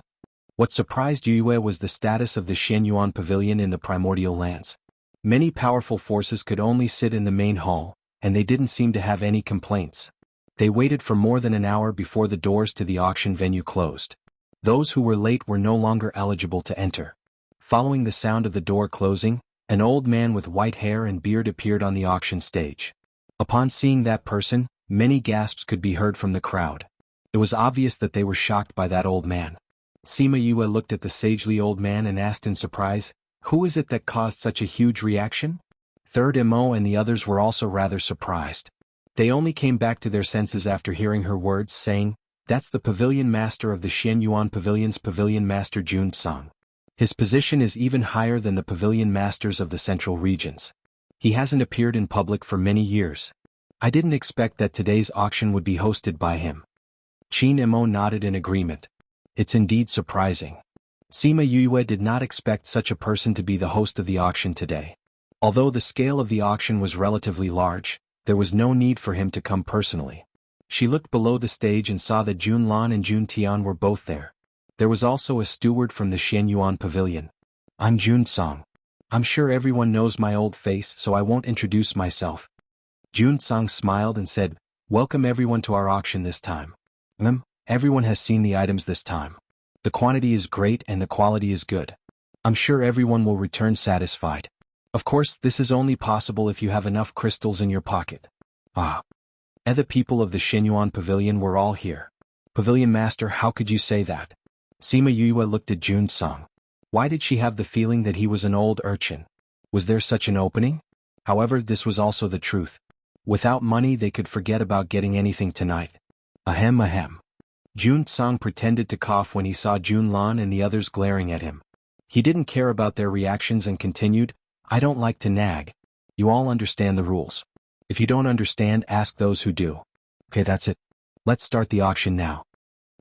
What surprised Yue was the status of the Xianyuan Pavilion in the primordial lands. Many powerful forces could only sit in the main hall, and they didn't seem to have any complaints. They waited for more than an hour before the doors to the auction venue closed. Those who were late were no longer eligible to enter. Following the sound of the door closing, an old man with white hair and beard appeared on the auction stage. Upon seeing that person, many gasps could be heard from the crowd. It was obvious that they were shocked by that old man. Sima Yue looked at the sagely old man and asked in surprise, "Who is it that caused such a huge reaction?" 3rd MO and the others were also rather surprised. They only came back to their senses after hearing her words, saying, "That's the pavilion master of the Xianyuan Pavilion's pavilion master Jun Song. His position is even higher than the pavilion masters of the central regions. He hasn't appeared in public for many years. I didn't expect that today's auction would be hosted by him." Qin Mo nodded in agreement. "It's indeed surprising." Sima Yue did not expect such a person to be the host of the auction today. Although the scale of the auction was relatively large, there was no need for him to come personally. She looked below the stage and saw that Jun Lan and Jun Tian were both there. There was also a steward from the Xianyuan Pavilion. "I'm Jun Song. I'm sure everyone knows my old face, so I won't introduce myself." Jun Song smiled and said, "Welcome everyone to our auction this time. Everyone has seen the items this time. The quantity is great and the quality is good. I'm sure everyone will return satisfied. Of course, this is only possible if you have enough crystals in your pocket." The people of the Xianyuan Pavilion were all here. "Pavilion Master, how could you say that?" Sima Yue looked at Jun Song. Why did she have the feeling that he was an old urchin? Was there such an opening? However, this was also the truth. Without money they could forget about getting anything tonight. Ahem. Jun Song pretended to cough when he saw Jun Lan and the others glaring at him. He didn't care about their reactions and continued, "I don't like to nag. You all understand the rules. If you don't understand, ask those who do. Okay, that's it. Let's start the auction now."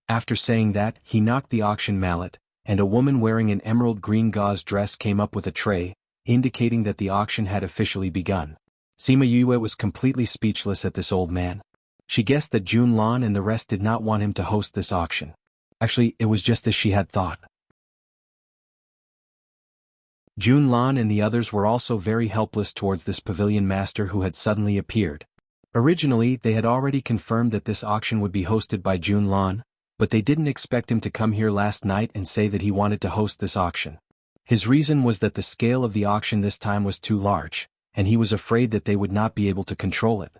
After saying that, he knocked the auction mallet, and a woman wearing an emerald green gauze dress came up with a tray, indicating that the auction had officially begun. Sima Yue was completely speechless at this old man. She guessed that Jun Lan and the rest did not want him to host this auction. Actually, it was just as she had thought. Jun Lan and the others were also very helpless towards this pavilion master who had suddenly appeared. Originally, they had already confirmed that this auction would be hosted by Jun Lan, but they didn't expect him to come here last night and say that he wanted to host this auction. His reason was that the scale of the auction this time was too large, and he was afraid that they would not be able to control it.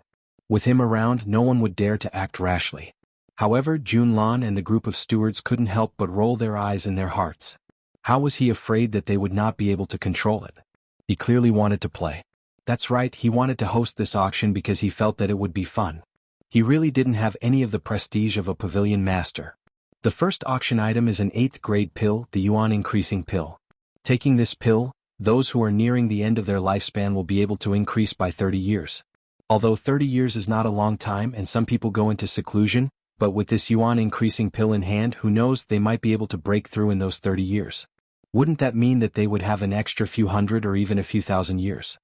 With him around, no one would dare to act rashly. However, Junlan and the group of stewards couldn't help but roll their eyes in their hearts. How was he afraid that they would not be able to control it? He clearly wanted to play. That's right, he wanted to host this auction because he felt that it would be fun. He really didn't have any of the prestige of a pavilion master. The first auction item is an 8th grade pill, the Yuan increasing pill. Taking this pill, those who are nearing the end of their lifespan will be able to increase by 30 years. Although 30 years is not a long time and some people go into seclusion, but with this Yuan increasing pill in hand, who knows, they might be able to break through in those 30 years. Wouldn't that mean that they would have an extra few hundred or even a few thousand years?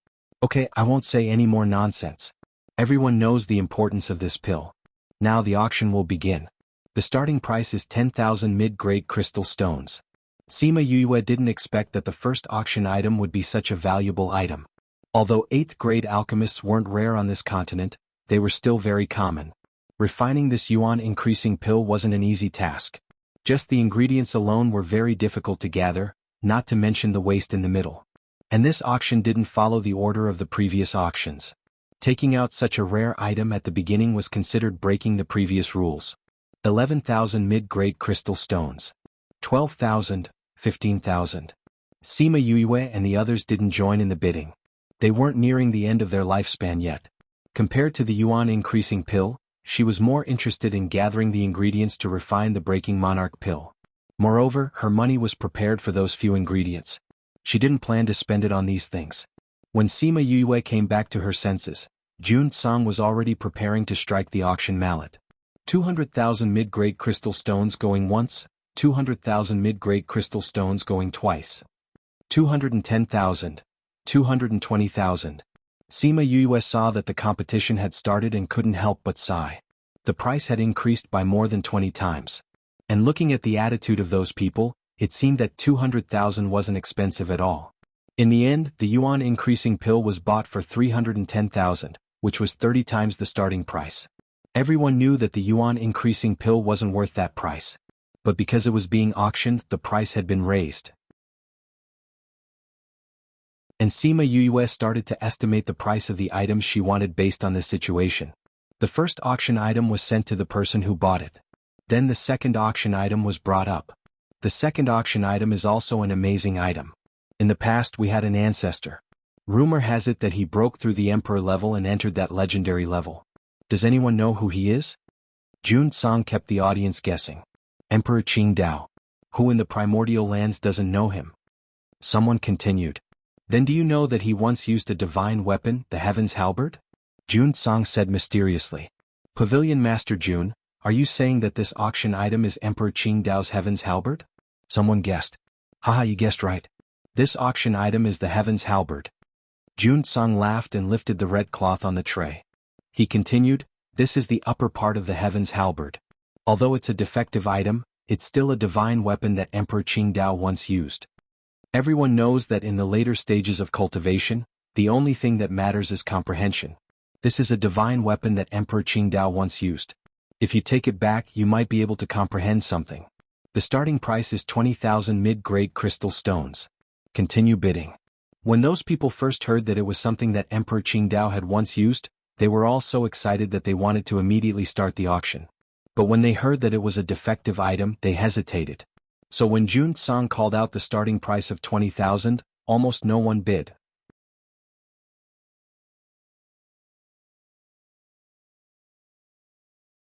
Okay, I won't say any more nonsense. Everyone knows the importance of this pill. Now the auction will begin. The starting price is 10,000 mid-grade crystal stones. Sima Yue didn't expect that the first auction item would be such a valuable item. Although 8th grade alchemists weren't rare on this continent, they were still very common. Refining this Yuan increasing pill wasn't an easy task. Just the ingredients alone were very difficult to gather, not to mention the waste in the middle. And this auction didn't follow the order of the previous auctions. Taking out such a rare item at the beginning was considered breaking the previous rules. 11,000 mid-grade crystal stones. 12,000, 15,000. Sima Yue and the others didn't join in the bidding. They weren't nearing the end of their lifespan yet. Compared to the Yuan increasing pill, she was more interested in gathering the ingredients to refine the breaking monarch pill. Moreover, her money was prepared for those few ingredients. She didn't plan to spend it on these things. When Sima Yue came back to her senses, Jun Song was already preparing to strike the auction mallet. 200,000 mid-grade crystal stones going once, 200,000 mid-grade crystal stones going twice. 210,000, 220,000. Sima Yue saw that the competition had started and couldn't help but sigh. The price had increased by more than 20 times. And looking at the attitude of those people, it seemed that 200,000 wasn't expensive at all. In the end, the Yuan increasing pill was bought for 310,000, which was 30 times the starting price. Everyone knew that the Yuan increasing pill wasn't worth that price. But because it was being auctioned, the price had been raised. And Sima Yue started to estimate the price of the items she wanted based on this situation. The first auction item was sent to the person who bought it. Then the second auction item was brought up. The second auction item is also an amazing item. In the past we had an ancestor. Rumor has it that he broke through the emperor level and entered that legendary level. Does anyone know who he is? Jun Song kept the audience guessing. Emperor Qingdao. Who in the primordial lands doesn't know him? Someone continued. Then do you know that he once used a divine weapon, the Heaven's Halberd? Jun Song said mysteriously. Pavilion Master Jun, are you saying that this auction item is Emperor Qingdao's Heaven's Halberd? Someone guessed. Haha, you guessed right. This auction item is the Heaven's Halberd. Jun Song laughed and lifted the red cloth on the tray. He continued, this is the upper part of the Heaven's Halberd. Although it's a defective item, it's still a divine weapon that Emperor Qingdao once used. Everyone knows that in the later stages of cultivation, the only thing that matters is comprehension. This is a divine weapon that Emperor Qingdao once used. If you take it back, you might be able to comprehend something. The starting price is 20,000 mid-grade crystal stones. Continue bidding. When those people first heard that it was something that Emperor Qingdao had once used, they were all so excited that they wanted to immediately start the auction. But when they heard that it was a defective item, they hesitated. So when Jun Song called out the starting price of 20,000, almost no one bid.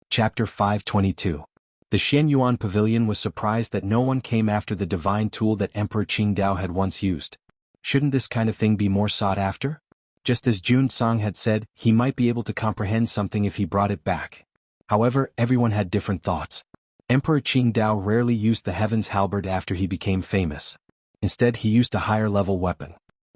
Chapter 522. The Xianyuan Pavilion was surprised that no one came after the divine tool that Emperor Qingdao had once used. Shouldn't this kind of thing be more sought after? Just as Jun Song had said, he might be able to comprehend something if he brought it back. However, everyone had different thoughts. Emperor Qingdao rarely used the Heaven's Halberd after he became famous. Instead, he used a higher-level weapon.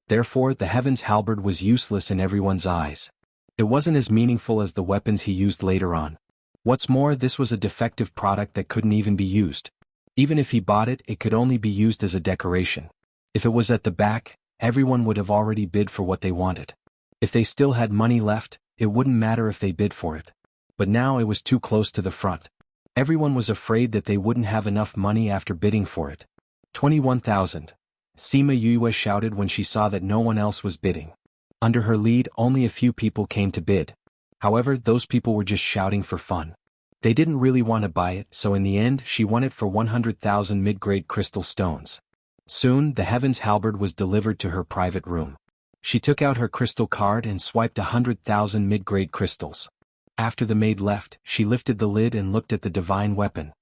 Therefore, the Heaven's Halberd was useless in everyone's eyes. It wasn't as meaningful as the weapons he used later on. What's more, this was a defective product that couldn't even be used. Even if he bought it, it could only be used as a decoration. If it was at the back, everyone would have already bid for what they wanted. If they still had money left, it wouldn't matter if they bid for it. But now it was too close to the front. Everyone was afraid that they wouldn't have enough money after bidding for it. 21,000. Sima Yue shouted when she saw that no one else was bidding. Under her lead, only a few people came to bid. However, those people were just shouting for fun. They didn't really want to buy it, so in the end she won it for 100,000 mid-grade crystal stones. Soon, the Heaven's Halberd was delivered to her private room. She took out her crystal card and swiped 100,000 mid-grade crystals. After the maid left, she lifted the lid and looked at the divine weapon.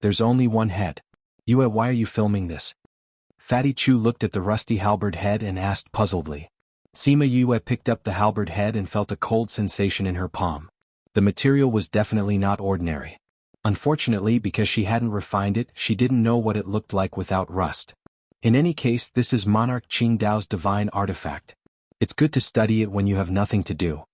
There's only one head. Yue, why are you filming this? Fatty Chu looked at the rusty halberd head and asked puzzledly. Sima Yue picked up the halberd head and felt a cold sensation in her palm. The material was definitely not ordinary. Unfortunately, because she hadn't refined it, she didn't know what it looked like without rust. In any case, this is Monarch Qingdao's divine artifact. It's good to study it when you have nothing to do.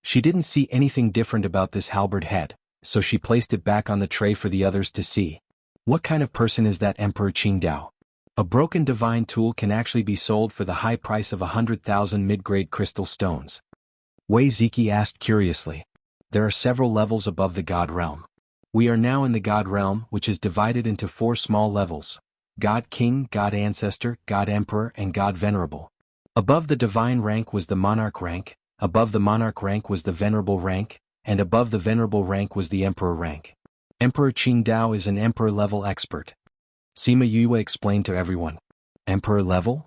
She didn't see anything different about this halberd head, so she placed it back on the tray for the others to see. What kind of person is that Emperor Qingdao? A broken divine tool can actually be sold for the high price of 100,000 mid-grade crystal stones. Wei Ziki asked curiously. There are several levels above the God Realm. We are now in the God Realm, which is divided into 4 small levels: God King, God Ancestor, God Emperor, and God Venerable. Above the divine rank was the Monarch rank, above the Monarch rank was the Venerable rank, and above the Venerable rank was the Emperor rank. Emperor Qingdao is an Emperor-level expert. Sima Yue explained to everyone. Emperor level?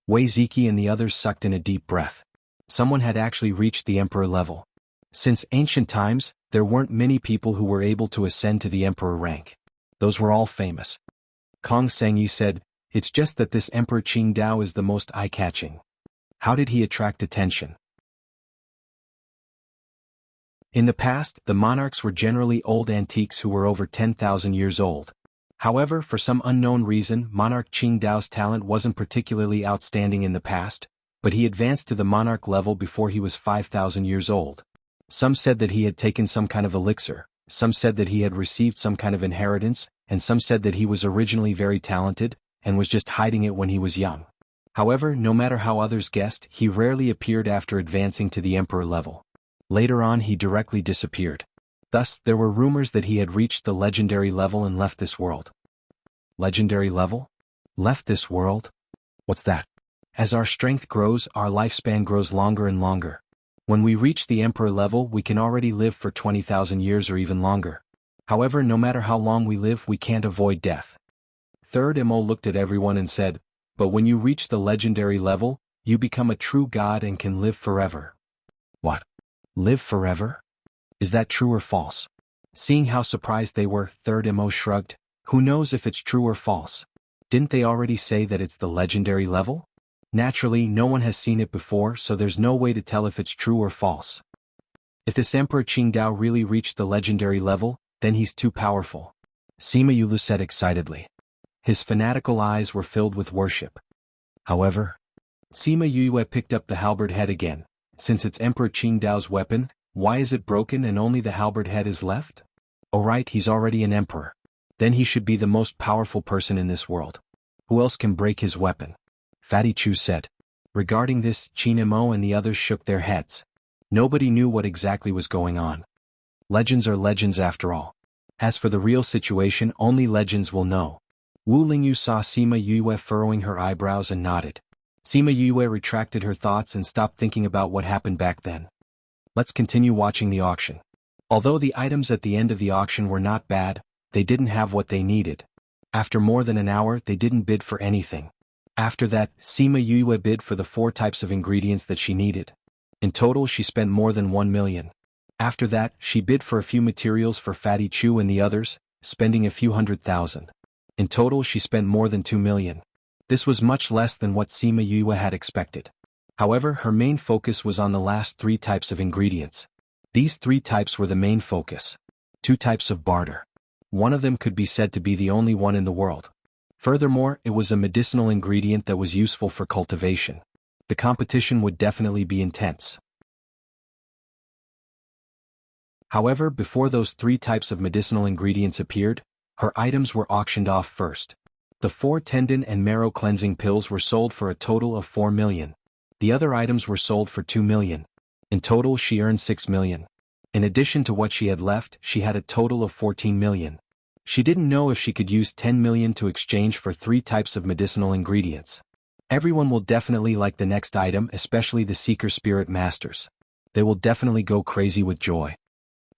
Wei Ziki and the others sucked in a deep breath. Someone had actually reached the Emperor level. Since ancient times, there weren't many people who were able to ascend to the Emperor rank. Those were all famous. Kong Sengyi said, it's just that this Emperor Qingdao is the most eye-catching. How did he attract attention? In the past, the monarchs were generally old antiques who were over 10,000 years old. However, for some unknown reason, Monarch Qingdao's talent wasn't particularly outstanding in the past, but he advanced to the monarch level before he was 5,000 years old. Some said that he had taken some kind of elixir, some said that he had received some kind of inheritance, and some said that he was originally very talented, and was just hiding it when he was young. However, no matter how others guessed, he rarely appeared after advancing to the emperor level. Later on he directly disappeared. Thus, there were rumors that he had reached the legendary level and left this world. Legendary level? Left this world? What's that? As our strength grows, our lifespan grows longer and longer. When we reach the emperor level, we can already live for 20,000 years or even longer. However, no matter how long we live, we can't avoid death. Third Mo looked at everyone and said, but when you reach the legendary level, you become a true god and can live forever. What? Live forever? Is that true or false? Seeing how surprised they were, Third Mo shrugged. Who knows if it's true or false? Didn't they already say that it's the legendary level? Naturally, no one has seen it before, so there's no way to tell if it's true or false. If this Emperor Qingdao really reached the legendary level, then he's too powerful. Sima Yulu said excitedly. His fanatical eyes were filled with worship. However, Sima Yue picked up the halberd head again. Since it's Emperor Qingdao's weapon, why is it broken and only the halberd head is left? Alright, he's already an emperor. Then he should be the most powerful person in this world. Who else can break his weapon? Fatty Chu said. Regarding this, Qin Mo and the others shook their heads. Nobody knew what exactly was going on. Legends are legends after all. As for the real situation, only legends will know. Wu Lingyu saw Sima Yue furrowing her eyebrows and nodded. Sima Yue retracted her thoughts and stopped thinking about what happened back then. Let's continue watching the auction. Although the items at the end of the auction were not bad, they didn't have what they needed. After more than an hour, they didn't bid for anything. After that, Sima Yue bid for the 4 types of ingredients that she needed. In total, she spent more than 1 million. After that, she bid for a few materials for Fatty Chu and the others, spending a few 100,000. In total, she spent more than 2 million. This was much less than what Sima Yue had expected. However, her main focus was on the last 3 types of ingredients. These 3 types were the main focus. 2 types of barter. One of them could be said to be the only one in the world. Furthermore, it was a medicinal ingredient that was useful for cultivation. The competition would definitely be intense. However, before those 3 types of medicinal ingredients appeared, her items were auctioned off first. The 4 tendon and marrow cleansing pills were sold for a total of 4 million. The other items were sold for 2 million. In total, she earned 6 million. In addition to what she had left, she had a total of 14 million. She didn't know if she could use 10 million to exchange for 3 types of medicinal ingredients. Everyone will definitely like the next item, especially the Seeker Spirit Masters. They will definitely go crazy with joy.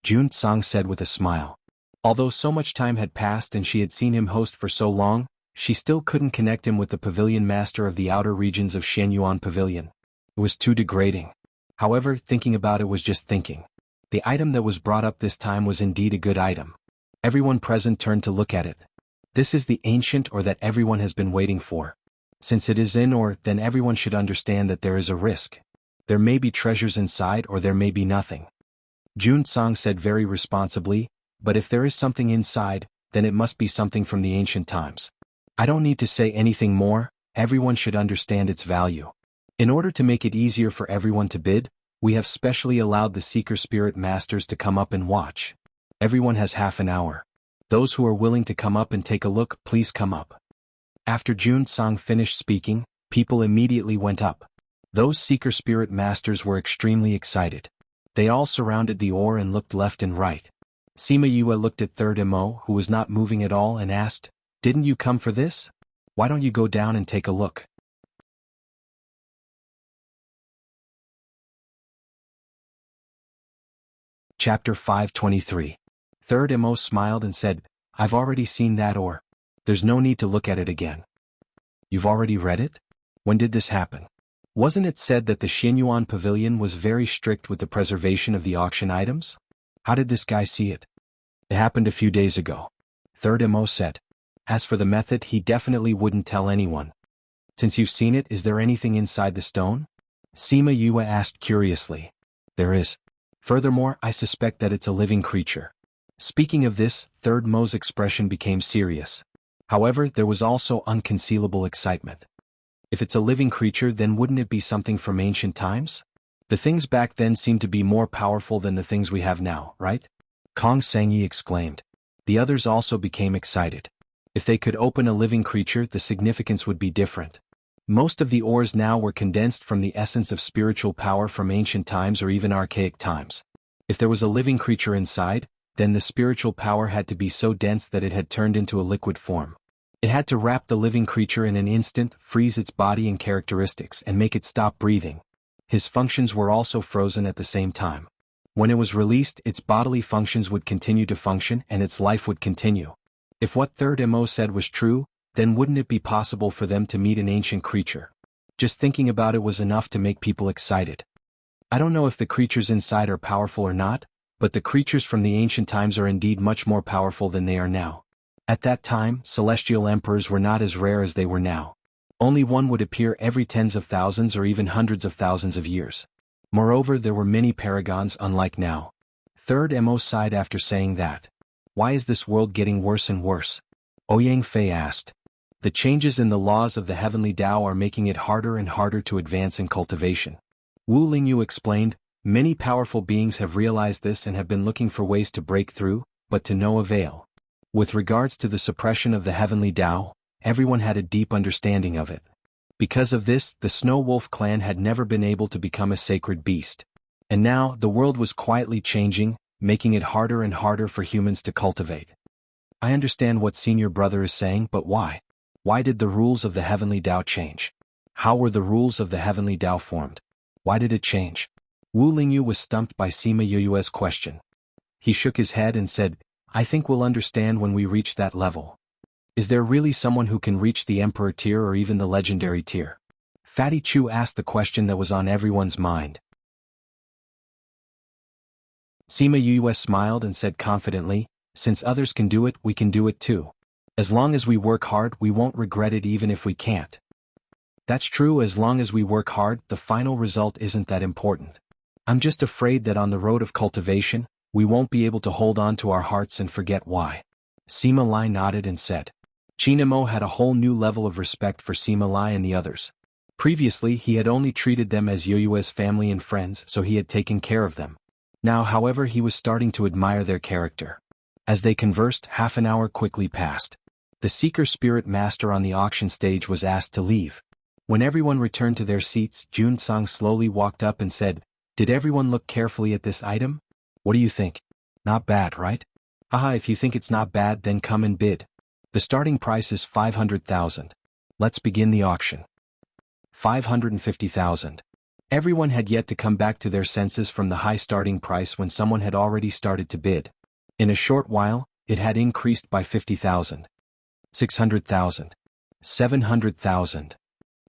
Jun Sang said with a smile. Although so much time had passed and she had seen him host for so long, she still couldn't connect him with the pavilion master of the outer regions of Shenyuan Pavilion. It was too degrading. However, thinking about it was just thinking. The item that was brought up this time was indeed a good item. Everyone present turned to look at it. This is the ancient or that everyone has been waiting for. Since it is in or, then everyone should understand that there is a risk. There may be treasures inside or there may be nothing. Jun Sang said very responsibly, but if there is something inside, then it must be something from the ancient times. I don't need to say anything more, everyone should understand its value. In order to make it easier for everyone to bid, we have specially allowed the Seeker Spirit Masters to come up and watch. Everyone has half an hour. Those who are willing to come up and take a look, please come up. After Jun Sang finished speaking, people immediately went up. Those Seeker Spirit Masters were extremely excited. They all surrounded the ore and looked left and right. Sima Yue looked at Third Mo, who was not moving at all, and asked, "Didn't you come for this? Why don't you go down and take a look?" Chapter 523. Third Mo smiled and said, "I've already seen that ore. There's no need to look at it again." "You've already read it? When did this happen? Wasn't it said that the Shenyuan Pavilion was very strict with the preservation of the auction items? How did this guy see it?" "It happened a few days ago," Third Mo said. As for the method, he definitely wouldn't tell anyone. "Since you've seen it, is there anything inside the stone?" Sima Yue asked curiously. "There is. Furthermore, I suspect that it's a living creature." Speaking of this, Third Mo's expression became serious. However, there was also unconcealable excitement. If it's a living creature, then wouldn't it be something from ancient times? The things back then seemed to be more powerful than the things we have now, right? Kong Sangyi exclaimed. The others also became excited. If they could open a living creature, the significance would be different. Most of the ores now were condensed from the essence of spiritual power from ancient times or even archaic times. If there was a living creature inside, then the spiritual power had to be so dense that it had turned into a liquid form. It had to wrap the living creature in an instant, freeze its body and characteristics, and make it stop breathing. His functions were also frozen at the same time. When it was released, its bodily functions would continue to function and its life would continue. If what Third Mo said was true, then wouldn't it be possible for them to meet an ancient creature? Just thinking about it was enough to make people excited. I don't know if the creatures inside are powerful or not, but the creatures from the ancient times are indeed much more powerful than they are now. At that time, celestial emperors were not as rare as they were now. Only one would appear every tens of thousands or even hundreds of thousands of years. Moreover, there were many paragons unlike now. Third Mo sighed after saying that. Why is this world getting worse and worse? Ouyang Fei asked. The changes in the laws of the heavenly Tao are making it harder and harder to advance in cultivation. Wu Lingyu explained, many powerful beings have realized this and have been looking for ways to break through, but to no avail. With regards to the suppression of the heavenly Tao, everyone had a deep understanding of it. Because of this, the Snow Wolf clan had never been able to become a sacred beast. And now, the world was quietly changing, making it harder and harder for humans to cultivate. I understand what Senior Brother is saying, but why? Why did the rules of the heavenly Tao change? How were the rules of the heavenly Tao formed? Why did it change? Wu Lingyu was stumped by Sima Yue's question. He shook his head and said, I think we'll understand when we reach that level. Is there really someone who can reach the Emperor tier or even the Legendary tier? Fatty Chu asked the question that was on everyone's mind. Sima Yue smiled and said confidently, since others can do it, we can do it too. As long as we work hard, we won't regret it even if we can't. That's true, as long as we work hard, the final result isn't that important. I'm just afraid that on the road of cultivation, we won't be able to hold on to our hearts and forget why. Sima Lai nodded and said. Chinamo had a whole new level of respect for Sima Lai and the others. Previously, he had only treated them as Yue's family and friends, so he had taken care of them. Now, however, he was starting to admire their character. As they conversed, half an hour quickly passed. The Seeker Spirit Master on the auction stage was asked to leave. When everyone returned to their seats, Jun Sang slowly walked up and said, Did everyone look carefully at this item? What do you think? Not bad, right? Haha, if you think it's not bad, then come and bid. The starting price is 500,000. Let's begin the auction. 550,000. Everyone had yet to come back to their senses from the high starting price when someone had already started to bid. In a short while, it had increased by 50,000. 600,000. 700,000.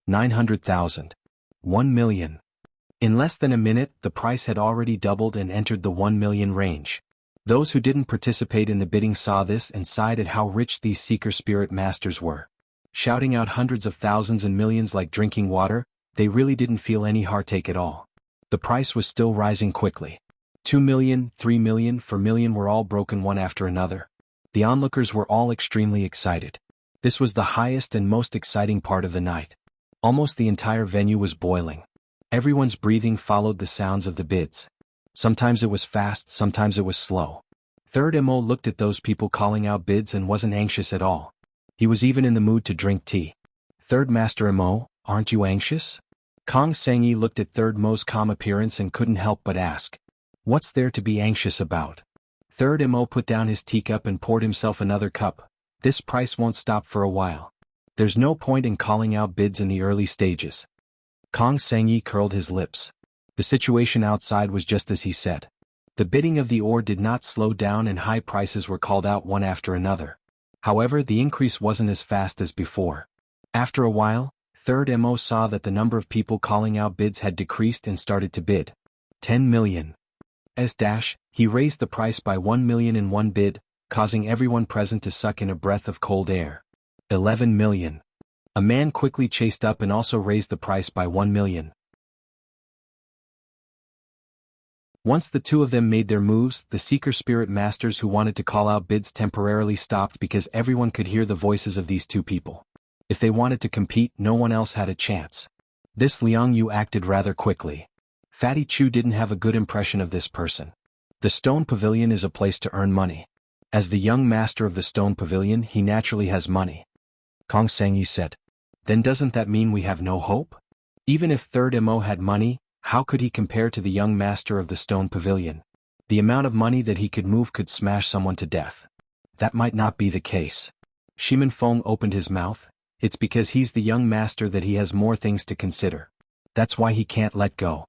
900,000. 1 million. In less than a minute, the price had already doubled and entered the 1 million range. Those who didn't participate in the bidding saw this and sighed at how rich these seeker spirit masters were. Shouting out hundreds of thousands and millions like drinking water, they really didn't feel any heartache at all. The price was still rising quickly. 2 million, 3 million, 4 million were all broken one after another. The onlookers were all extremely excited. This was the highest and most exciting part of the night. Almost the entire venue was boiling. Everyone's breathing followed the sounds of the bids. Sometimes it was fast, sometimes it was slow. Third Mo looked at those people calling out bids and wasn't anxious at all. He was even in the mood to drink tea. Third Master Mo, aren't you anxious? Kong Sengyi looked at Third Mo's calm appearance and couldn't help but ask. What's there to be anxious about? Third Mo put down his teacup and poured himself another cup. This price won't stop for a while. There's no point in calling out bids in the early stages. Kong Sengyi curled his lips. The situation outside was just as he said. The bidding of the ore did not slow down and high prices were called out one after another. However, the increase wasn't as fast as before. After a while, Third Mo saw that the number of people calling out bids had decreased and started to bid. 10 million. He raised the price by 1 million in one bid, causing everyone present to suck in a breath of cold air. 11 million. A man quickly chased up and also raised the price by 1 million. Once the two of them made their moves, the seeker spirit masters who wanted to call out bids temporarily stopped because everyone could hear the voices of these two people. If they wanted to compete, no one else had a chance. This Liang Yu acted rather quickly. Fatty Chu didn't have a good impression of this person. The Stone Pavilion is a place to earn money. As the young master of the Stone Pavilion, he naturally has money. Kong Sengyi said. Then doesn't that mean we have no hope? Even if Third Mo had money, how could he compare to the young master of the Stone Pavilion? The amount of money that he could move could smash someone to death. That might not be the case. Shimin Feng opened his mouth. It's because he's the young master that he has more things to consider. That's why he can't let go.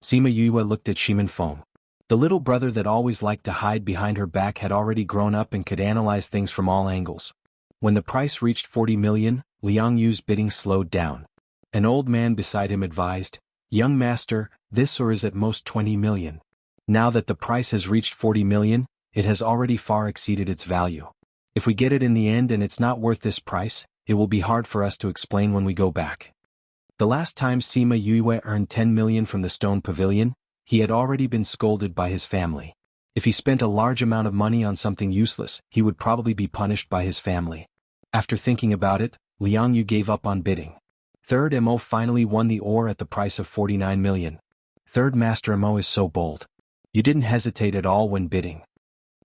Sima Yue looked at Shimin Feng. The little brother that always liked to hide behind her back had already grown up and could analyze things from all angles. When the price reached 40 million, Liang Yu's bidding slowed down. An old man beside him advised, Young master, this or is at most 20 million. Now that the price has reached 40 million, it has already far exceeded its value. If we get it in the end and it's not worth this price, it will be hard for us to explain when we go back. The last time Sima Yue earned 10 million from the Stone Pavilion, he had already been scolded by his family. If he spent a large amount of money on something useless, he would probably be punished by his family. After thinking about it, Liang Yu gave up on bidding. Third Mo finally won the ore at the price of 49 million. Third Master Mo is so bold. You didn't hesitate at all when bidding.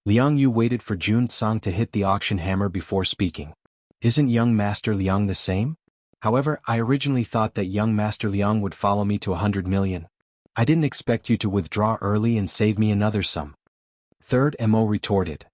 Liang Yu waited for Jun Tsang to hit the auction hammer before speaking. Isn't young Master Liang the same? However, I originally thought that young Master Liang would follow me to 100 million. I didn't expect you to withdraw early and save me another sum. Third Mo retorted.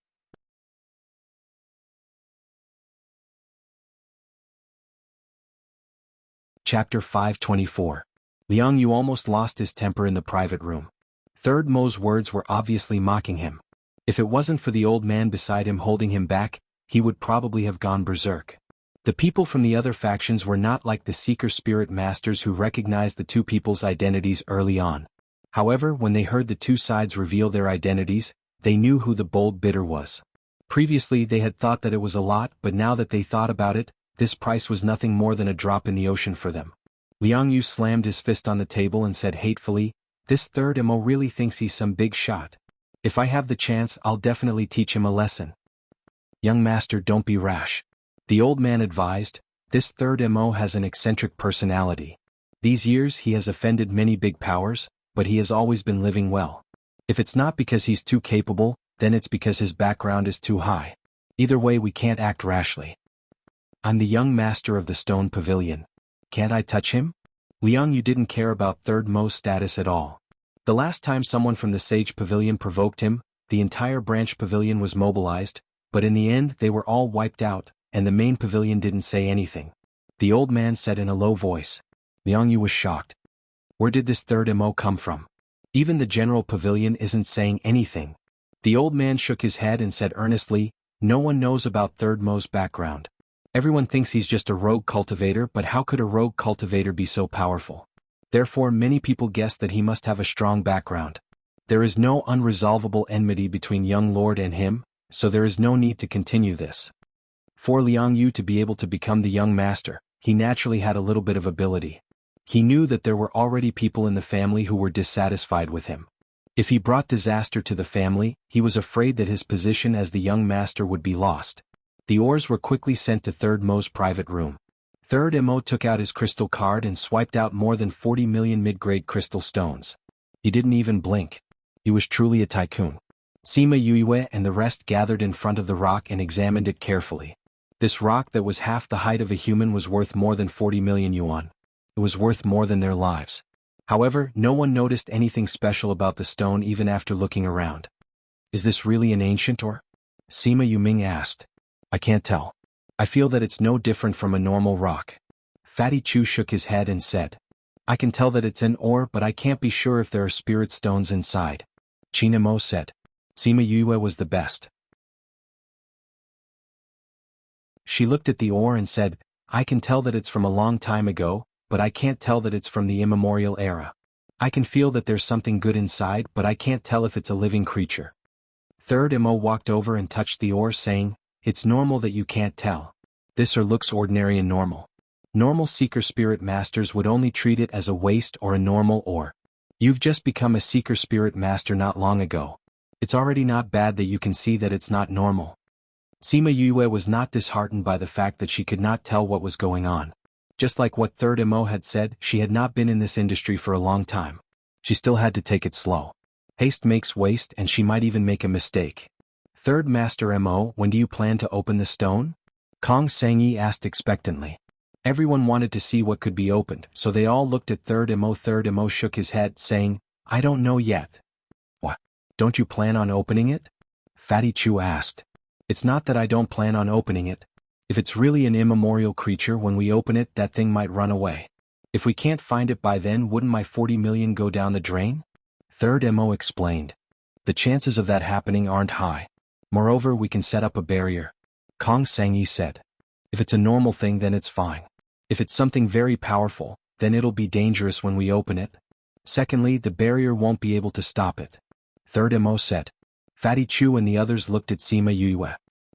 Chapter 524. Liang Yu almost lost his temper in the private room. Third Mo's words were obviously mocking him. If it wasn't for the old man beside him holding him back, he would probably have gone berserk. The people from the other factions were not like the Seeker Spirit Masters who recognized the two people's identities early on. However, when they heard the two sides reveal their identities, they knew who the bold bidder was. Previously they had thought that it was a lot, but now that they thought about it, this price was nothing more than a drop in the ocean for them. Liang Yu slammed his fist on the table and said hatefully, "This Third Mo really thinks he's some big shot. If I have the chance, I'll definitely teach him a lesson." "Young master, don't be rash," the old man advised. "This Third Mo has an eccentric personality. These years he has offended many big powers, but he has always been living well. If it's not because he's too capable, then it's because his background is too high. Either way, we can't act rashly. I'm the young master of the Stone Pavilion. Can't I touch him?" Liang Yu didn't care about Third Mo's status at all. The last time someone from the Sage Pavilion provoked him, the entire branch pavilion was mobilized, but in the end they were all wiped out, and the main pavilion didn't say anything. The old man said in a low voice, Liang Yu was shocked. Where did this third MO come from? Even the general pavilion isn't saying anything. The old man shook his head and said earnestly, no one knows about third Mo's background. Everyone thinks he's just a rogue cultivator, but how could a rogue cultivator be so powerful? Therefore many people guess that he must have a strong background. There is no unresolvable enmity between young lord and him, so there is no need to continue this. For Liang Yu to be able to become the young master, he naturally had a little bit of ability. He knew that there were already people in the family who were dissatisfied with him. If he brought disaster to the family, he was afraid that his position as the young master would be lost. The ores were quickly sent to Third Mo's private room. Third Mo took out his crystal card and swiped out more than 40 million mid-grade crystal stones. He didn't even blink. He was truly a tycoon. Sima Yue and the rest gathered in front of the rock and examined it carefully. This rock that was half the height of a human was worth more than 40 million yuan. It was worth more than their lives. However, no one noticed anything special about the stone even after looking around. Is this really an ancient ore? Sima Yuming asked. I can't tell. I feel that it's no different from a normal rock. Fatty Chu shook his head and said. I can tell that it's an ore, but I can't be sure if there are spirit stones inside. China Mo said. Sima Yue was the best. She looked at the ore and said, I can tell that it's from a long time ago, but I can't tell that it's from the immemorial era. I can feel that there's something good inside, but I can't tell if it's a living creature. Third Mo walked over and touched the ore, saying, It's normal that you can't tell. This ore looks ordinary and normal. Normal seeker spirit masters would only treat it as a waste or a normal ore. You've just become a seeker spirit master not long ago. It's already not bad that you can see that it's not normal. Sima Yue was not disheartened by the fact that she could not tell what was going on. Just like what Third Mo had said, she had not been in this industry for a long time. She still had to take it slow. Haste makes waste, and she might even make a mistake. Third Master Mo, when do you plan to open the stone? Kong Sangyi asked expectantly. Everyone wanted to see what could be opened, so they all looked at Third Mo. Third Mo shook his head, saying, I don't know yet. What? Don't you plan on opening it? Fatty Chu asked. It's not that I don't plan on opening it. If it's really an immemorial creature, when we open it, that thing might run away. If we can't find it by then, wouldn't my 40 million go down the drain? Third Mo explained. The chances of that happening aren't high. Moreover, we can set up a barrier. Kong Sangyi said. If it's a normal thing, then it's fine. If it's something very powerful, then it'll be dangerous when we open it. Secondly, the barrier won't be able to stop it. Third Mo said. Fatty Chu and the others looked at Sima Yue.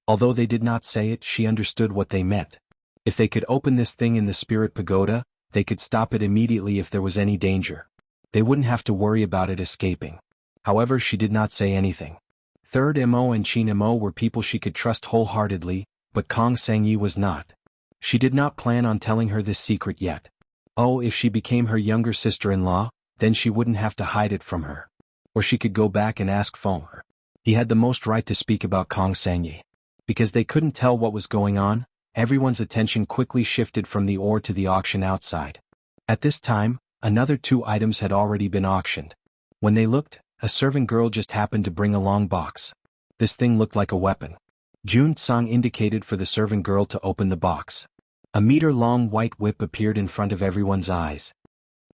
Although they did not say it, she understood what they meant. If they could open this thing in the spirit pagoda, they could stop it immediately if there was any danger. They wouldn't have to worry about it escaping. However, she did not say anything. Third Mo and Chin Mo were people she could trust wholeheartedly, but Kong Sangyi was not. She did not plan on telling her this secret yet. Oh, if she became her younger sister-in-law, then she wouldn't have to hide it from her. Or she could go back and ask Feng. He had the most right to speak about Kong Sangyi. Because they couldn't tell what was going on, everyone's attention quickly shifted from the ore to the auction outside. At this time, another 2 items had already been auctioned. When they looked, a servant girl just happened to bring a long box. This thing looked like a weapon. Jun Tsang indicated for the servant girl to open the box. A meter-long white whip appeared in front of everyone's eyes.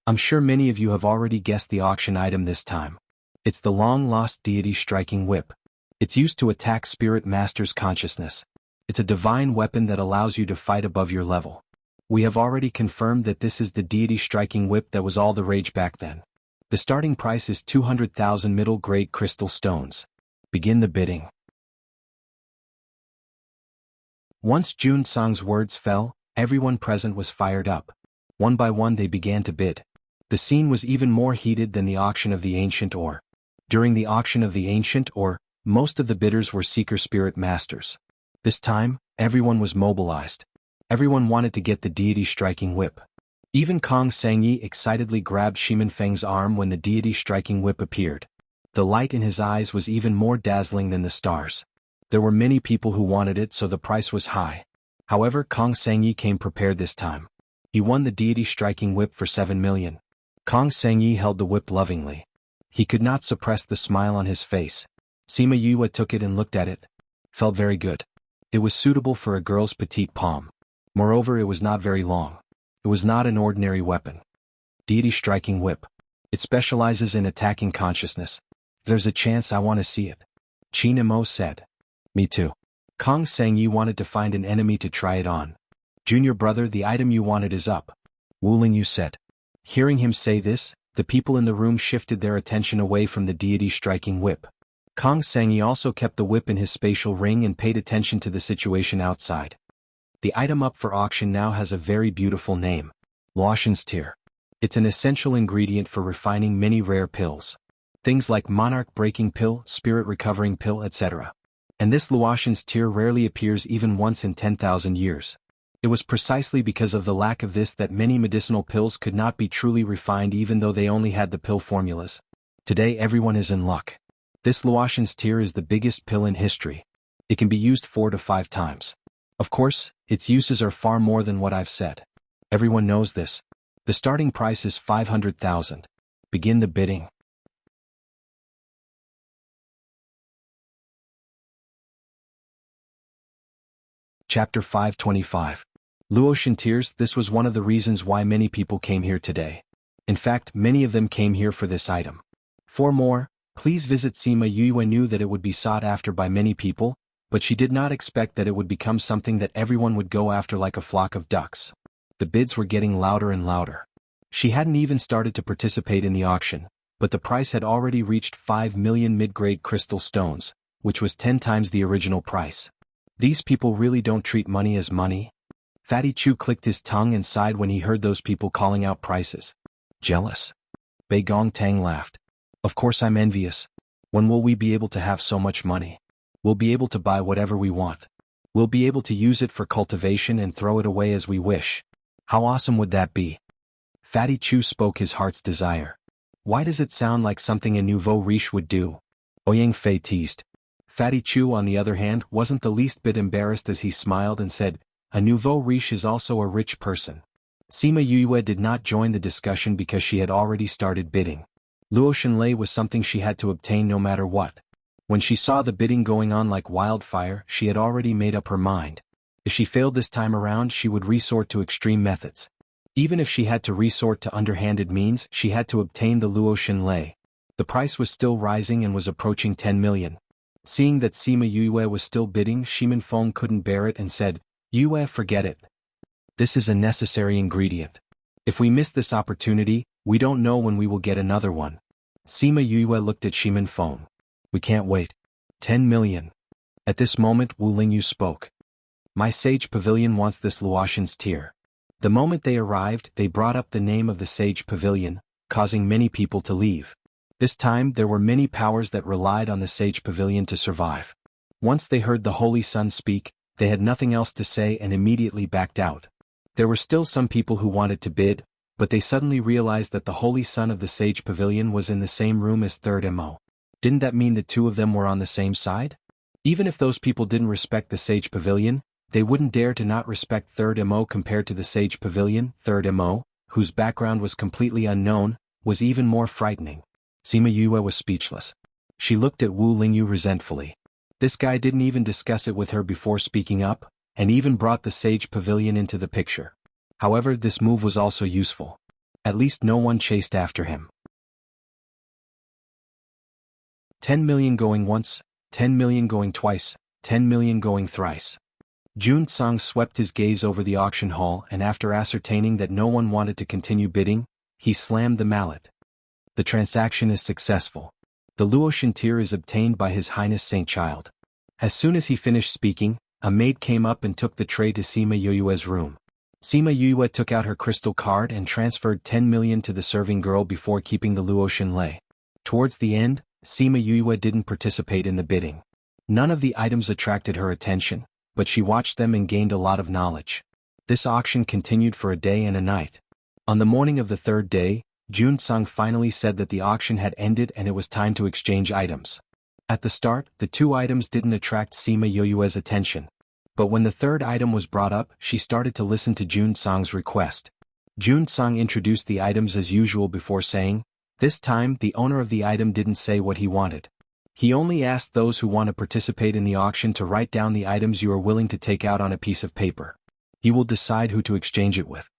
I'm sure many of you have already guessed the auction item this time. It's the long-lost deity striking whip. It's used to attack spirit masters' consciousness. It's a divine weapon that allows you to fight above your level. We have already confirmed that this is the deity striking whip that was all the rage back then. The starting price is 200,000 middle-grade crystal stones. Begin the bidding. Once Jun Sang's words fell, everyone present was fired up. One by one they began to bid. The scene was even more heated than the auction of the ancient ore. During the auction of the ancient ore, most of the bidders were seeker spirit masters. This time, everyone was mobilized. Everyone wanted to get the deity striking whip. Even Kong Sangyi excitedly grabbed Shimin Feng's arm when the deity striking whip appeared. The light in his eyes was even more dazzling than the stars. There were many people who wanted it, so the price was high. However, Kong Sangyi came prepared this time. He won the deity striking whip for 7 million. Kong Sangyi held the whip lovingly. He could not suppress the smile on his face. Sima Yue took it and looked at it. Felt very good. It was suitable for a girl's petite palm. Moreover, it was not very long. It was not an ordinary weapon. Deity striking whip. It specializes in attacking consciousness. There's a chance I want to see it. Qin Mo said. Me too. Kong Sang Yi wanted to find an enemy to try it on. Junior brother, the item you wanted is up. Wu Lingyu said. Hearing him say this, the people in the room shifted their attention away from the deity striking whip. Kong Sang Yi also kept the whip in his spatial ring and paid attention to the situation outside. The item up for auction now has a very beautiful name. Luotian's tear. It's an essential ingredient for refining many rare pills. Things like monarch breaking pill, spirit recovering pill, etc. And this Luotian's tear rarely appears even once in 10,000 years. It was precisely because of the lack of this that many medicinal pills could not be truly refined even though they only had the pill formulas. Today everyone is in luck. This Luotian's tear is the biggest pill in history. It can be used 4 to 5 times. Of course, its uses are far more than what I've said. Everyone knows this. The starting price is 500,000. Begin the bidding. Chapter 525. Luotian tears. This was one of the reasons why many people came here today. In fact, many of them came here for this item. For more, please visit Sima Yue knew that it would be sought after by many people, but she did not expect that it would become something that everyone would go after like a flock of ducks. The bids were getting louder and louder. She hadn't even started to participate in the auction, but the price had already reached 5 million mid-grade crystal stones, which was 10 times the original price. These people really don't treat money as money? Fatty Chu clicked his tongue and sighed when he heard those people calling out prices. Jealous? Bei Gong Tang laughed. Of course I'm envious. When will we be able to have so much money? We'll be able to buy whatever we want. We'll be able to use it for cultivation and throw it away as we wish. How awesome would that be? Fatty Chu spoke his heart's desire. Why does it sound like something a nouveau riche would do? Ouyang Fei teased. Fatty Chu, on the other hand, wasn't the least bit embarrassed as he smiled and said, a nouveau riche is also a rich person. Sima Yue did not join the discussion because she had already started bidding. Luotian Lei was something she had to obtain no matter what. When she saw the bidding going on like wildfire, she had already made up her mind. If she failed this time around, she would resort to extreme methods. Even if she had to resort to underhanded means, she had to obtain the Luotian Lei. The price was still rising and was approaching 10 million. Seeing that Sima Yue was still bidding, Shimin Feng couldn't bear it and said, Yue, forget it. This is a necessary ingredient. If we miss this opportunity, we don't know when we will get another one. Sima Yue looked at Shimin Feng. We can't wait. 10 million. At this moment Wu Lingyu spoke. My Sage Pavilion wants this Luotian's tear. The moment they arrived, they brought up the name of the Sage Pavilion, causing many people to leave. This time there were many powers that relied on the Sage Pavilion to survive. Once they heard the Holy Sun speak, they had nothing else to say and immediately backed out. There were still some people who wanted to bid, but they suddenly realized that the Holy Sun of the Sage Pavilion was in the same room as Third Mo. Didn't that mean the two of them were on the same side? Even if those people didn't respect the Sage Pavilion, they wouldn't dare to not respect Third Mo compared to the Sage Pavilion. Third Mo, whose background was completely unknown, was even more frightening. Sima Yue was speechless. She looked at Wu Lingyu resentfully. This guy didn't even discuss it with her before speaking up, and even brought the Sage Pavilion into the picture. However, this move was also useful. At least no one chased after him. 10 million going once, 10 million going twice, 10 million going thrice. Jun Tsang swept his gaze over the auction hall and after ascertaining that no one wanted to continue bidding, he slammed the mallet. The transaction is successful. The Luotian tear is obtained by His Highness Saint Child. As soon as he finished speaking, a maid came up and took the tray to Sima Yue's room. Sima Yue took out her crystal card and transferred 10 million to the serving girl before keeping the Luotian Lei. Towards the end, Sima Yue didn't participate in the bidding. None of the items attracted her attention, but she watched them and gained a lot of knowledge. This auction continued for a day and a night. On the morning of the third day, Jun Tsang finally said that the auction had ended and it was time to exchange items. At the start, the two items didn't attract Sima Yue's attention. But when the third item was brought up, she started to listen to Jun Tsang's request. Jun Tsang introduced the items as usual before saying, this time the owner of the item didn't say what he wanted. He only asked those who want to participate in the auction to write down the items you are willing to take out on a piece of paper. He will decide who to exchange it with.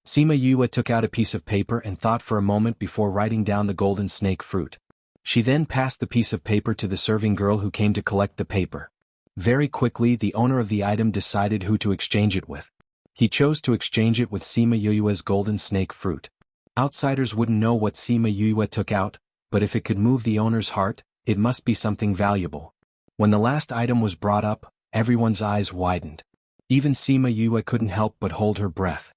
Sima Yue took out a piece of paper and thought for a moment before writing down the golden snake fruit. She then passed the piece of paper to the serving girl who came to collect the paper. Very quickly the owner of the item decided who to exchange it with. He chose to exchange it with Sima Yue's golden snake fruit. Outsiders wouldn't know what Sima Yue took out, but if it could move the owner's heart, it must be something valuable. When the last item was brought up, everyone's eyes widened. Even Sima Yue couldn't help but hold her breath.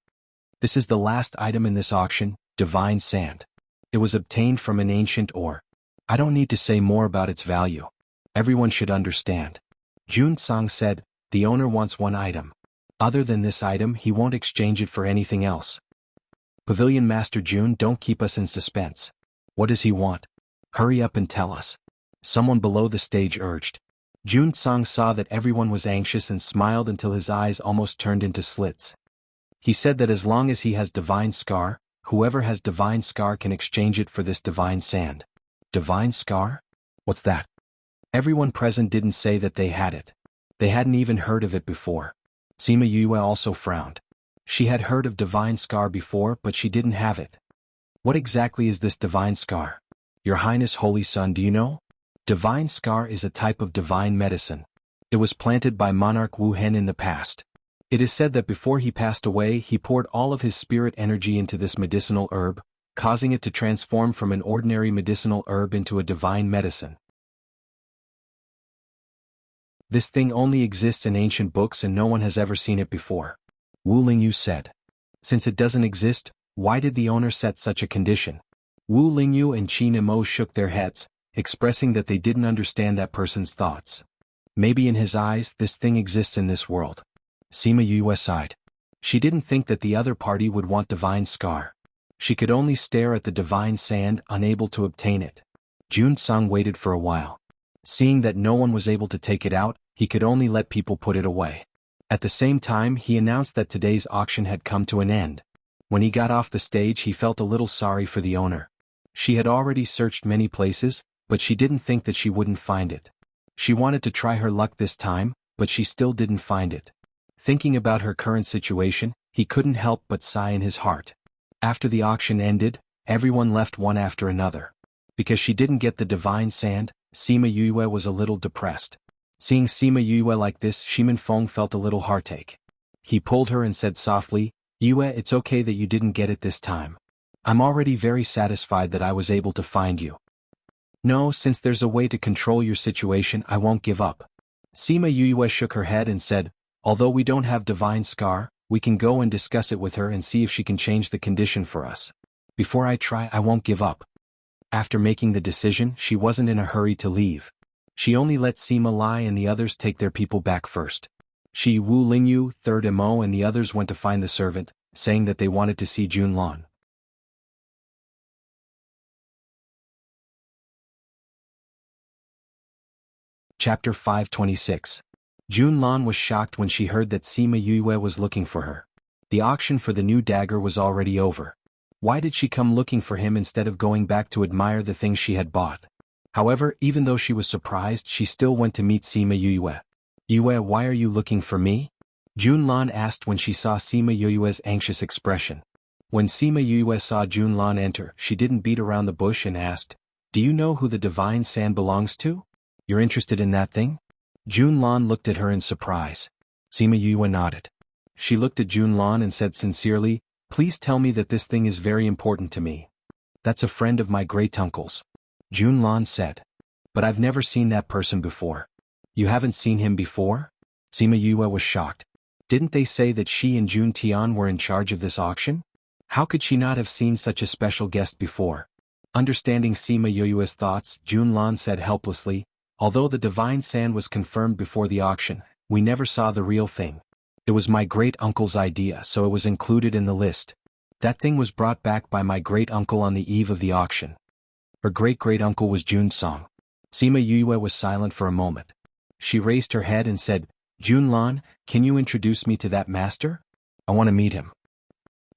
This is the last item in this auction, divine sand. It was obtained from an ancient ore. I don't need to say more about its value. Everyone should understand. Jun Song said, the owner wants one item. Other than this item he won't exchange it for anything else. Pavilion Master Jun, don't keep us in suspense. What does he want? Hurry up and tell us. Someone below the stage urged. Jun Song saw that everyone was anxious and smiled until his eyes almost turned into slits. He said that as long as he has divine scar, whoever has divine scar can exchange it for this divine sand. Divine scar? What's that? Everyone present didn't say that they had it. They hadn't even heard of it before. Sima Yue also frowned. She had heard of divine scar before, but she didn't have it. What exactly is this divine scar? Your Highness Holy Son, do you know? Divine scar is a type of divine medicine. It was planted by monarch Wu Hen in the past. It is said that before he passed away he poured all of his spirit energy into this medicinal herb, causing it to transform from an ordinary medicinal herb into a divine medicine. This thing only exists in ancient books and no one has ever seen it before. Wu Lingyu said. Since it doesn't exist, why did the owner set such a condition? Wu Lingyu and Qin Emo shook their heads, expressing that they didn't understand that person's thoughts. Maybe in his eyes this thing exists in this world. Sima Yue sighed. She didn't think that the other party would want divine scar. She could only stare at the divine sand, unable to obtain it. Jun Song waited for a while. Seeing that no one was able to take it out, he could only let people put it away. At the same time he announced that today's auction had come to an end. When he got off the stage he felt a little sorry for the owner. She had already searched many places, but she didn't think that she wouldn't find it. She wanted to try her luck this time, but she still didn't find it. Thinking about her current situation, he couldn't help but sigh in his heart. After the auction ended, everyone left one after another. Because she didn't get the divine sand, Sima Yue was a little depressed. Seeing Sima Yue like this, Shimin Feng felt a little heartache. He pulled her and said softly, Yue, it's okay that you didn't get it this time. I'm already very satisfied that I was able to find you. No, since there's a way to control your situation, I won't give up. Sima Yue shook her head and said, although we don't have divine scar, we can go and discuss it with her and see if she can change the condition for us. Before I try, I won't give up. After making the decision, she wasn't in a hurry to leave. She only let Sima Lai and the others take their people back first. She, Wu Lingyu, Third Emo and the others went to find the servant, saying that they wanted to see Jun Lan. Chapter 526. Jun Lan was shocked when she heard that Sima Yue was looking for her. The auction for the new dagger was already over. Why did she come looking for him instead of going back to admire the things she had bought? However, even though she was surprised, she still went to meet Sima Yue. Yue, why are you looking for me? Jun Lan asked when she saw Sima Yue's anxious expression. When Sima Yue saw Jun Lan enter, she didn't beat around the bush and asked, do you know who the divine sand belongs to? You're interested in that thing? Jun Lan looked at her in surprise. Sima Yue nodded. She looked at Jun Lan and said sincerely, please tell me that this thing is very important to me. That's a friend of my great-uncle's. Jun Lan said. But I've never seen that person before. You haven't seen him before? Sima Yue was shocked. Didn't they say that she and Jun Tian were in charge of this auction? How could she not have seen such a special guest before? Understanding Sima Yue's thoughts, Jun Lan said helplessly, although the divine sand was confirmed before the auction, we never saw the real thing. It was my great-uncle's idea, so it was included in the list. That thing was brought back by my great-uncle on the eve of the auction. Her great-great-uncle was Jun Song. Sima Yue was silent for a moment. She raised her head and said, Jun Lan, can you introduce me to that master? I want to meet him.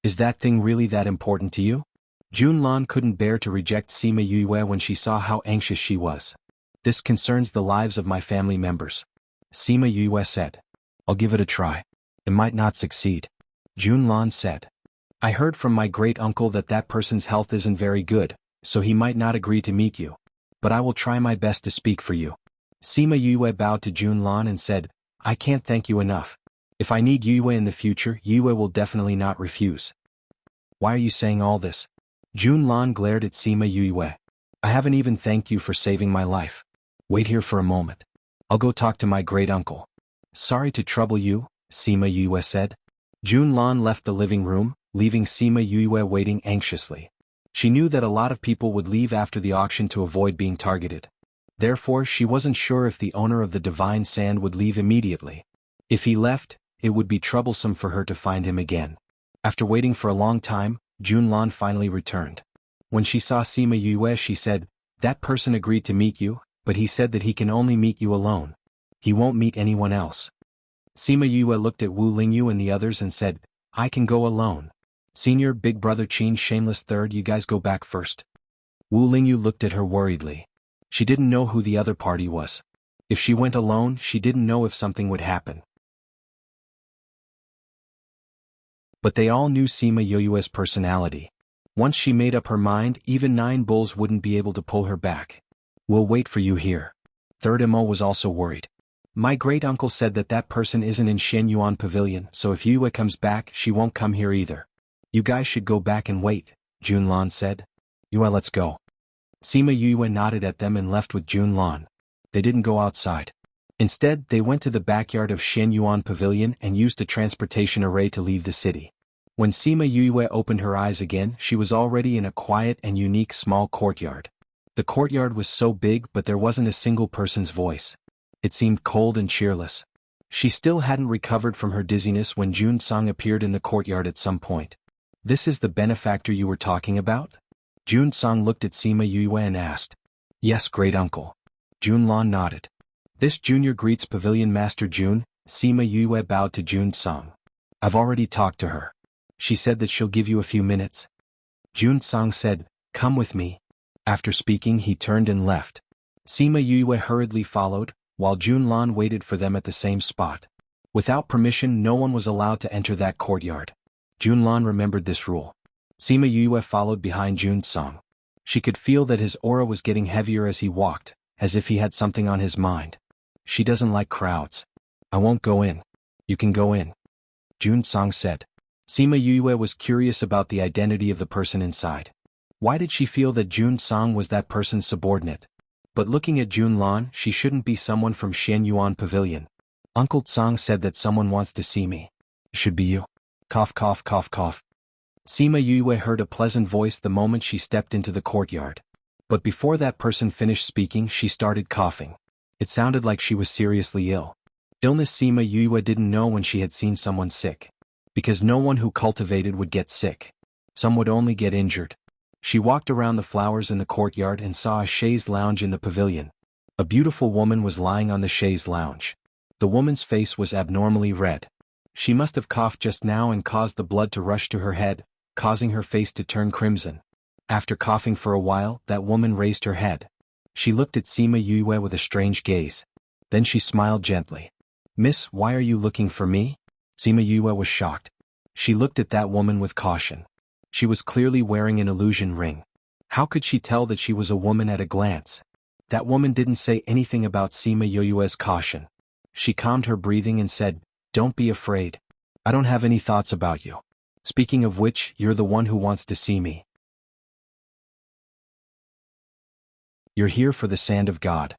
Is that thing really that important to you? Jun Lan couldn't bear to reject Sima Yue when she saw how anxious she was. This concerns the lives of my family members. Sima Yue said. I'll give it a try. It might not succeed. Jun Lan said. I heard from my great-uncle that that person's health isn't very good, so he might not agree to meet you. But I will try my best to speak for you. Sima Yue bowed to Junlan and said, I can't thank you enough. If I need Yue in the future, Yue will definitely not refuse. Why are you saying all this? Junlan glared at Sima Yue. I haven't even thanked you for saving my life. Wait here for a moment. I'll go talk to my great-uncle. Sorry to trouble you, Sima Yue said. Junlan left the living room, leaving Sima Yue waiting anxiously. She knew that a lot of people would leave after the auction to avoid being targeted. Therefore, she wasn't sure if the owner of the divine sand would leave immediately. If he left, it would be troublesome for her to find him again. After waiting for a long time, Junlan finally returned. When she saw Sima Yue, she said, that person agreed to meet you, but he said that he can only meet you alone. He won't meet anyone else. Sima Yue looked at Wu Lingyu and the others and said, I can go alone. Senior Big Brother Qin Shameless Third, you guys go back first. Wu Lingyu looked at her worriedly. She didn't know who the other party was. If she went alone, she didn't know if something would happen. But they all knew Sima Yue's personality. Once she made up her mind, even 9 bulls wouldn't be able to pull her back. We'll wait for you here. Third Imo was also worried. My great-uncle said that that person isn't in Shenyuan Pavilion, so if Yue comes back, she won't come here either. You guys should go back and wait, Junlan said. Yue, let's go. Sima Yue nodded at them and left with Junlan. They didn't go outside. Instead, they went to the backyard of Shenyuan Pavilion and used a transportation array to leave the city. When Sima Yue opened her eyes again, she was already in a quiet and unique small courtyard. The courtyard was so big, but there wasn't a single person's voice. It seemed cold and cheerless. She still hadn't recovered from her dizziness when Jun Song appeared in the courtyard at some point. This is the benefactor you were talking about? Jun Song looked at Sima Yue and asked. Yes, great-uncle. Junlan nodded. This junior greets Pavilion Master Jun. Sima Yue bowed to Jun Song. I've already talked to her. She said that she'll give you a few minutes. Jun Song said, come with me. After speaking, he turned and left. Sima Yue hurriedly followed, while Junlan waited for them at the same spot. Without permission, no one was allowed to enter that courtyard. Junlan remembered this rule. Sima Yue followed behind Jun Song. She could feel that his aura was getting heavier as he walked, as if he had something on his mind. She doesn't like crowds. I won't go in. You can go in. Jun Song said. Sima Yue was curious about the identity of the person inside. Why did she feel that Jun Song was that person's subordinate? But looking at Junlan, she shouldn't be someone from Shenyuan Pavilion. Uncle Tsang said that someone wants to see me. It should be you. Cough, cough, cough, cough. Sima Yue heard a pleasant voice the moment she stepped into the courtyard. But before that person finished speaking, she started coughing. It sounded like she was seriously ill. Illness Sima Yue didn't know when she had seen someone sick. Because no one who cultivated would get sick. Some would only get injured. She walked around the flowers in the courtyard and saw a chaise lounge in the pavilion. A beautiful woman was lying on the chaise lounge. The woman's face was abnormally red. She must have coughed just now and caused the blood to rush to her head, causing her face to turn crimson. After coughing for a while, that woman raised her head. She looked at Sima Yue with a strange gaze. Then she smiled gently. Miss, why are you looking for me? Sima Yue was shocked. She looked at that woman with caution. She was clearly wearing an illusion ring. How could she tell that she was a woman at a glance? That woman didn't say anything about Sima Yue's caution. She calmed her breathing and said, Don't be afraid. I don't have any thoughts about you. Speaking of which, you're the one who wants to see me. You're here for the Sand of God.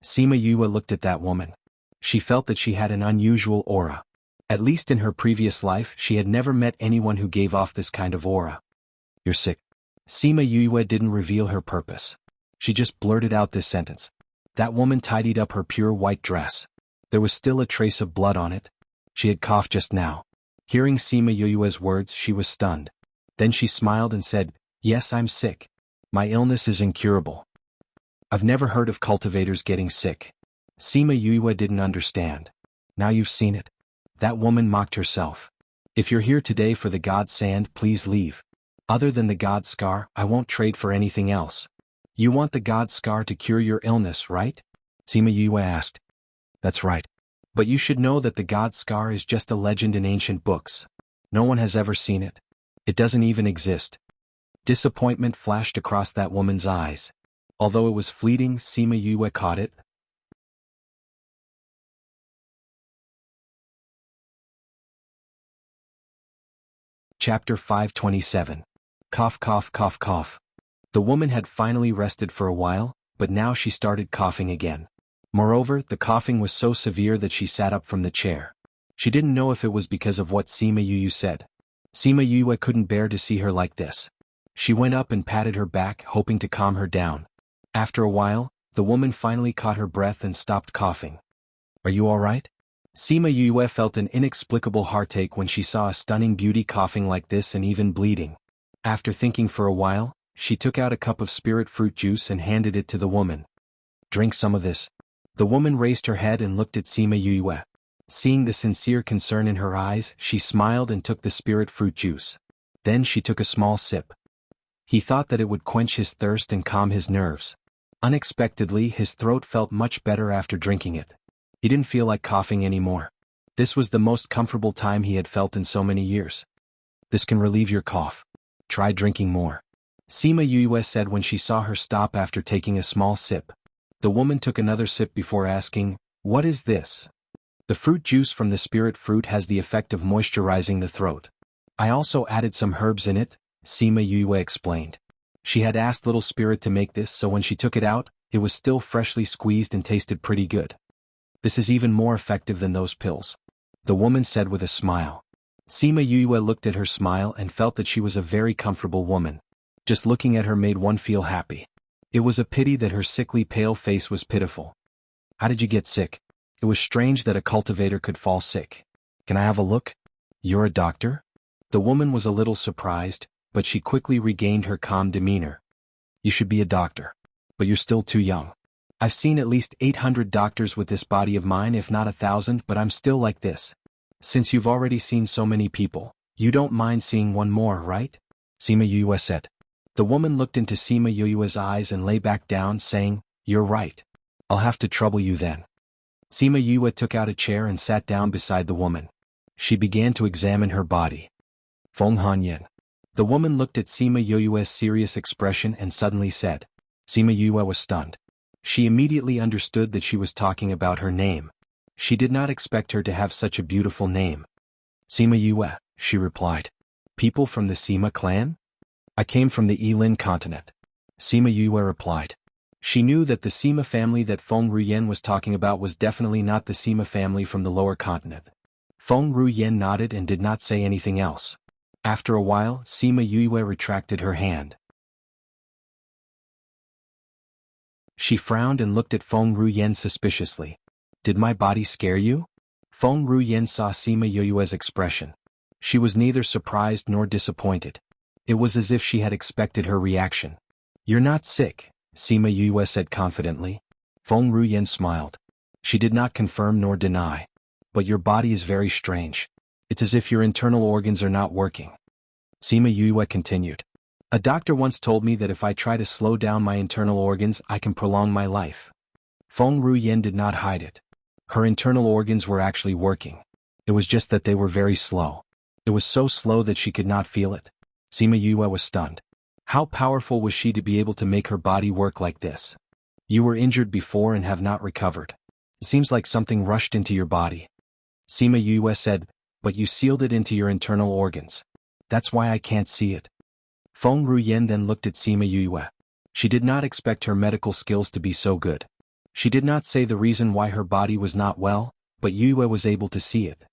Sima Yue looked at that woman. She felt that she had an unusual aura. At least in her previous life, she had never met anyone who gave off this kind of aura. You're sick. Sima Yue didn't reveal her purpose. She just blurted out this sentence. That woman tidied up her pure white dress. There was still a trace of blood on it. She had coughed just now. Hearing Sima Yue's words, she was stunned. Then she smiled and said, Yes, I'm sick. My illness is incurable. I've never heard of cultivators getting sick. Sima Yue didn't understand. Now you've seen it. That woman mocked herself. If you're here today for the God Sand, please leave. Other than the God Scar, I won't trade for anything else. You want the God Scar to cure your illness, right? Sima Yue asked. That's right. But you should know that the God Scar is just a legend in ancient books. No one has ever seen it. It doesn't even exist. Disappointment flashed across that woman's eyes. Although it was fleeting, Sima Yue caught it. Chapter 527. Cough cough cough cough. The woman had finally rested for a while, but now she started coughing again. Moreover, the coughing was so severe that she sat up from the chair. She didn't know if it was because of what Sima Yue said. Sima Yue couldn't bear to see her like this. She went up and patted her back, hoping to calm her down. After a while, the woman finally caught her breath and stopped coughing. Are you all right? Sima Yue felt an inexplicable heartache when she saw a stunning beauty coughing like this and even bleeding. After thinking for a while, she took out a cup of spirit fruit juice and handed it to the woman. Drink some of this. The woman raised her head and looked at Sima Yue. Seeing the sincere concern in her eyes, she smiled and took the spirit fruit juice. Then she took a small sip. He thought that it would quench his thirst and calm his nerves. Unexpectedly, his throat felt much better after drinking it. He didn't feel like coughing anymore. This was the most comfortable time he had felt in so many years. This can relieve your cough. Try drinking more. Sima Yue said when she saw her stop after taking a small sip. The woman took another sip before asking, "What is this?" The fruit juice from the spirit fruit has the effect of moisturizing the throat. I also added some herbs in it, Sima Yue explained. She had asked Little Spirit to make this, so when she took it out, it was still freshly squeezed and tasted pretty good. This is even more effective than those pills, the woman said with a smile. Sima Yue looked at her smile and felt that she was a very comfortable woman. Just looking at her made one feel happy. It was a pity that her sickly pale face was pitiful. How did you get sick? It was strange that a cultivator could fall sick. Can I have a look? You're a doctor? The woman was a little surprised, but she quickly regained her calm demeanor. You should be a doctor. But you're still too young. I've seen at least 800 doctors with this body of mine, if not 1,000, but I'm still like this. Since you've already seen so many people, you don't mind seeing one more, right? Sima Yue said. The woman looked into Sima Yue's eyes and lay back down, saying, You're right. I'll have to trouble you then. Sima Yue took out a chair and sat down beside the woman. She began to examine her body. Feng Hanyan. The woman looked at Sima Yue's serious expression and suddenly said. Sima Yue was stunned. She immediately understood that she was talking about her name. She did not expect her to have such a beautiful name. Sima Yue, she replied. People from the Sima clan? I came from the Yilin continent. Sima Yue replied. She knew that the Sima family that Feng Ruyen was talking about was definitely not the Sima family from the lower continent. Feng Ruyen nodded and did not say anything else. After a while, Sima Yue retracted her hand. She frowned and looked at Feng Ruyen suspiciously. Did my body scare you? Feng Ruyen saw Sima Yue's expression. She was neither surprised nor disappointed. It was as if she had expected her reaction. You're not sick, Sima Yue said confidently. Feng Ruyen smiled. She did not confirm nor deny. But your body is very strange. It's as if your internal organs are not working. Sima Yue continued. A doctor once told me that if I try to slow down my internal organs, I can prolong my life. Feng Ruyen did not hide it. Her internal organs were actually working. It was just that they were very slow. It was so slow that she could not feel it. Sima Yue was stunned. How powerful was she to be able to make her body work like this? You were injured before and have not recovered. It seems like something rushed into your body. Sima Yue said, but you sealed it into your internal organs. That's why I can't see it. Feng Ruyen then looked at Sima Yue. She did not expect her medical skills to be so good. She did not say the reason why her body was not well, but Yue was able to see it.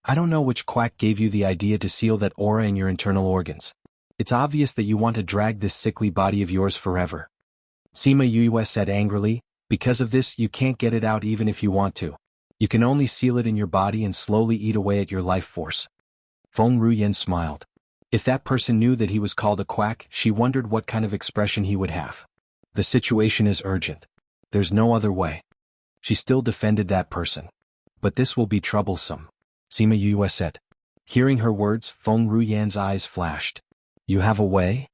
I don't know which quack gave you the idea to seal that aura in your internal organs. It's obvious that you want to drag this sickly body of yours forever. Sima Yue said angrily, because of this you can't get it out even if you want to. You can only seal it in your body and slowly eat away at your life force. Feng Ruyen smiled. If that person knew that he was called a quack, she wondered what kind of expression he would have. The situation is urgent. There's no other way. She still defended that person. But this will be troublesome, Sima Yue said. Hearing her words, Feng Ruyen's eyes flashed. You have a way?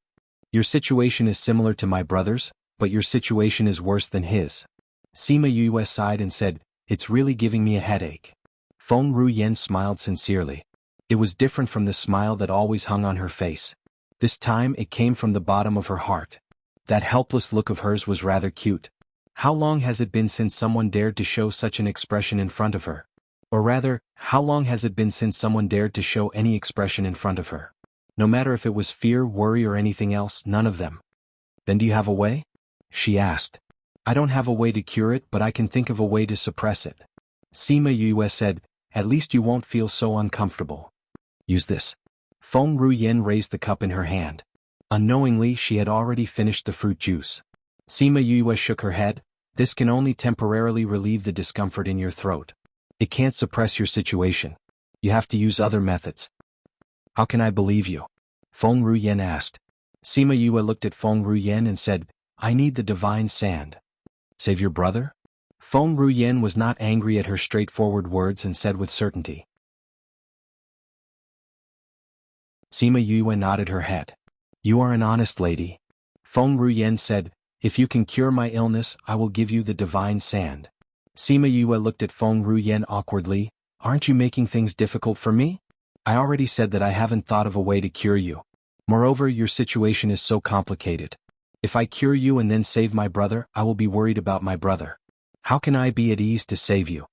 Your situation is similar to my brother's, but your situation is worse than his. Sima Yue sighed and said, It's really giving me a headache. Feng Ruyen smiled sincerely. It was different from the smile that always hung on her face. This time it came from the bottom of her heart. That helpless look of hers was rather cute. How long has it been since someone dared to show such an expression in front of her? Or rather, how long has it been since someone dared to show any expression in front of her? No matter if it was fear, worry or anything else, none of them. Then do you have a way? She asked. I don't have a way to cure it, but I can think of a way to suppress it. Sima Yue said, at least you won't feel so uncomfortable. Use this. Feng Ruyen raised the cup in her hand. Unknowingly, she had already finished the fruit juice. Sima Yue shook her head. This can only temporarily relieve the discomfort in your throat. It can't suppress your situation. You have to use other methods. How can I believe you? Feng Ruyen asked. Sima Yue looked at Feng Ruyen and said, I need the divine sand. Save your brother? Feng Ruyen was not angry at her straightforward words and said with certainty. Sima Yue nodded her head. You are an honest lady. Feng Ruyen said, if you can cure my illness, I will give you the divine sand. Sima Yue looked at Feng Ruyen awkwardly. Aren't you making things difficult for me? I already said that I haven't thought of a way to cure you. Moreover, your situation is so complicated. If I cure you and then save my brother, I will be worried about my brother. How can I be at ease to save you?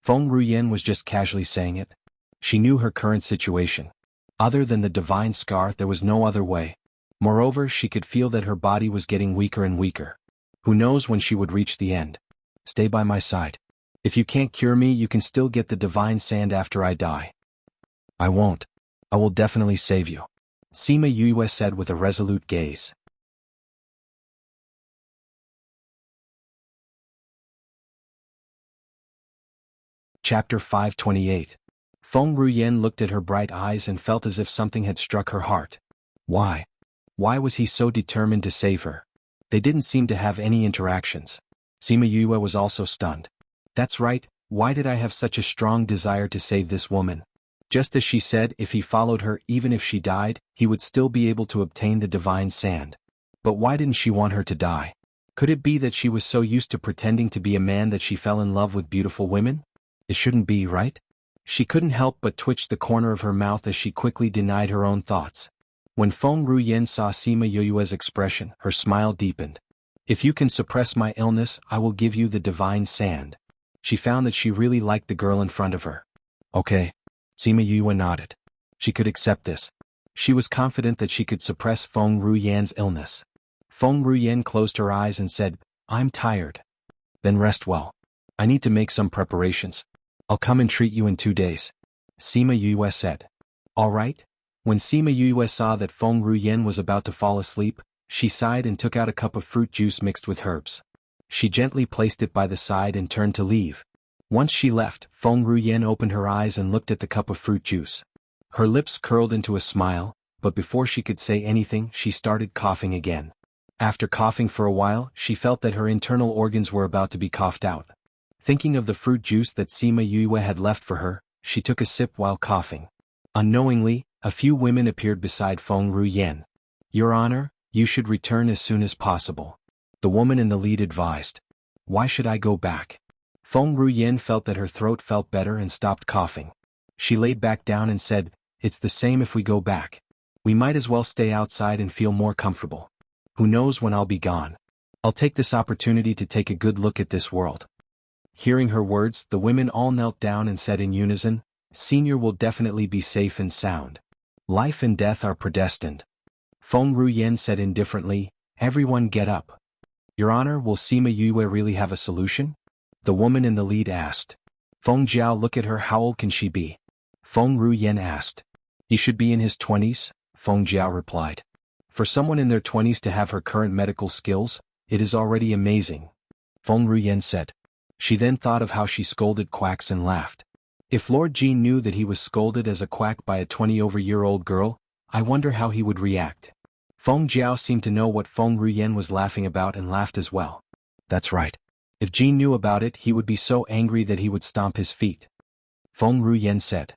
Feng Ruyen was just casually saying it. She knew her current situation. Other than the divine scar, there was no other way. Moreover, she could feel that her body was getting weaker and weaker. Who knows when she would reach the end? Stay by my side. If you can't cure me, you can still get the divine sand after I die. I won't. I will definitely save you. Sima Yue said with a resolute gaze. Chapter 528. Feng Ruyen looked at her bright eyes and felt as if something had struck her heart. Why? Why was he so determined to save her? They didn't seem to have any interactions. Sima Yue was also stunned. That's right, why did I have such a strong desire to save this woman? Just as she said, if he followed her, even if she died, he would still be able to obtain the divine sand. But why didn't she want her to die? Could it be that she was so used to pretending to be a man that she fell in love with beautiful women? It shouldn't be, right? She couldn't help but twitch the corner of her mouth as she quickly denied her own thoughts. When Feng Ruyen saw Sima Yue's expression, her smile deepened. If you can suppress my illness, I will give you the divine sand. She found that she really liked the girl in front of her. Okay. Sima Yue nodded. She could accept this. She was confident that she could suppress Feng Ruyen's illness. Feng Ruyen closed her eyes and said, I'm tired. Then rest well. I need to make some preparations. I'll come and treat you in 2 days. Sima Yue said. All right. When Sima Yue saw that Feng Ruyen was about to fall asleep, she sighed and took out a cup of fruit juice mixed with herbs. She gently placed it by the side and turned to leave. Once she left, Feng Ruyen opened her eyes and looked at the cup of fruit juice. Her lips curled into a smile, but before she could say anything, she started coughing again. After coughing for a while, she felt that her internal organs were about to be coughed out. Thinking of the fruit juice that Sima Yue had left for her, she took a sip while coughing. Unknowingly, a few women appeared beside Feng Ruyen. Your Honor, you should return as soon as possible. The woman in the lead advised. Why should I go back? Feng Ruyen felt that her throat felt better and stopped coughing. She laid back down and said, it's the same if we go back. We might as well stay outside and feel more comfortable. Who knows when I'll be gone? I'll take this opportunity to take a good look at this world. Hearing her words, the women all knelt down and said in unison, Senior will definitely be safe and sound. Life and death are predestined. Feng Ruyen said indifferently, everyone get up. Your Honor, will Sima Yue really have a solution? The woman in the lead asked. Feng Jiao, look at her, how old can she be? Feng Ruyen asked. He should be in his 20s, Feng Jiao replied. For someone in their 20s to have her current medical skills, it is already amazing. Feng Ruyen said. She then thought of how she scolded quacks and laughed. If Lord Jean knew that he was scolded as a quack by a 20-over-year-old girl, I wonder how he would react. Feng Jiao seemed to know what Feng Ruyen was laughing about and laughed as well. That's right. If Jean knew about it, he would be so angry that he would stomp his feet. Feng Ruyen said.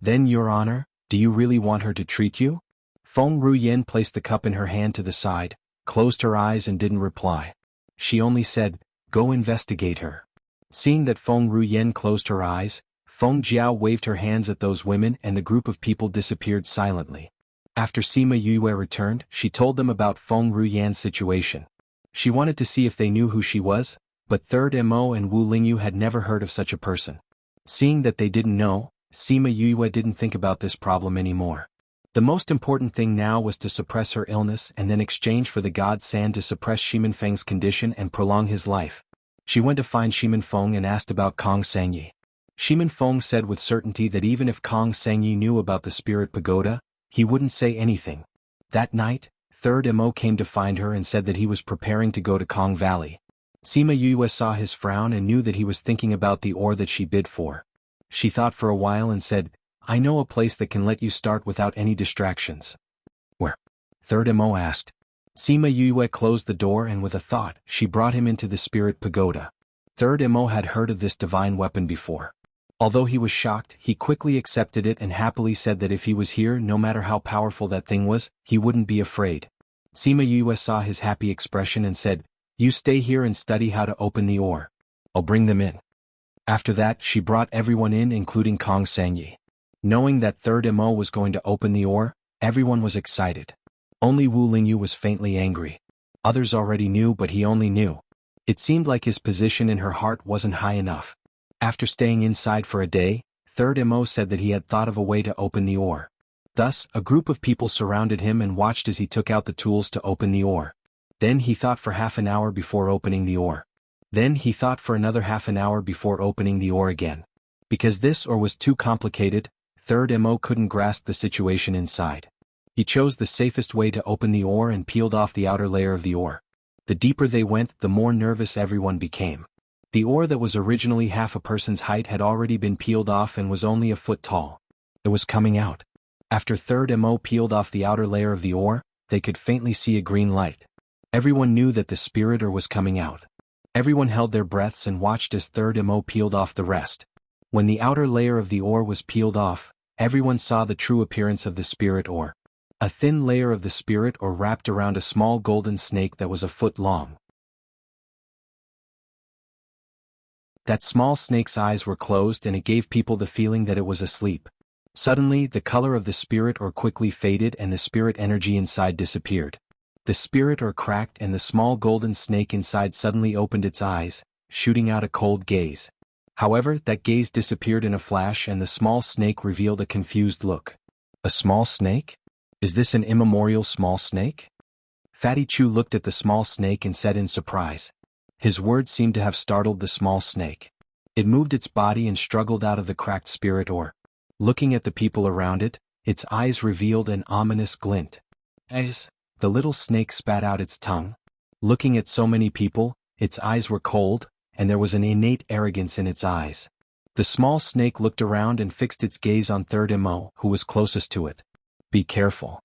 Then, Your Honor, do you really want her to treat you? Feng Ruyen placed the cup in her hand to the side, closed her eyes and didn't reply. She only said, go investigate her. Seeing that Feng Ruyen closed her eyes, Feng Jiao waved her hands at those women and the group of people disappeared silently. After Sima Yue returned, she told them about Feng Ruyan's situation. She wanted to see if they knew who she was, but Third Mo and Wu Lingyu had never heard of such a person. Seeing that they didn't know, Sima Yue didn't think about this problem anymore. The most important thing now was to suppress her illness and then exchange for the god San to suppress Shimin Feng's condition and prolong his life. She went to find Shimin Feng and asked about Kong Sangyi. Shimin Feng said with certainty that even if Kong Sangyi knew about the spirit pagoda, he wouldn't say anything. That night, Third Mo came to find her and said that he was preparing to go to Kong Valley. Sima Yue saw his frown and knew that he was thinking about the ore that she bid for. She thought for a while and said, "I know a place that can let you start without any distractions." "Where?" Third Mo asked. Sima Yue closed the door and with a thought, she brought him into the spirit pagoda. Third Mo had heard of this divine weapon before. Although he was shocked, he quickly accepted it and happily said that if he was here, no matter how powerful that thing was, he wouldn't be afraid. Sima Yue saw his happy expression and said, "You stay here and study how to open the ore. I'll bring them in." After that, she brought everyone in including Kong Sangyi. Knowing that Third Mo was going to open the ore, everyone was excited. Only Wu Lingyu was faintly angry. Others already knew, but he only knew. It seemed like his position in her heart wasn't high enough. After staying inside for a day, Third Mo said that he had thought of a way to open the ore. Thus, a group of people surrounded him and watched as he took out the tools to open the ore. Then he thought for half an hour before opening the ore. Then he thought for another half an hour before opening the ore again. Because this ore was too complicated, Third Mo couldn't grasp the situation inside. He chose the safest way to open the ore and peeled off the outer layer of the ore. The deeper they went, the more nervous everyone became. The ore that was originally half a person's height had already been peeled off and was only a foot tall. It was coming out. After Third Mo peeled off the outer layer of the ore, they could faintly see a green light. Everyone knew that the spirit ore was coming out. Everyone held their breaths and watched as Third Mo peeled off the rest. When the outer layer of the ore was peeled off, everyone saw the true appearance of the spirit ore. A thin layer of the spirit ore wrapped around a small golden snake that was a foot long. That small snake's eyes were closed and it gave people the feeling that it was asleep. Suddenly, the color of the spirit ore quickly faded and the spirit energy inside disappeared. The spirit ore cracked and the small golden snake inside suddenly opened its eyes, shooting out a cold gaze. However, that gaze disappeared in a flash and the small snake revealed a confused look. A small snake? Is this an immemorial small snake? Fatty Chu looked at the small snake and said in surprise. His words seemed to have startled the small snake. It moved its body and struggled out of the cracked spirit ore. Looking at the people around it, its eyes revealed an ominous glint. As the little snake spat out its tongue. Looking at so many people, its eyes were cold, and there was an innate arrogance in its eyes. The small snake looked around and fixed its gaze on Third Mo, who was closest to it. "Be careful."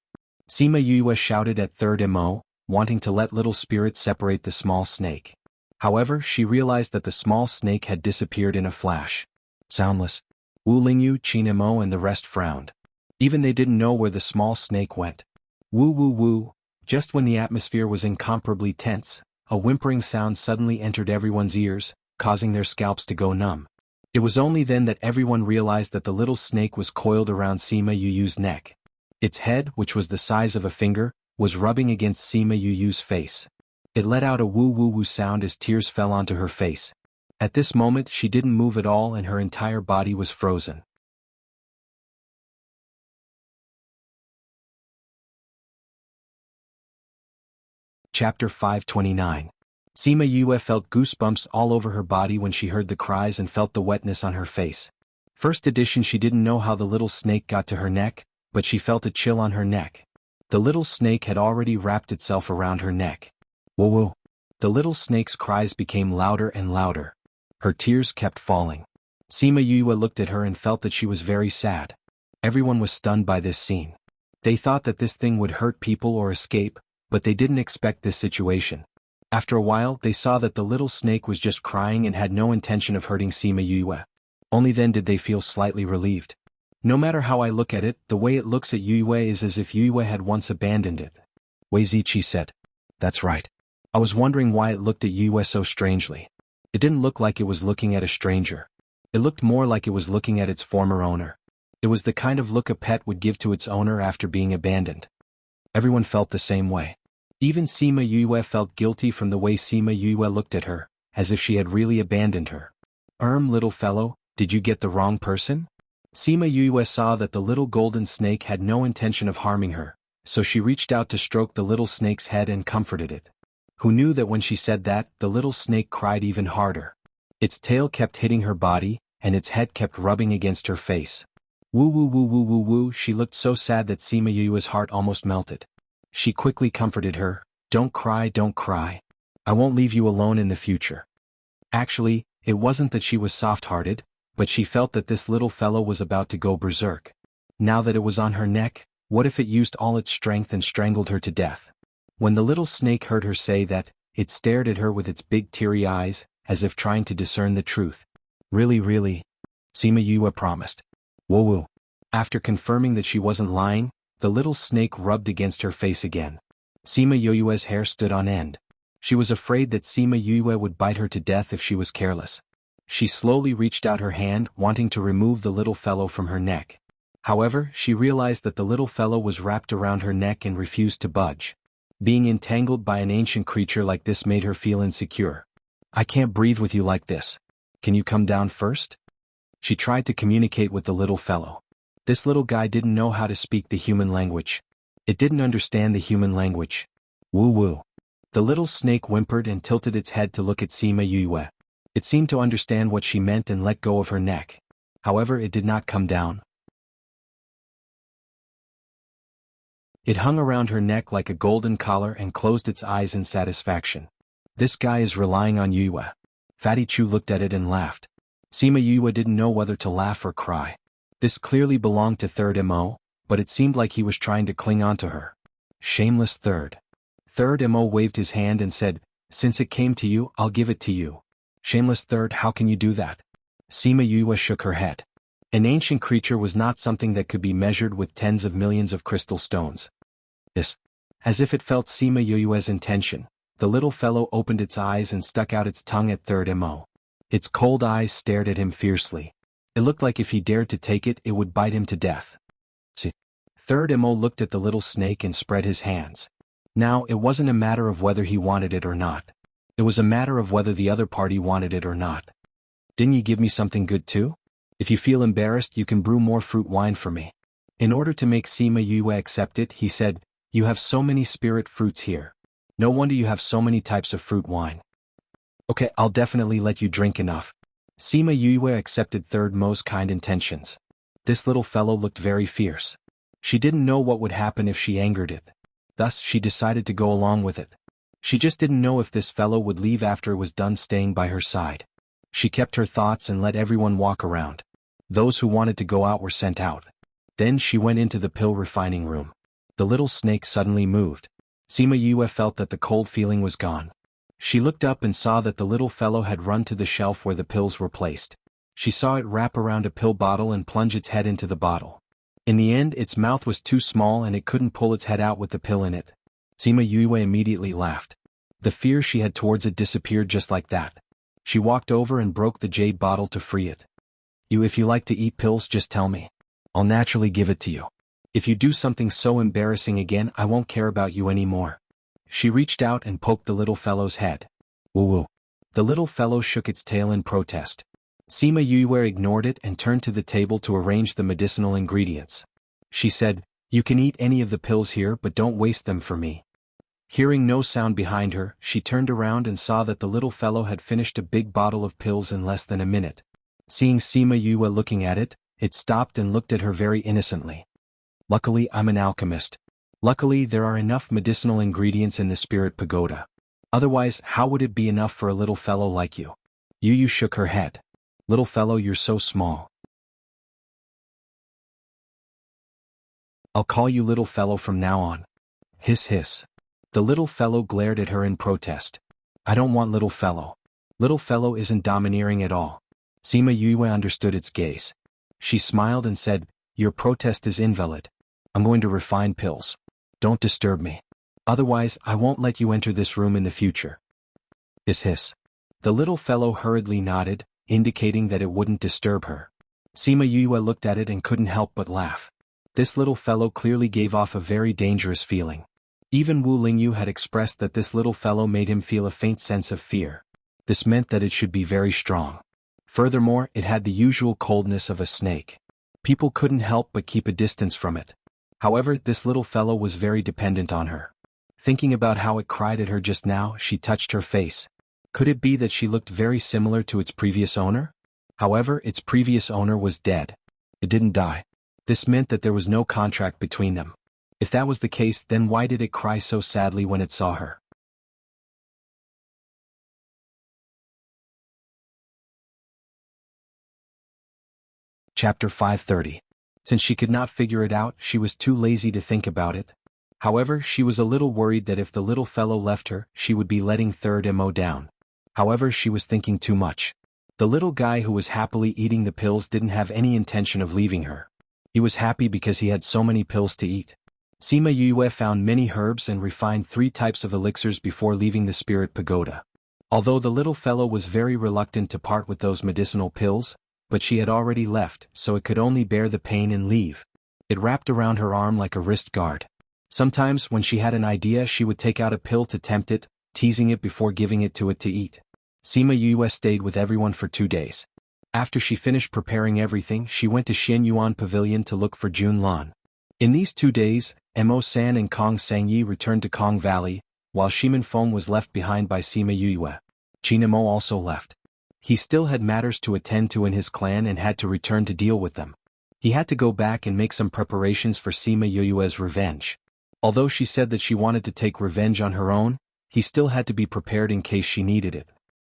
Sima Yue shouted at Third Mo, wanting to let little spirit separate the small snake. However, she realized that the small snake had disappeared in a flash. Soundless. Wu Lingyu, Qin Mo and the rest frowned. Even they didn't know where the small snake went. Woo woo woo. Just when the atmosphere was incomparably tense, a whimpering sound suddenly entered everyone's ears, causing their scalps to go numb. It was only then that everyone realized that the little snake was coiled around Sima Yu's neck. Its head, which was the size of a finger, was rubbing against Sima Yu's face. It let out a woo-woo-woo sound as tears fell onto her face. At this moment she didn't move at all and her entire body was frozen. Chapter 529. Sima Yue felt goosebumps all over her body when she heard the cries and felt the wetness on her face. First edition she didn't know how the little snake got to her neck, but she felt a chill on her neck. The little snake had already wrapped itself around her neck. Woo-woo. The little snake's cries became louder and louder. Her tears kept falling. Sima Yue looked at her and felt that she was very sad. Everyone was stunned by this scene. They thought that this thing would hurt people or escape, but they didn't expect this situation. After a while, they saw that the little snake was just crying and had no intention of hurting Sima Yue. Only then did they feel slightly relieved. No matter how I look at it, the way it looks at Yue is as if Yue had once abandoned it. Wei Ziqi said. That's right. I was wondering why it looked at Yue so strangely. It didn't look like it was looking at a stranger. It looked more like it was looking at its former owner. It was the kind of look a pet would give to its owner after being abandoned. Everyone felt the same way. Even Sima Yue felt guilty from the way Sima Yue looked at her, as if she had really abandoned her. Little fellow, did you get the wrong person? Sima Yue saw that the little golden snake had no intention of harming her, so she reached out to stroke the little snake's head and comforted it. Who knew that when she said that, the little snake cried even harder. Its tail kept hitting her body, and its head kept rubbing against her face. Woo woo woo woo woo woo, she looked so sad that Sima Yue's heart almost melted. She quickly comforted her, don't cry, don't cry. I won't leave you alone in the future. Actually, it wasn't that she was soft-hearted, but she felt that this little fellow was about to go berserk. Now that it was on her neck, what if it used all its strength and strangled her to death? When the little snake heard her say that, it stared at her with its big teary eyes, as if trying to discern the truth. Really, really? Sima Yue promised. Woo woo. After confirming that she wasn't lying, the little snake rubbed against her face again. Sima Yue's hair stood on end. She was afraid that Sima Yue would bite her to death if she was careless. She slowly reached out her hand, wanting to remove the little fellow from her neck. However, she realized that the little fellow was wrapped around her neck and refused to budge. Being entangled by an ancient creature like this made her feel insecure. I can't breathe with you like this. Can you come down first? She tried to communicate with the little fellow. This little guy didn't know how to speak the human language. It didn't understand the human language. Woo woo. The little snake whimpered and tilted its head to look at Sima Yue. It seemed to understand what she meant and let go of her neck. However, it did not come down. It hung around her neck like a golden collar and closed its eyes in satisfaction. This guy is relying on Yue. Fatty Chu looked at it and laughed. Sima Yue didn't know whether to laugh or cry. This clearly belonged to Third Mo, but it seemed like he was trying to cling on to her. Shameless Third. Third Mo waved his hand and said, since it came to you, I'll give it to you. Shameless Third, how can you do that? Sima Yue shook her head. An ancient creature was not something that could be measured with tens of millions of crystal stones. Yes. As if it felt Sima Yue's intention, the little fellow opened its eyes and stuck out its tongue at Third Mo. Its cold eyes stared at him fiercely. It looked like if he dared to take it, it would bite him to death. See. Third Mo looked at the little snake and spread his hands. Now, it wasn't a matter of whether he wanted it or not. It was a matter of whether the other party wanted it or not. Didn't you give me something good too? If you feel embarrassed, you can brew more fruit wine for me. In order to make Sima Yue accept it, he said, you have so many spirit fruits here. No wonder you have so many types of fruit wine. Okay, I'll definitely let you drink enough. Sima Yue accepted Third Mo's kind intentions. This little fellow looked very fierce. She didn't know what would happen if she angered it. Thus, she decided to go along with it. She just didn't know if this fellow would leave after it was done staying by her side. She kept her thoughts and let everyone walk around. Those who wanted to go out were sent out. Then she went into the pill refining room. The little snake suddenly moved. Sima Yue felt that the cold feeling was gone. She looked up and saw that the little fellow had run to the shelf where the pills were placed. She saw it wrap around a pill bottle and plunge its head into the bottle. In the end, its mouth was too small and it couldn't pull its head out with the pill in it. Sima Yue immediately laughed. The fear she had towards it disappeared just like that. She walked over and broke the jade bottle to free it. If you like to eat pills, just tell me. I'll naturally give it to you. If you do something so embarrassing again, I won't care about you anymore. She reached out and poked the little fellow's head. Woo woo. The little fellow shook its tail in protest. Sima Yue ignored it and turned to the table to arrange the medicinal ingredients. She said, you can eat any of the pills here, but don't waste them for me. Hearing no sound behind her, she turned around and saw that the little fellow had finished a big bottle of pills in less than a minute. Seeing Sima Yue looking at it, it stopped and looked at her very innocently. Luckily, I'm an alchemist. Luckily, there are enough medicinal ingredients in the spirit pagoda. Otherwise, how would it be enough for a little fellow like you? Yu shook her head. Little fellow, you're so small. I'll call you little fellow from now on. Hiss hiss. The little fellow glared at her in protest. I don't want little fellow. Little fellow isn't domineering at all. Sima Yue understood its gaze. She smiled and said, your protest is invalid. I'm going to refine pills. Don't disturb me. Otherwise, I won't let you enter this room in the future. Hiss hiss. The little fellow hurriedly nodded, indicating that it wouldn't disturb her. Sima Yue looked at it and couldn't help but laugh. This little fellow clearly gave off a very dangerous feeling. Even Wu Lingyu had expressed that this little fellow made him feel a faint sense of fear. This meant that it should be very strong. Furthermore, it had the usual coldness of a snake. People couldn't help but keep a distance from it. However, this little fellow was very dependent on her. Thinking about how it cried at her just now, she touched her face. Could it be that she looked very similar to its previous owner? However, its previous owner was dead. It didn't die. This meant that there was no contract between them. If that was the case, then why did it cry so sadly when it saw her? Chapter 530. Since she could not figure it out, she was too lazy to think about it. However, she was a little worried that if the little fellow left her, she would be letting Third Mo down. However, she was thinking too much. The little guy who was happily eating the pills didn't have any intention of leaving her. He was happy because he had so many pills to eat. Sima Yue found many herbs and refined 3 types of elixirs before leaving the spirit pagoda. Although the little fellow was very reluctant to part with those medicinal pills, but she had already left, so it could only bear the pain and leave. It wrapped around her arm like a wrist guard. Sometimes, when she had an idea, she would take out a pill to tempt it, teasing it before giving it to eat. Sima Yue stayed with everyone for 2 days. After she finished preparing everything, she went to Xianyuan Pavilion to look for Jun Lan. In these 2 days, Mo San and Kong Sangyi returned to Kong Valley, while Shimin Feng was left behind by Sima Yue. Chinamo also left. He still had matters to attend to in his clan and had to return to deal with them. He had to go back and make some preparations for Sima Yue's revenge. Although she said that she wanted to take revenge on her own, he still had to be prepared in case she needed it.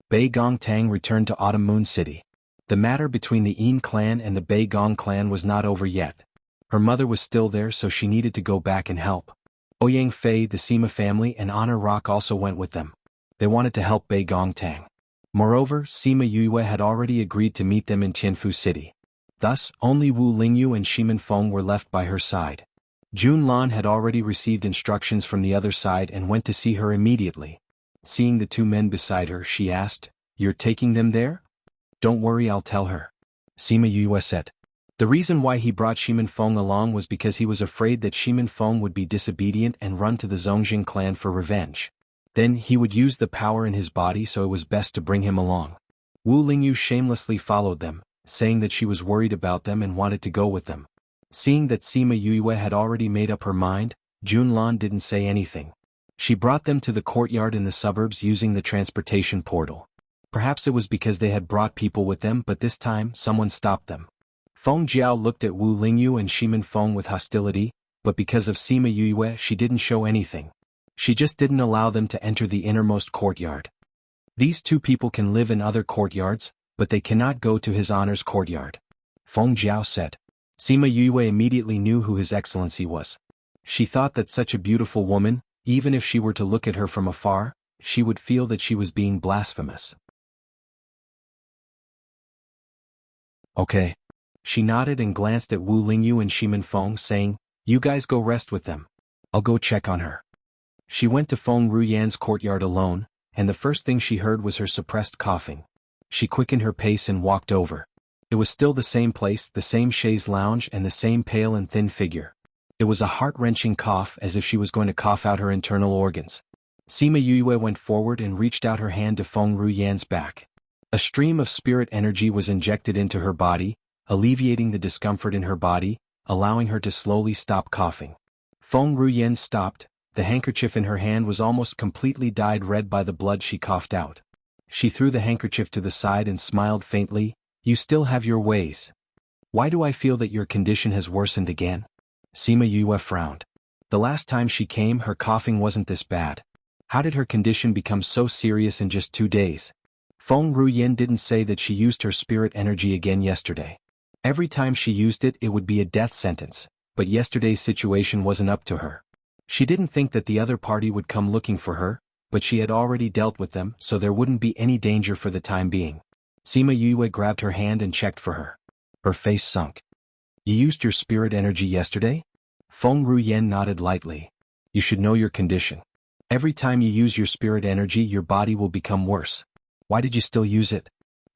Bei Gong Tang returned to Autumn Moon City. The matter between the Yin clan and the Bei Gong clan was not over yet. Her mother was still there, so she needed to go back and help. Ouyang Fei, the Sima family, and Honor Rock also went with them. They wanted to help Bei Gong Tang. Moreover, Sima Yue had already agreed to meet them in Tianfu City. Thus, only Wu Lingyu and Shimin Feng were left by her side. Jun Lan had already received instructions from the other side and went to see her immediately. Seeing the 2 men beside her, she asked, "You're taking them there?" "Don't worry, I'll tell her," Sima Yue said. The reason why he brought Shimin Feng along was because he was afraid that Shimin Feng would be disobedient and run to the Zongjing clan for revenge. Then he would use the power in his body, so it was best to bring him along. Wu Lingyu shamelessly followed them, saying that she was worried about them and wanted to go with them. Seeing that Sima Yue had already made up her mind, Jun Lan didn't say anything. She brought them to the courtyard in the suburbs using the transportation portal. Perhaps it was because they had brought people with them, but this time someone stopped them. Feng Jiao looked at Wu Lingyu and Shimin Feng with hostility, but because of Sima Yue she didn't show anything. She just didn't allow them to enter the innermost courtyard. These 2 people can live in other courtyards, but they cannot go to His Honor's courtyard, Feng Jiao said. Sima Yue immediately knew who His Excellency was. She thought that such a beautiful woman, even if she were to look at her from afar, she would feel that she was being blasphemous. Okay. She nodded and glanced at Wu Lingyu and Shimin Feng, saying, "You guys go rest with them. I'll go check on her." She went to Feng Ruyan's courtyard alone, and the first thing she heard was her suppressed coughing. She quickened her pace and walked over. It was still the same place, the same chaise lounge, and the same pale and thin figure. It was a heart-wrenching cough, as if she was going to cough out her internal organs. Sima Yue went forward and reached out her hand to Feng Ruyan's back. A stream of spirit energy was injected into her body, alleviating the discomfort in her body, allowing her to slowly stop coughing. Feng Ruyan stopped. The handkerchief in her hand was almost completely dyed red by the blood she coughed out. She threw the handkerchief to the side and smiled faintly. "You still have your ways. Why do I feel that your condition has worsened again?" Sima Yue frowned. The last time she came, her coughing wasn't this bad. How did her condition become so serious in just 2 days? Feng Ruyan didn't say that she used her spirit energy again yesterday. Every time she used it, it would be a death sentence, but yesterday's situation wasn't up to her. She didn't think that the other party would come looking for her, but she had already dealt with them, so there wouldn't be any danger for the time being. Sima Yue grabbed her hand and checked for her. Her face sunk. "You used your spirit energy yesterday?" Feng Ruyan nodded lightly. "You should know your condition. Every time you use your spirit energy, your body will become worse. Why did you still use it?"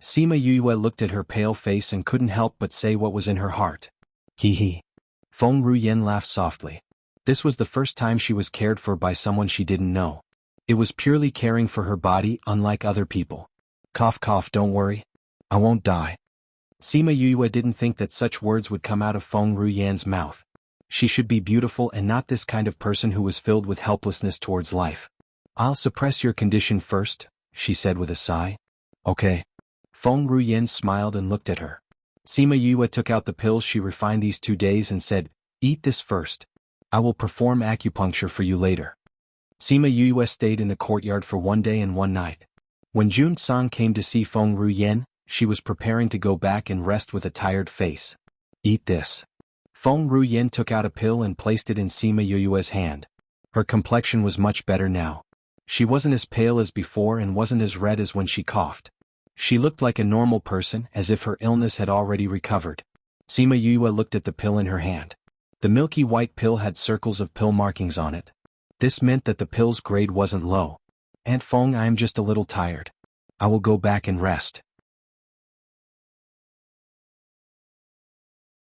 Sima Yue looked at her pale face and couldn't help but say what was in her heart. Hee hee. Feng Ruyen laughed softly. This was the first time she was cared for by someone she didn't know. It was purely caring for her body, unlike other people. Cough cough, don't worry. I won't die. Sima Yue didn't think that such words would come out of Feng Ruyen's mouth. She should be beautiful and not this kind of person who was filled with helplessness towards life. I'll suppress your condition first, she said with a sigh. Okay. Feng Ruyen smiled and looked at her. Sima Yue took out the pills she refined these 2 days and said, eat this first. I will perform acupuncture for you later. Sima Yue stayed in the courtyard for 1 day and 1 night. When Jun Song came to see Feng Ruyen, she was preparing to go back and rest with a tired face. Eat this. Feng Ruyen took out a pill and placed it in Sima Yue's hand. Her complexion was much better now. She wasn't as pale as before and wasn't as red as when she coughed. She looked like a normal person, as if her illness had already recovered. Sima Yue looked at the pill in her hand. The milky white pill had circles of pill markings on it. This meant that the pill's grade wasn't low. Aunt Feng, I am just a little tired. I will go back and rest.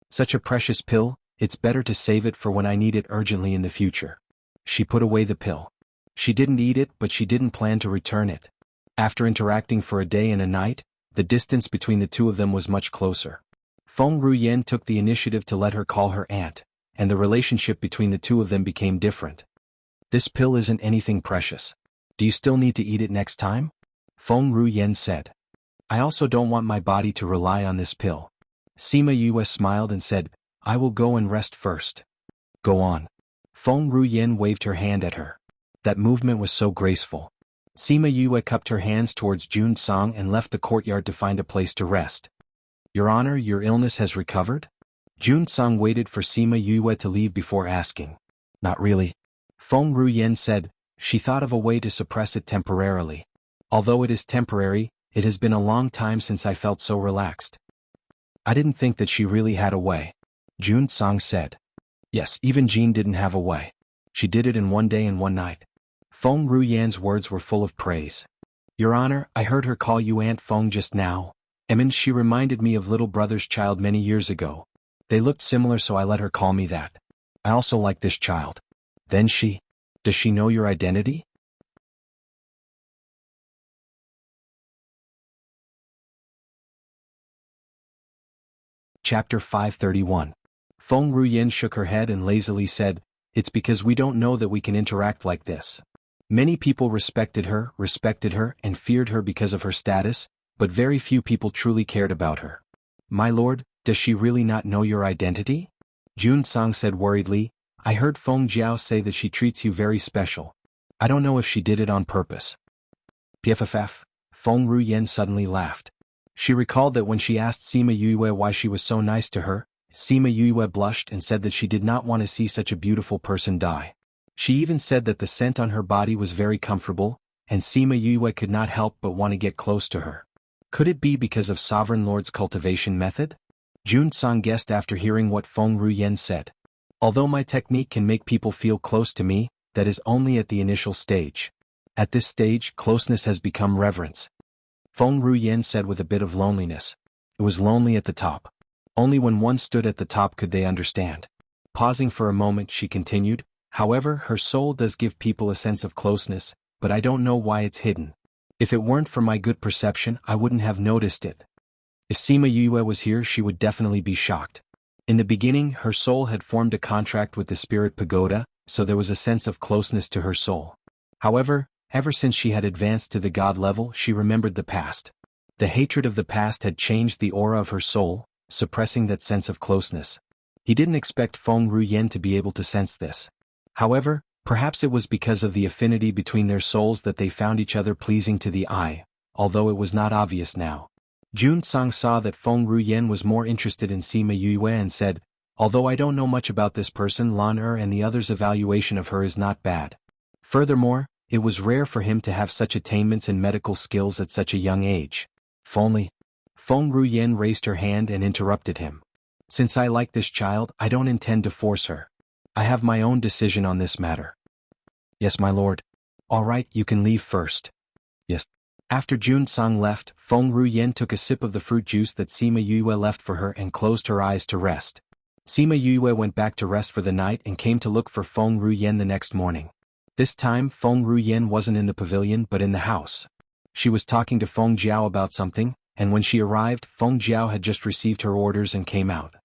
Such a precious pill, it's better to save it for when I need it urgently in the future. She put away the pill. She didn't eat it, but she didn't plan to return it. After interacting for a day and a night, the distance between the two of them was much closer. Feng Ruyen took the initiative to let her call her aunt, and the relationship between the two of them became different. This pill isn't anything precious. Do you still need to eat it next time? Feng Ruyen said. I also don't want my body to rely on this pill. Sima Yue smiled and said, I will go and rest first. Go on. Feng Ruyen waved her hand at her. That movement was so graceful. Sima Yue cupped her hands towards Jun Song and left the courtyard to find a place to rest. Your Honor, your illness has recovered? Jun Song waited for Sima Yue to leave before asking. Not really. Feng Ruyen said, she thought of a way to suppress it temporarily. Although it is temporary, it has been a long time since I felt so relaxed. I didn't think that she really had a way. Jun Song said. Yes, even Jean didn't have a way. She did it in 1 day and 1 night. Feng Ruyen's words were full of praise. Your Honor, I heard her call you Aunt Feng just now. She reminded me of little brother's child many years ago. They looked similar, so I let her call me that. I also like this child. Then does she know your identity? Chapter 531. Feng Ruyen shook her head and lazily said, it's because we don't know that we can interact like this. Many people respected her, and feared her because of her status, but very few people truly cared about her. My lord, does she really not know your identity? Jun Song said worriedly, I heard Feng Jiao say that she treats you very special. I don't know if she did it on purpose. PFFF, Feng Ruyen suddenly laughed. She recalled that when she asked Sima Yue why she was so nice to her, Sima Yue blushed and said that she did not want to see such a beautiful person die. She even said that the scent on her body was very comfortable, and Sima Yue could not help but want to get close to her. Could it be because of Sovereign Lord's cultivation method? Jun Song guessed after hearing what Feng Ruyen said. Although my technique can make people feel close to me, that is only at the initial stage. At this stage, closeness has become reverence. Feng Ruyen said with a bit of loneliness. It was lonely at the top. Only when one stood at the top could they understand. Pausing for a moment, she continued, however, her soul does give people a sense of closeness, but I don't know why it's hidden. If it weren't for my good perception, I wouldn't have noticed it. If Sima Yue was here, she would definitely be shocked. In the beginning, her soul had formed a contract with the spirit pagoda, so there was a sense of closeness to her soul. However, ever since she had advanced to the god level, she remembered the past. The hatred of the past had changed the aura of her soul, suppressing that sense of closeness. He didn't expect Feng Ruyen to be able to sense this. However, perhaps it was because of the affinity between their souls that they found each other pleasing to the eye, although it was not obvious now. Jun Song saw that Feng Ruyen was more interested in Sima Yue and said, although I don't know much about this person, Lan and the others' evaluation of her is not bad. Furthermore, it was rare for him to have such attainments in medical skills at such a young age. If only. Feng Ruyen raised her hand and interrupted him. Since I like this child, I don't intend to force her. I have my own decision on this matter. Yes, my lord. All right, you can leave first. Yes. After Jun Sang left, Feng Ruyen took a sip of the fruit juice that Sima Yue left for her and closed her eyes to rest. Sima Yue went back to rest for the night and came to look for Feng Ruyen the next morning. This time Feng Ruyen wasn't in the pavilion but in the house. She was talking to Feng Jiao about something, and when she arrived Feng Jiao had just received her orders and came out.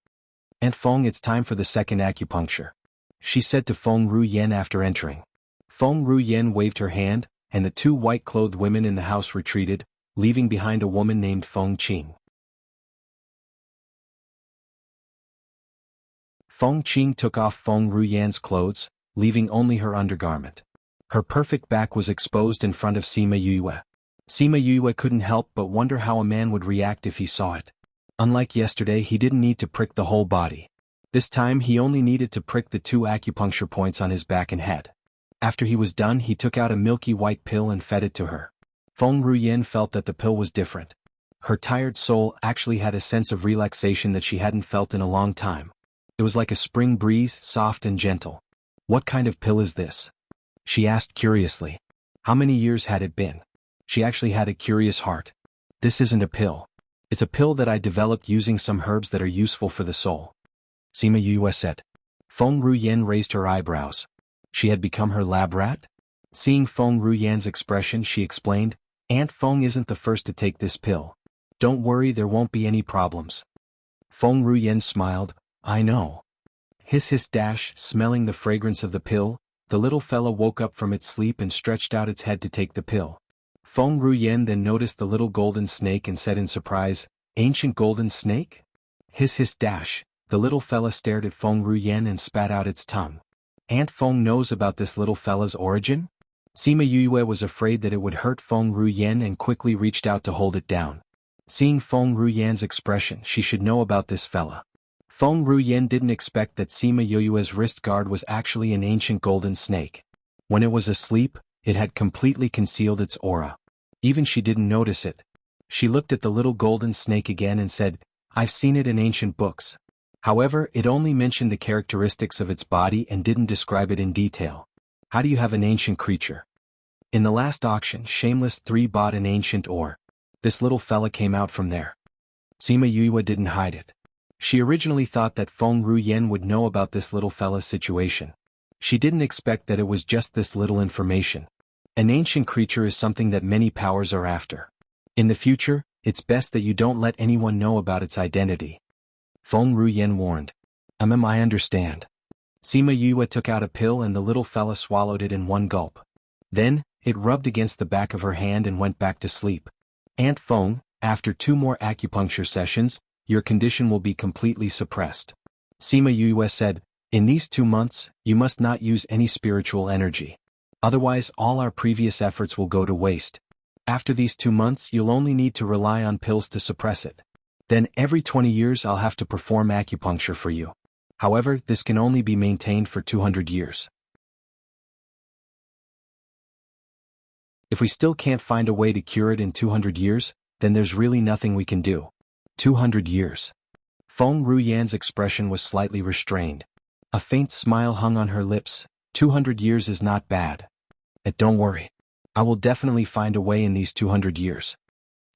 "Aunt Feng, it's time for the second acupuncture," she said to Feng Ruyen after entering. Feng Ruyen waved her hand, and the two white-clothed women in the house retreated, leaving behind a woman named Feng Qing. Feng Qing took off Feng Ruyen's clothes, leaving only her undergarment. Her perfect back was exposed in front of Sima Yue. Sima Yue couldn't help but wonder how a man would react if he saw it. Unlike yesterday, he didn't need to prick the whole body. This time he only needed to prick the 2 acupuncture points on his back and head. After he was done, he took out a milky white pill and fed it to her. Feng Ruyen felt that the pill was different. Her tired soul actually had a sense of relaxation that she hadn't felt in a long time. It was like a spring breeze, soft and gentle. "What kind of pill is this?" she asked curiously. How many years had it been? She actually had a curious heart. "This isn't a pill. It's a pill that I developed using some herbs that are useful for the soul," Sima Yue said. Feng Ruyen raised her eyebrows. She had become her lab rat? Seeing Feng Ruyen's expression, she explained, "Aunt Feng isn't the first to take this pill. Don't worry, there won't be any problems." Feng Ruyen smiled. "I know." Hiss hiss dash, smelling the fragrance of the pill, the little fella woke up from its sleep and stretched out its head to take the pill. Feng Ruyen then noticed the little golden snake and said in surprise, "Ancient golden snake?" Hiss hiss dash, the little fella stared at Feng Ruyen and spat out its tongue. "Aunt Feng knows about this little fella's origin?" Sima Yue was afraid that it would hurt Feng Ruyen and quickly reached out to hold it down. Seeing Feng Ruyen's expression, she should know about this fella. Feng Ruyen didn't expect that Sima Yue's wrist guard was actually an ancient golden snake. When it was asleep, it had completely concealed its aura. Even she didn't notice it. She looked at the little golden snake again and said, "I've seen it in ancient books." However, it only mentioned the characteristics of its body and didn't describe it in detail. How do you have an ancient creature? In the last auction, Shameless 3 bought an ancient ore. This little fella came out from there. Sima Yue didn't hide it. She originally thought that Feng Ruyen would know about this little fella's situation. She didn't expect that it was just this little information. An ancient creature is something that many powers are after. In the future, it's best that you don't let anyone know about its identity. Feng Ruyen warned. I understand." Sima Yue took out a pill and the little fella swallowed it in one gulp. Then, it rubbed against the back of her hand and went back to sleep. "Aunt Feng, after 2 more acupuncture sessions, your condition will be completely suppressed," Sima Yue said. "In these 2 months, you must not use any spiritual energy. Otherwise all our previous efforts will go to waste. After these 2 months you'll only need to rely on pills to suppress it. Then every 20 years I'll have to perform acupuncture for you. However, this can only be maintained for 200 years. If we still can't find a way to cure it in 200 years, then there's really nothing we can do." 200 years. Feng Ruyen's expression was slightly restrained. A faint smile hung on her lips. 200 years is not bad. Don't worry. I will definitely find a way in these 200 years,"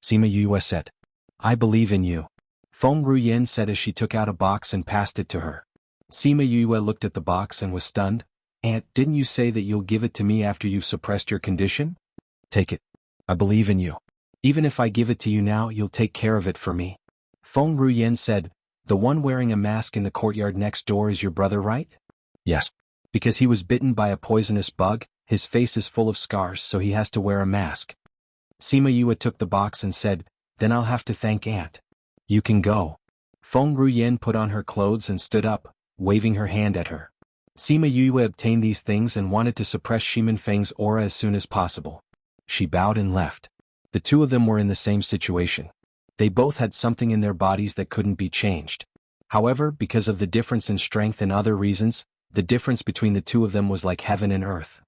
Sima Yue said. "I believe in you," Feng Ruyen said as she took out a box and passed it to her. Sima Yue looked at the box and was stunned. "Aunt, didn't you say that you'll give it to me after you've suppressed your condition?" "Take it. I believe in you. Even if I give it to you now, you'll take care of it for me," Feng Ruyen said. "The one wearing a mask in the courtyard next door is your brother, right?" "Yes. Because he was bitten by a poisonous bug, his face is full of scars, so he has to wear a mask." Sima Yue took the box and said, "Then I'll have to thank Aunt. You can go." Feng Ruyen put on her clothes and stood up, waving her hand at her. Sima Yue obtained these things and wanted to suppress Shimin Feng's aura as soon as possible. She bowed and left. The 2 of them were in the same situation. They both had something in their bodies that couldn't be changed. However, because of the difference in strength and other reasons, the difference between the 2 of them was like heaven and earth.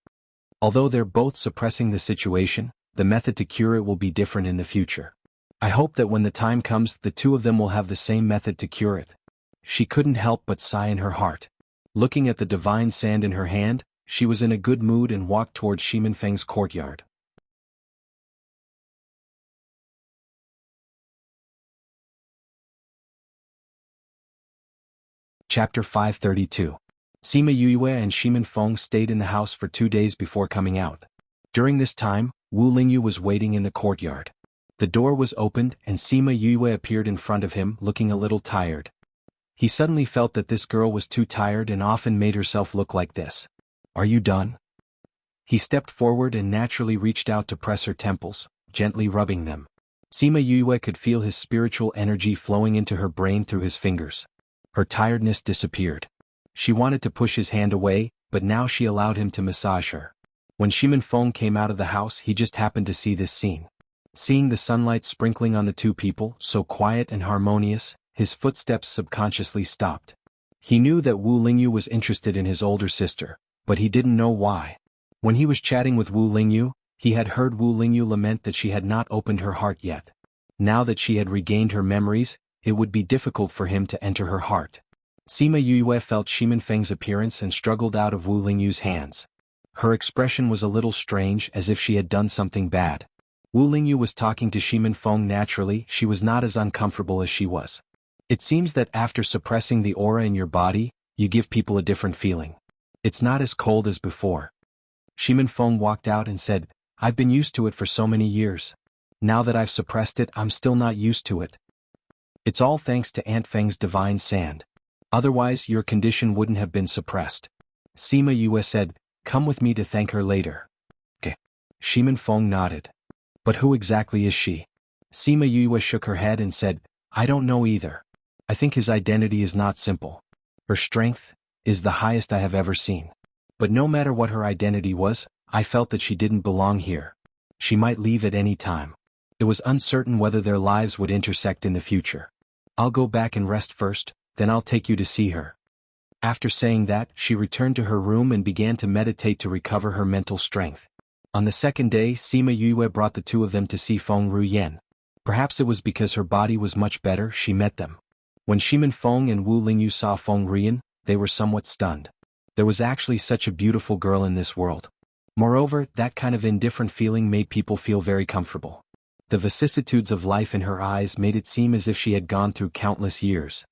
Although they're both suppressing the situation, the method to cure it will be different in the future. I hope that when the time comes, the 2 of them will have the same method to cure it. She couldn't help but sigh in her heart. Looking at the divine sand in her hand, she was in a good mood and walked towards Shimin Feng's courtyard. Chapter 532. Sima Yue and Shimin Feng stayed in the house for 2 days before coming out. During this time, Wu Lingyu was waiting in the courtyard. The door was opened and Sima Yue appeared in front of him looking a little tired. He suddenly felt that this girl was too tired and often made herself look like this. "Are you done?" He stepped forward and naturally reached out to press her temples, gently rubbing them. Sima Yue could feel his spiritual energy flowing into her brain through his fingers. Her tiredness disappeared. She wanted to push his hand away, but now she allowed him to massage her. When Shimin Feng came out of the house, he just happened to see this scene. Seeing the sunlight sprinkling on the two people, so quiet and harmonious, his footsteps subconsciously stopped. He knew that Wu Lingyu was interested in his older sister, but he didn't know why. When he was chatting with Wu Lingyu, he had heard Wu Lingyu lament that she had not opened her heart yet. Now that she had regained her memories, it would be difficult for him to enter her heart. Sima Yue felt Shimin Feng's appearance and struggled out of Wu Lingyu's hands. Her expression was a little strange, as if she had done something bad. Wu Lingyu was talking to Shimin Feng naturally. She was not as uncomfortable as she was. It seems that after suppressing the aura in your body, you give people a different feeling. It's not as cold as before. Shimin Feng walked out and said, "I've been used to it for so many years. Now that I've suppressed it, I'm still not used to it. It's all thanks to Aunt Feng's divine sand. Otherwise your condition wouldn't have been suppressed." Sima Yue said, "Come with me to thank her later." "Okay." Shimin Feng nodded. "But who exactly is she?" Sima Yue shook her head and said, "I don't know either. I think his identity is not simple. Her strength is the highest I have ever seen. But no matter what her identity was, I felt that she didn't belong here. She might leave at any time. It was uncertain whether their lives would intersect in the future. I'll go back and rest first, then I'll take you to see her." After saying that, she returned to her room and began to meditate to recover her mental strength. On the second day, Sima Yue brought the two of them to see Feng Ruyen. Perhaps it was because her body was much better she met them. When Shimin Feng and Wu Lingyu saw Feng Ruyen, they were somewhat stunned. There was actually such a beautiful girl in this world. Moreover, that kind of indifferent feeling made people feel very comfortable. The vicissitudes of life in her eyes made it seem as if she had gone through countless years.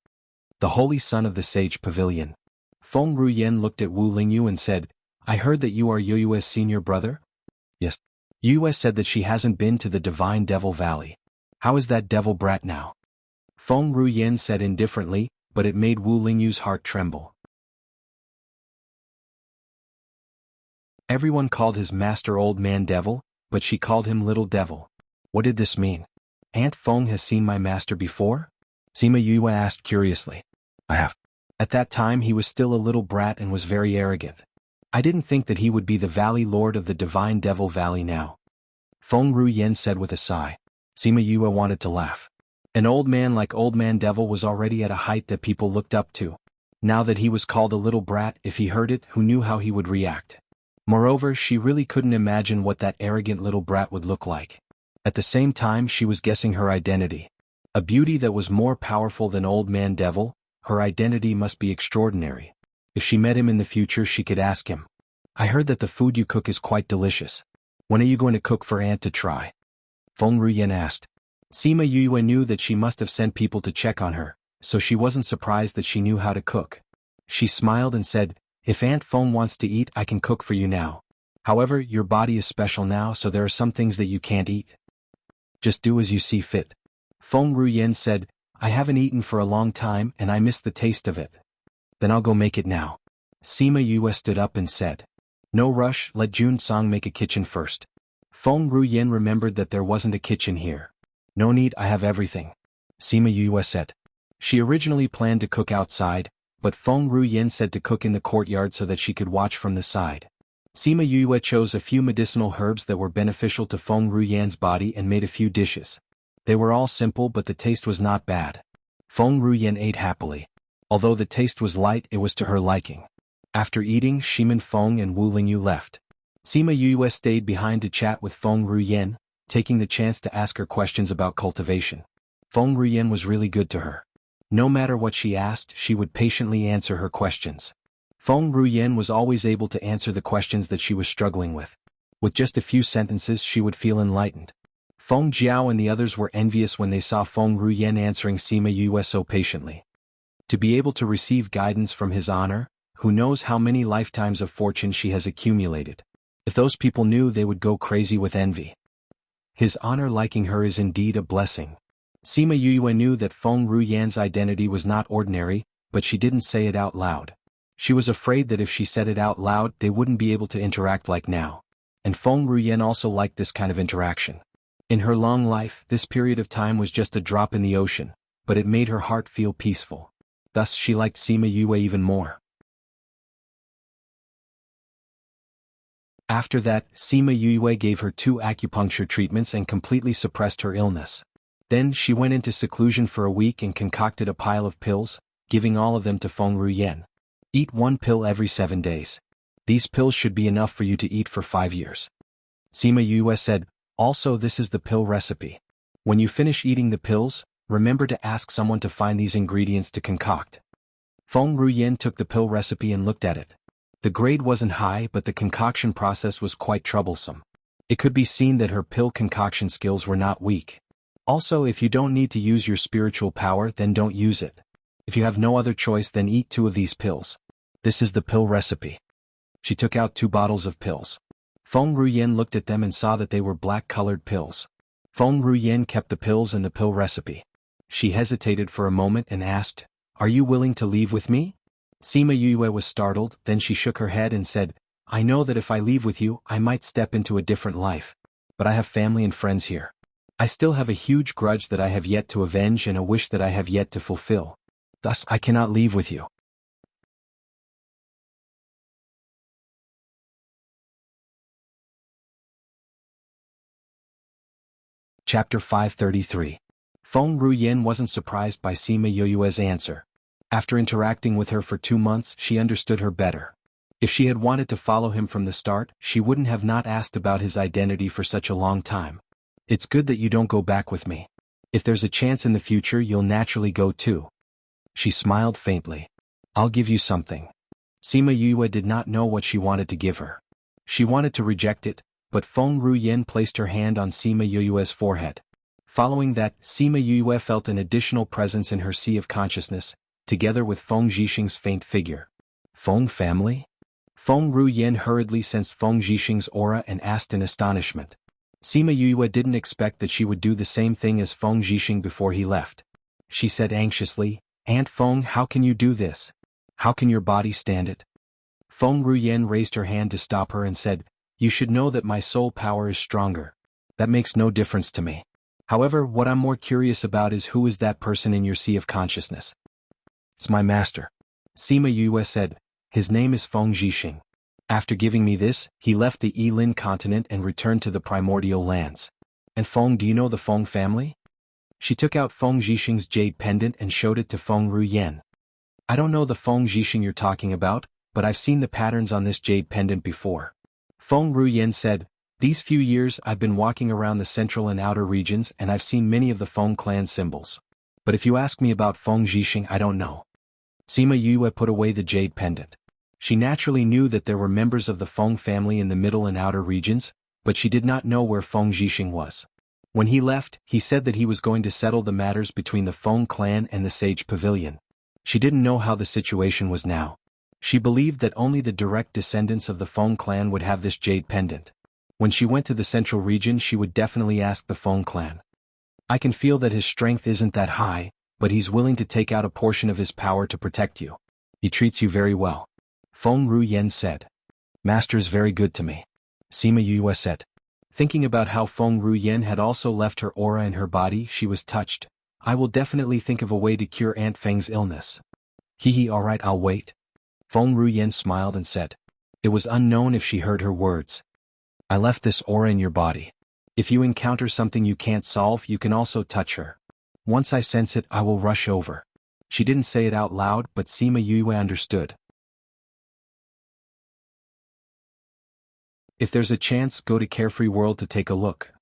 The holy son of the sage pavilion. Feng Ruyen looked at Wu Lingyu and said, "I heard that you are Yue's senior brother?" "Yes." Yue said that she hasn't been to the Divine Devil Valley. "How is that devil brat now?" Feng Ruyen said indifferently, but it made Wu Lingyu's heart tremble. Everyone called his master Old Man Devil, but she called him Little Devil. What did this mean? "Aunt Feng has seen my master before?" Sima Yue asked curiously. "I have." At that time he was still a little brat and was very arrogant. "I didn't think that he would be the Valley Lord of the Divine Devil Valley now." Feng Ruyen said with a sigh. Sima Yue wanted to laugh. An old man like Old Man Devil was already at a height that people looked up to. Now that he was called a little brat, if he heard it, who knew how he would react? Moreover, she really couldn't imagine what that arrogant little brat would look like. At the same time, she was guessing her identity. A beauty that was more powerful than Old Man Devil, her identity must be extraordinary. If she met him in the future, she could ask him, "I heard that the food you cook is quite delicious. When are you going to cook for Aunt to try?" Feng Ruyen asked. Sima Yue knew that she must have sent people to check on her, so she wasn't surprised that she knew how to cook. She smiled and said, "If Aunt Feng wants to eat, I can cook for you now. However, your body is special now, so there are some things that you can't eat. Just do as you see fit." Feng Ruyen said, "I haven't eaten for a long time and I miss the taste of it." "Then I'll go make it now." Sima Yue stood up and said, "No rush, let Jun Song make a kitchen first." Feng Ruyen remembered that there wasn't a kitchen here. "No need, I have everything," Sima Yue said. She originally planned to cook outside, but Feng Ruyen said to cook in the courtyard so that she could watch from the side. Sima Yue chose a few medicinal herbs that were beneficial to Feng Ruyen's body and made a few dishes. They were all simple, but the taste was not bad. Feng Ruyen ate happily. Although the taste was light, it was to her liking. After eating, Shimin Feng and Wu Lingyu left. Sima Yue stayed behind to chat with Feng Ruyen, taking the chance to ask her questions about cultivation. Feng Ruyen was really good to her. No matter what she asked, she would patiently answer her questions. Feng Ruyen was always able to answer the questions that she was struggling with. With just a few sentences, she would feel enlightened. Feng Jiao and the others were envious when they saw Feng Ruyen answering Sima Yue so patiently. To be able to receive guidance from his honor, who knows how many lifetimes of fortune she has accumulated. If those people knew, they would go crazy with envy. His honor liking her is indeed a blessing. Sima Yue knew that Feng Ruyan's identity was not ordinary, but she didn't say it out loud. She was afraid that if she said it out loud, they wouldn't be able to interact like now. And Feng Ruyan also liked this kind of interaction. In her long life, this period of time was just a drop in the ocean, but it made her heart feel peaceful. Thus she liked Sima Yue even more. After that, Sima Yue gave her 2 acupuncture treatments and completely suppressed her illness. Then she went into seclusion for a week and concocted a pile of pills, giving all of them to Feng Ruyan. Eat 1 pill every 7 days. These pills should be enough for you to eat for 5 years. Sima Yue said, also this is the pill recipe. When you finish eating the pills, remember to ask someone to find these ingredients to concoct. Feng Ruyan took the pill recipe and looked at it. The grade wasn't high, but the concoction process was quite troublesome. It could be seen that her pill concoction skills were not weak. Also, if you don't need to use your spiritual power, then don't use it. If you have no other choice, then eat 2 of these pills. This is the pill recipe. She took out 2 bottles of pills. Feng Ruyan looked at them and saw that they were black-colored pills. Feng Ruyan kept the pills and the pill recipe. She hesitated for a moment and asked, "Are you willing to leave with me?" Sima Yue was startled, then she shook her head and said, "I know that if I leave with you, I might step into a different life. But I have family and friends here. I still have a huge grudge that I have yet to avenge and a wish that I have yet to fulfill. Thus I cannot leave with you." Chapter 533. Feng Ruyan wasn't surprised by Sima Yue's answer. After interacting with her for 2 months, she understood her better. If she had wanted to follow him from the start, she wouldn't have not asked about his identity for such a long time. It's good that you don't go back with me. If there's a chance in the future, you'll naturally go too. She smiled faintly. I'll give you something. Sima Yue did not know what she wanted to give her. She wanted to reject it, but Feng Ruyan placed her hand on Sima Yue's forehead. Following that, Sima Yue felt an additional presence in her sea of consciousness, together with Feng Zhixing's faint figure. Feng family? Feng Ruyan hurriedly sensed Feng Zhixing's aura and asked in astonishment. Sima Yue didn't expect that she would do the same thing as Feng Zhixing before he left. She said anxiously, "Aunt Feng, how can you do this? How can your body stand it?" Feng Ruyan raised her hand to stop her and said, "You should know that my soul power is stronger. That makes no difference to me. However, what I'm more curious about is who is that person in your sea of consciousness?" "It's my master," Sima Yue said. "His name is Feng Zhixing. After giving me this, he left the Yilin continent and returned to the primordial lands." "And Feng, do you know the Feng family?" She took out Feng Zhixing's jade pendant and showed it to Feng Ruyan. "I don't know the Feng Zhixing you're talking about, but I've seen the patterns on this jade pendant before." Feng Ruyan said, "These few years I've been walking around the central and outer regions and I've seen many of the Feng clan symbols. But if you ask me about Feng Zhixing, I don't know." Sima Yue put away the jade pendant. She naturally knew that there were members of the Feng family in the middle and outer regions, but she did not know where Feng Zhixing was. When he left, he said that he was going to settle the matters between the Feng clan and the Sage Pavilion. She didn't know how the situation was now. She believed that only the direct descendants of the Feng clan would have this jade pendant. When she went to the central region, she would definitely ask the Feng clan. "I can feel that his strength isn't that high, but he's willing to take out a portion of his power to protect you. He treats you very well." Feng Ruyan said. "Master is very good to me," Sima Yue said. Thinking about how Feng Ruyan had also left her aura in her body, she was touched. "I will definitely think of a way to cure Aunt Feng's illness." "Hee alright, I'll wait." Feng Ruyan smiled and said. It was unknown if she heard her words. "I left this aura in your body. If you encounter something you can't solve, you can also touch her. Once I sense it, I will rush over." She didn't say it out loud, but Sima Yue understood. "If there's a chance, go to Carefree World to take a look."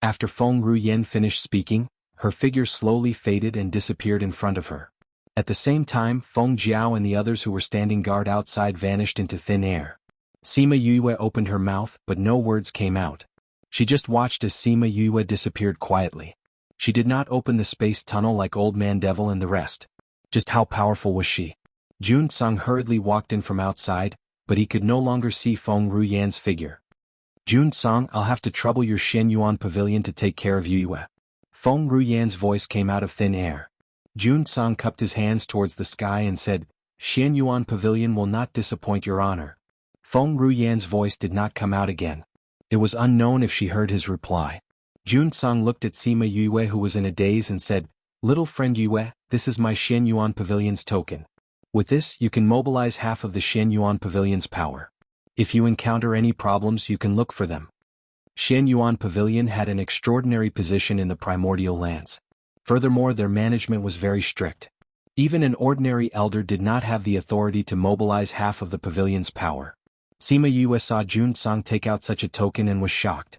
After Feng Ruyan finished speaking, her figure slowly faded and disappeared in front of her. At the same time, Feng Jiao and the others who were standing guard outside vanished into thin air. Sima Yue opened her mouth, but no words came out. She just watched as Sima Yue disappeared quietly. She did not open the space tunnel like Old Man Devil and the rest. Just how powerful was she? Jun Sung hurriedly walked in from outside, but he could no longer see Feng Ruyan's figure. Jun Sung, I'll have to trouble your Shen Yuan pavilion to take care of Yue. Feng Ruyan's voice came out of thin air. Jun Sung cupped his hands towards the sky and said, Shen Yuan pavilion will not disappoint your honor. Feng Ruyan's voice did not come out again. It was unknown if she heard his reply. Jun Sung looked at Sima Yue, who was in a daze, and said, Little friend Yue, this is my Shen Yuan pavilion's token. With this you can mobilize half of the Shen Yuan pavilion's power. If you encounter any problems you can look for them. Shen Yuan pavilion had an extraordinary position in the primordial lands. Furthermore, their management was very strict. Even an ordinary elder did not have the authority to mobilize half of the pavilion's power. Sima Yue saw Jun Sung take out such a token and was shocked.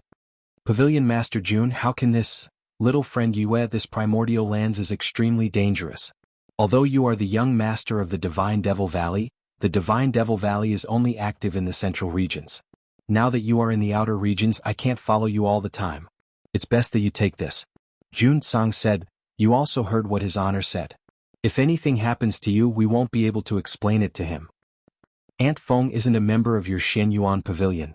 Pavilion Master Jun, how can this? Little friend Yue, this primordial lands is extremely dangerous. Although you are the young master of the Divine Devil Valley, the Divine Devil Valley is only active in the central regions. Now that you are in the outer regions, I can't follow you all the time. It's best that you take this. Jun Sung said, You also heard what his honor said. If anything happens to you, we won't be able to explain it to him. Aunt Feng isn't a member of your Shen Yuan pavilion.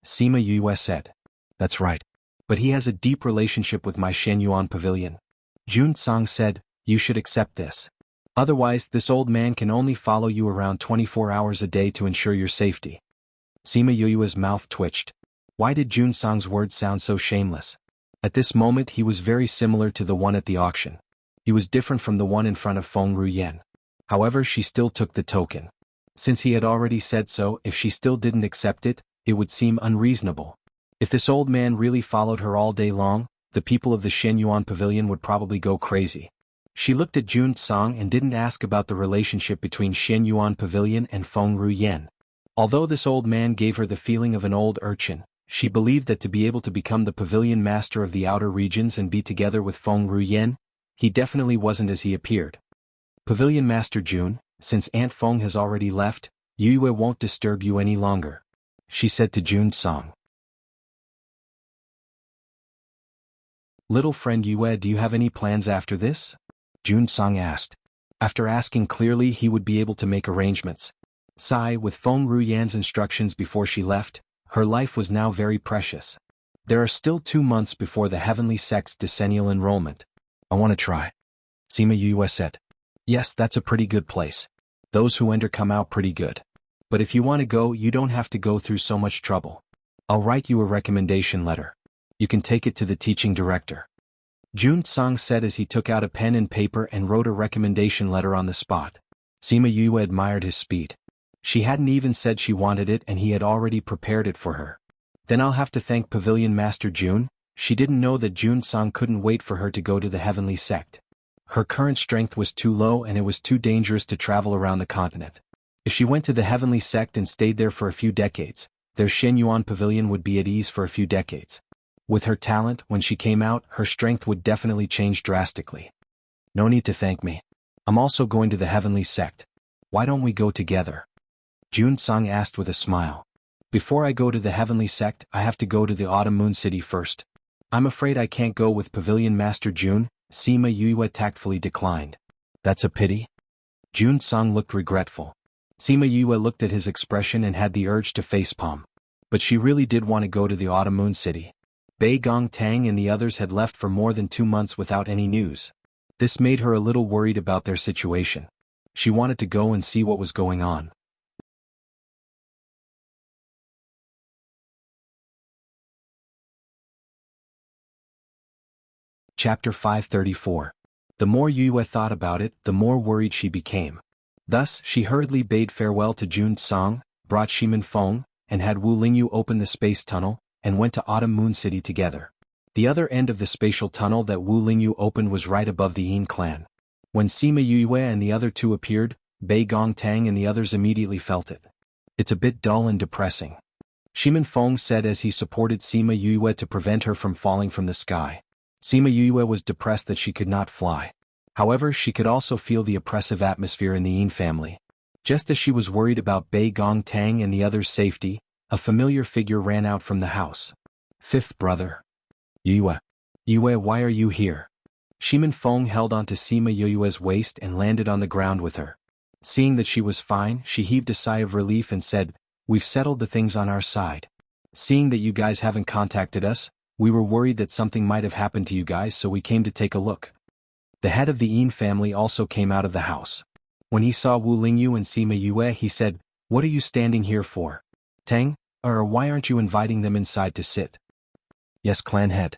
Sima Yue said. That's right. But he has a deep relationship with my Shen Yuan pavilion. Jun Sung said, You should accept this. Otherwise, this old man can only follow you around 24 hours a day to ensure your safety. Sima Yue's mouth twitched. Why did Jun Sung's words sound so shameless? At this moment he was very similar to the one at the auction. He was different from the one in front of Feng Ruyan. However, she still took the token. Since he had already said so, if she still didn't accept it, it would seem unreasonable. If this old man really followed her all day long, the people of the Shen Yuan pavilion would probably go crazy. She looked at Jun Sung and didn't ask about the relationship between Shen Yuan pavilion and Feng Ruyan. Although this old man gave her the feeling of an old urchin, she believed that to be able to become the pavilion master of the outer regions and be together with Feng Ruyan, he definitely wasn't as he appeared. Pavilion Master Jun, since Aunt Feng has already left, Yue won't disturb you any longer, she said to Jun Sung. Little friend Yue, do you have any plans after this? Jun Sung asked. After asking clearly, he would be able to make arrangements. With Feng Ruyan's instructions before she left, her life was now very precious. There are still 2 months before the Heavenly Sect's decennial enrollment. I want to try. Sima Yue said. Yes, that's a pretty good place. Those who enter come out pretty good. But if you want to go, you don't have to go through so much trouble. I'll write you a recommendation letter. You can take it to the teaching director. Jun Sung said as he took out a pen and paper and wrote a recommendation letter on the spot. Sima Yue admired his speed. She hadn't even said she wanted it and he had already prepared it for her. Then I'll have to thank Pavilion Master Jun. She didn't know that Jun Sung couldn't wait for her to go to the Heavenly Sect. Her current strength was too low and it was too dangerous to travel around the continent. If she went to the Heavenly Sect and stayed there for a few decades, their Shen Yuan pavilion would be at ease for a few decades. With her talent, when she came out, her strength would definitely change drastically. No need to thank me. I'm also going to the Heavenly Sect. Why don't we go together? Jun Sung asked with a smile. Before I go to the Heavenly Sect, I have to go to the Autumn Moon City first. I'm afraid I can't go with Pavilion Master Jun, Sima Yue tactfully declined. That's a pity. Jun Sung looked regretful. Sima Yue looked at his expression and had the urge to facepalm. But she really did want to go to the Autumn Moon City. Bei Gong Tang and the others had left for more than 2 months without any news. This made her a little worried about their situation. She wanted to go and see what was going on. Chapter 534. The more Yue thought about it, the more worried she became. Thus, she hurriedly bade farewell to Jun Sung, brought Shimin Feng, and had Wu Lingyu open the space tunnel, and went to Autumn Moon City together. The other end of the spatial tunnel that Wu Lingyu opened was right above the Yin clan. When Sima Yue and the other two appeared, Bei Gong Tang and the others immediately felt it. It's a bit dull and depressing. Shimin Feng said as he supported Sima Yue to prevent her from falling from the sky. Sima Yue was depressed that she could not fly. However, she could also feel the oppressive atmosphere in the Yin family. Just as she was worried about Bei Gong Tang and the others' safety, a familiar figure ran out from the house. Fifth brother. Yue. Yue, why are you here? Shimin Feng held onto Sima Yue's waist and landed on the ground with her. Seeing that she was fine, she heaved a sigh of relief and said, "We've settled the things on our side. Seeing that you guys haven't contacted us, we were worried that something might have happened to you guys, so we came to take a look." The head of the Yin family also came out of the house. When he saw Wu Lingyu and Sima Yue, he said, "What are you standing here for? Tang, or why aren't you inviting them inside to sit?" "Yes, clan head."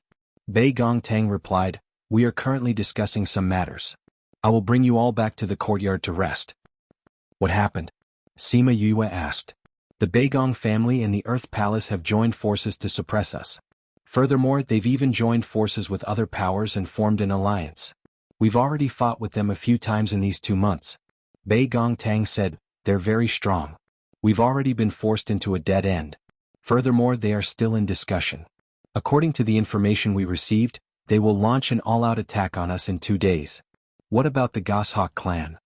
Bei Gong Tang replied, "We are currently discussing some matters. I will bring you all back to the courtyard to rest." "What happened?" Sima Yue asked. "The Beigong family and the Earth Palace have joined forces to suppress us. Furthermore, they've even joined forces with other powers and formed an alliance. We've already fought with them a few times in these 2 months. Bei Gong Tang said, "They're very strong. We've already been forced into a dead end. Furthermore, they are still in discussion. According to the information we received, they will launch an all-out attack on us in 2 days. What about the Goshawk clan?"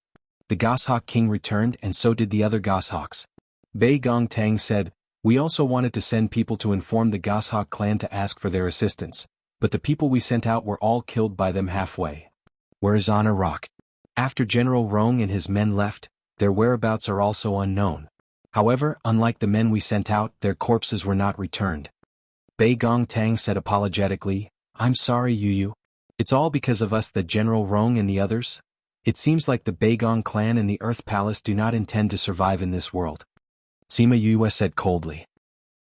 The Goshawk king returned, and so did the other Goshawks. Bei Gong Tang said, "We also wanted to send people to inform the Goshawk clan to ask for their assistance, but the people we sent out were all killed by them halfway. Where is Honor Rock?" After General Rong and his men left, their whereabouts are also unknown. However, unlike the men we sent out, their corpses were not returned. Bei Gong Tang said apologetically, "I'm sorry, Yu. It's all because of us that General Rong and the others. It seems like the Beigong clan and the Earth Palace do not intend to survive in this world." Sima Yue said coldly.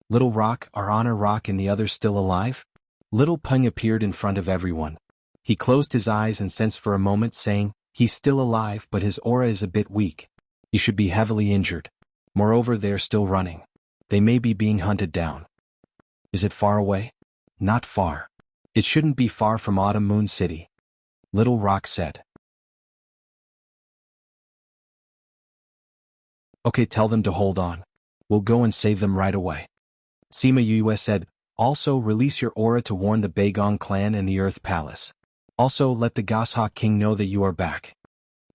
"Little Rock, are Honor Rock and the others still alive?" Little Peng appeared in front of everyone. He closed his eyes and sensed for a moment, saying, "He's still alive, but his aura is a bit weak. He should be heavily injured. Moreover, they are still running. They may be being hunted down." "Is it far away?" "Not far. It shouldn't be far from Autumn Moon City," Little Rock said. "Okay, tell them to hold on. We'll go and save them right away." Sima Yue said, "Also release your aura to warn the Beigong clan and the Earth Palace. Also let the Goshawk King know that you are back."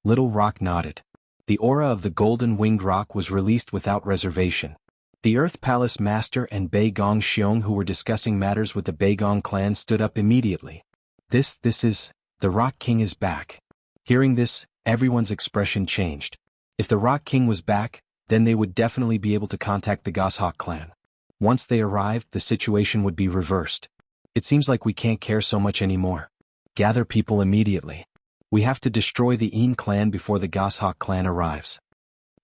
Little Rock nodded. The aura of the Golden Winged Rock was released without reservation. The Earth Palace Master and Beigong Xiong, who were discussing matters with the Beigong clan, stood up immediately. This is, the Rock King is back." Hearing this, everyone's expression changed. If the Rock King was back, then they would definitely be able to contact the Goshawk clan. Once they arrived, the situation would be reversed. "It seems like we can't care so much anymore. Gather people immediately. We have to destroy the Yin clan before the Goshawk clan arrives."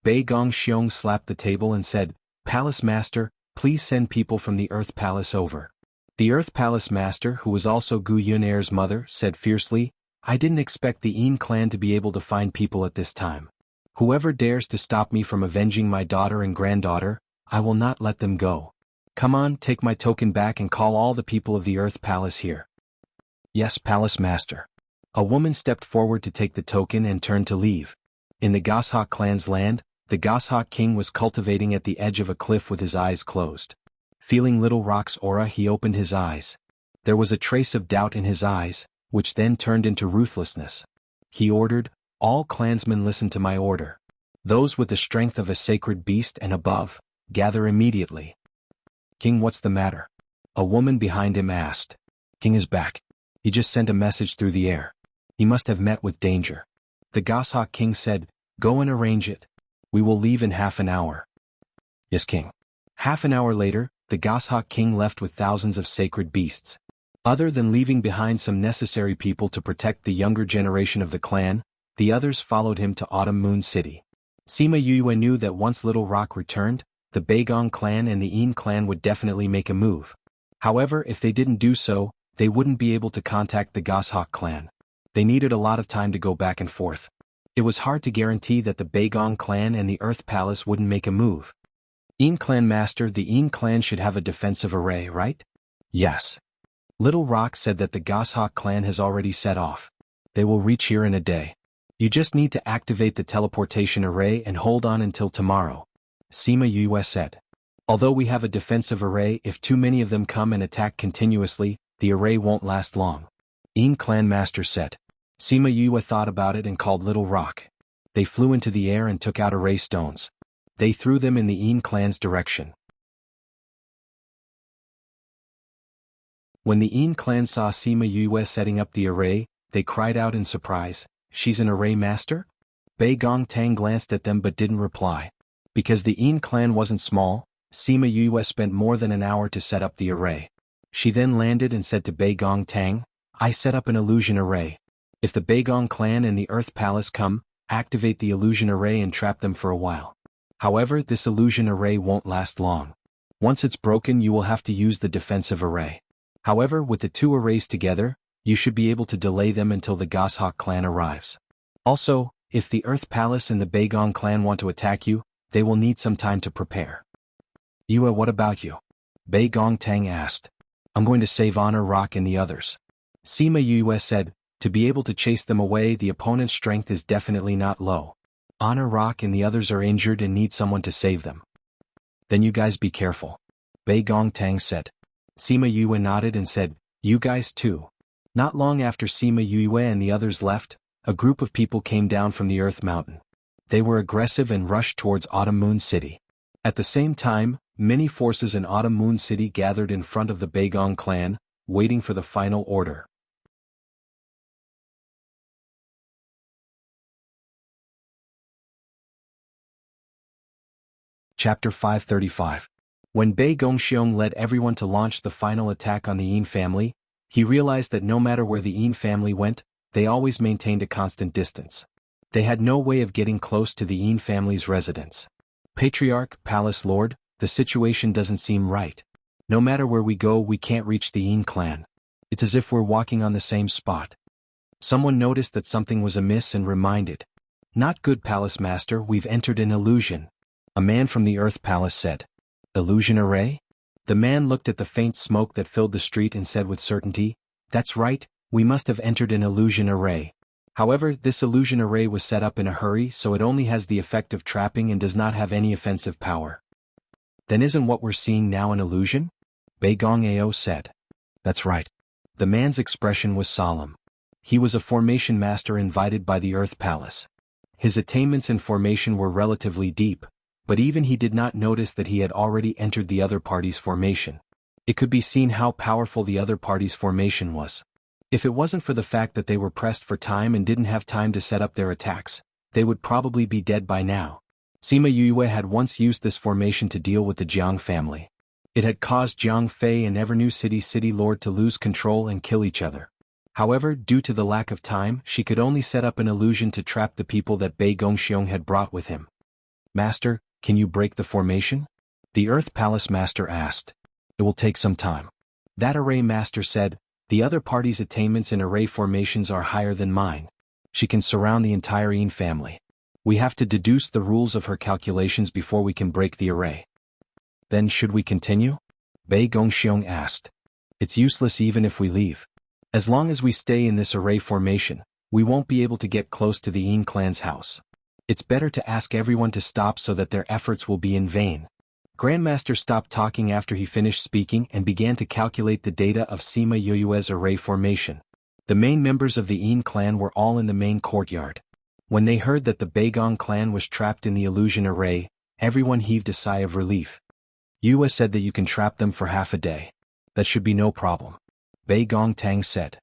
Beigong Xiong slapped the table and said, "Palace Master, please send people from the Earth Palace over." The Earth Palace Master, who was also Gu Yunair's mother, said fiercely, "I didn't expect the Yin clan to be able to find people at this time. Whoever dares to stop me from avenging my daughter and granddaughter, I will not let them go. Come on, take my token back and call all the people of the Earth Palace here." "Yes, Palace Master." A woman stepped forward to take the token and turned to leave. In the Goshawk clan's land, the Goshawk King was cultivating at the edge of a cliff with his eyes closed. Feeling Little Rock's aura, he opened his eyes. There was a trace of doubt in his eyes, which then turned into ruthlessness. He ordered, "All clansmen listen to my order. Those with the strength of a sacred beast and above, gather immediately." "King, what's the matter?" A woman behind him asked. "King is back. He just sent a message through the air. He must have met with danger." The Goshawk King said, "Go and arrange it. We will leave in half an hour." "Yes, King." Half an hour later, the Goshawk King left with thousands of sacred beasts. Other than leaving behind some necessary people to protect the younger generation of the clan, the others followed him to Autumn Moon City. Sima Yue knew that once Little Rock returned, the Beigong clan and the Yin clan would definitely make a move. However, if they didn't do so, they wouldn't be able to contact the Goshawk clan. They needed a lot of time to go back and forth. It was hard to guarantee that the Beigong clan and the Earth Palace wouldn't make a move. "Yin clan master, the Yin clan should have a defensive array, right?" "Yes." Little Rock said that the Goshawk clan has already set off. They will reach here in a day. You just need to activate the teleportation array and hold on until tomorrow, Sima Yue said. "Although we have a defensive array, if too many of them come and attack continuously, the array won't last long," Yin clan master said. Sima Yue thought about it and called Little Rock. They flew into the air and took out array stones. They threw them in the Yin clan's direction. When the Yin clan saw Sima Yue setting up the array, they cried out in surprise. She's an array master? Bei Gong Tang glanced at them but didn't reply. Because the Yin clan wasn't small, Sima Yue spent more than an hour to set up the array. She then landed and said to Bei Gong Tang, I set up an illusion array. If the Bei Gong clan and the Earth Palace come, activate the illusion array and trap them for a while. However, this illusion array won't last long. Once it's broken, you will have to use the defensive array. However, with the two arrays together, you should be able to delay them until the Goshawk clan arrives. Also, if the Earth Palace and the Bei Gong clan want to attack you, they will need some time to prepare. Yue, what about you? Bei Gong Tang asked. I'm going to save Honor Rock and the others. Sima Yue said, to be able to chase them away, the opponent's strength is definitely not low. Honor Rock and the others are injured and need someone to save them. Then you guys be careful. Bei Gong Tang said. Sima Yue nodded and said, you guys too. Not long after Sima Yue and the others left, a group of people came down from the Earth Mountain. They were aggressive and rushed towards Autumn Moon City. At the same time, many forces in Autumn Moon City gathered in front of the Bei Gong clan, waiting for the final order. Chapter 535. When Bei Gongxiong led everyone to launch the final attack on the Yin family, he realized that no matter where the Yin family went, they always maintained a constant distance. They had no way of getting close to the Yin family's residence. Patriarch, Palace Lord, the situation doesn't seem right. No matter where we go, we can't reach the Yin clan. It's as if we're walking on the same spot. Someone noticed that something was amiss and reminded. Not good, Palace Master, we've entered an illusion. A man from the Earth Palace said. Illusion array? The man looked at the faint smoke that filled the street and said with certainty, that's right, we must have entered an illusion array. However, this illusion array was set up in a hurry, so it only has the effect of trapping and does not have any offensive power. Then isn't what we're seeing now an illusion? Bei Gong Ao said. That's right. The man's expression was solemn. He was a formation master invited by the Earth Palace. His attainments in formation were relatively deep, but even he did not notice that he had already entered the other party's formation. It could be seen how powerful the other party's formation was. If it wasn't for the fact that they were pressed for time and didn't have time to set up their attacks, they would probably be dead by now. Sima Yue had once used this formation to deal with the Jiang family. It had caused Jiang Fei and Evernew City's city lord to lose control and kill each other. However, due to the lack of time, she could only set up an illusion to trap the people that Bei Gongxiong had brought with him. Master, can you break the formation? The Earth Palace Master asked. It will take some time. That array master said, the other party's attainments in array formations are higher than mine. She can surround the entire Yin family. We have to deduce the rules of her calculations before we can break the array. Then should we continue? Bei Gongxiong asked. It's useless even if we leave. As long as we stay in this array formation, we won't be able to get close to the Yin clan's house. It's better to ask everyone to stop so that their efforts will be in vain. Grandmaster stopped talking after he finished speaking and began to calculate the data of Sima Yue's array formation. The main members of the Yin clan were all in the main courtyard. When they heard that the Bei Gong clan was trapped in the illusion array, everyone heaved a sigh of relief. Yue said that you can trap them for half a day. That should be no problem. Bei Gong Tang said.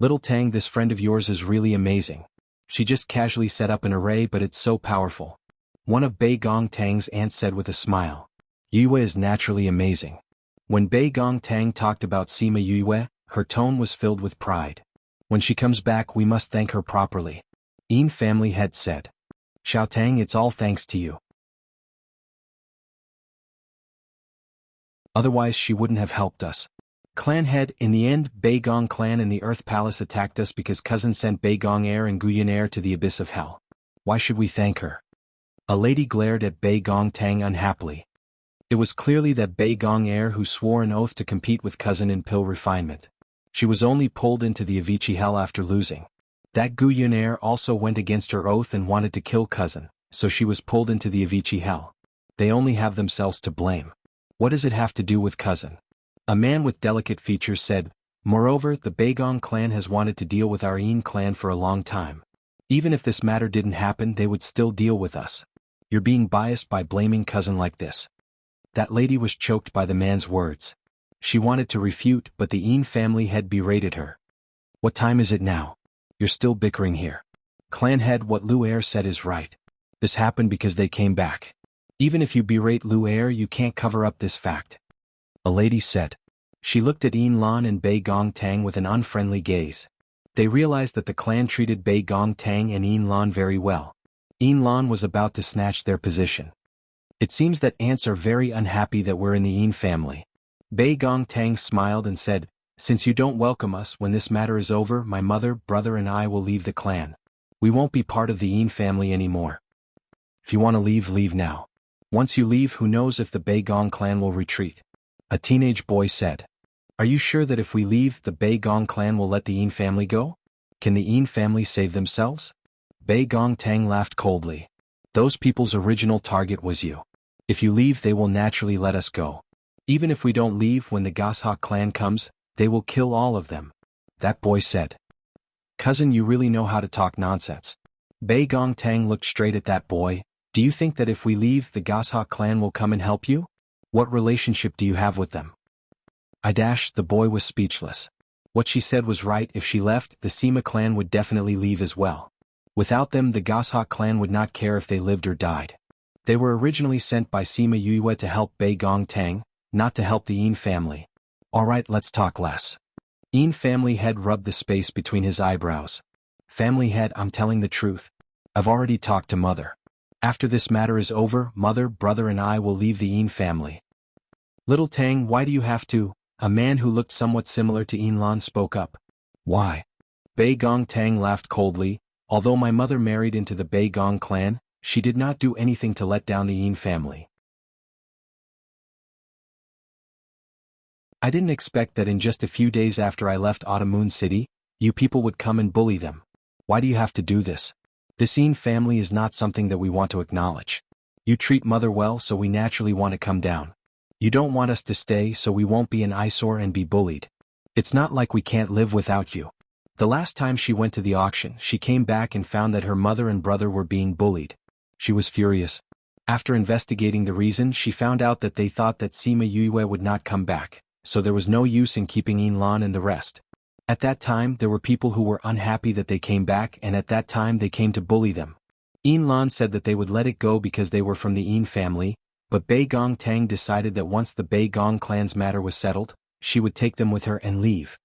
Little Tang, this friend of yours is really amazing. She just casually set up an array, but it's so powerful. One of Bei Gong Tang's aunts said with a smile. Yue is naturally amazing. When Bei Gong Tang talked about Sima Yue, her tone was filled with pride. When she comes back, we must thank her properly. Yin family head said. Xiao Tang, it's all thanks to you. Otherwise she wouldn't have helped us. Clan head, in the end, Bei Gong clan and the Earth Palace attacked us because cousin sent Bei Gong Air and Guyan Air to the abyss of hell. Why should we thank her? A lady glared at Bei Gong Tang unhappily. It was clearly that Bei Gong Air who swore an oath to compete with cousin in pill refinement. She was only pulled into the Avicii hell after losing. That Guyan Air also went against her oath and wanted to kill cousin, so she was pulled into the Avicii hell. They only have themselves to blame. What does it have to do with cousin? A man with delicate features said, moreover, the Bei Gong clan has wanted to deal with our Yin clan for a long time. Even if this matter didn't happen, they would still deal with us. You're being biased by blaming cousin like this. That lady was choked by the man's words. She wanted to refute, but the Yin family head berated her. What time is it now? You're still bickering here. Clan head, what Lu Er said is right. This happened because they came back. Even if you berate Lu Er, you can't cover up this fact. A lady said. She looked at Yin Lan and Bei Gong Tang with an unfriendly gaze. They realized that the clan treated Bei Gong Tang and Yin Lan very well. Yin Lan was about to snatch their position. It seems that ants are very unhappy that we're in the Yin family. Bei Gong Tang smiled and said, since you don't welcome us, when this matter is over, my mother, brother and I will leave the clan. We won't be part of the Yin family anymore. If you want to leave, leave now. Once you leave, who knows if the Bei Gong clan will retreat. A teenage boy said. Are you sure that if we leave, the Bei Gong clan will let the Yin family go? Can the Yin family save themselves? Bei Gong Tang laughed coldly. Those people's original target was you. If you leave, they will naturally let us go. Even if we don't leave, when the Goshawk clan comes, they will kill all of them. That boy said. Cousin, you really know how to talk nonsense. Bei Gong Tang looked straight at that boy. Do you think that if we leave, the Goshawk clan will come and help you? What relationship do you have with them? The boy was speechless. What she said was right. If she left, the Sima clan would definitely leave as well. Without them, the Goshawk clan would not care if they lived or died. They were originally sent by Sima Yue to help Bei Gong Tang, not to help the Yin family. Alright, let's talk less. Yin family head rubbed the space between his eyebrows. Family head, I'm telling the truth. I've already talked to mother. After this matter is over, mother, brother and I will leave the Yin family. Little Tang, why do you have to? A man who looked somewhat similar to Yin Lan spoke up. Why? Bei Gong Tang laughed coldly. Although my mother married into the Bei Gong clan, she did not do anything to let down the Yin family. I didn't expect that in just a few days after I left Autumn Moon City, you people would come and bully them. Why do you have to do this? This Yin family is not something that we want to acknowledge. You treat mother well, so we naturally want to come down. You don't want us to stay, so we won't be an eyesore and be bullied. It's not like we can't live without you. The last time she went to the auction, she came back and found that her mother and brother were being bullied. She was furious. After investigating the reason, she found out that they thought that Sima Yue would not come back, so there was no use in keeping Yin Lan and the rest. At that time, there were people who were unhappy that they came back, and at that time they came to bully them. Yin Lan said that they would let it go because they were from the Yin family, but Bei Gong Tang decided that once the Bei Gong clan's matter was settled, she would take them with her and leave.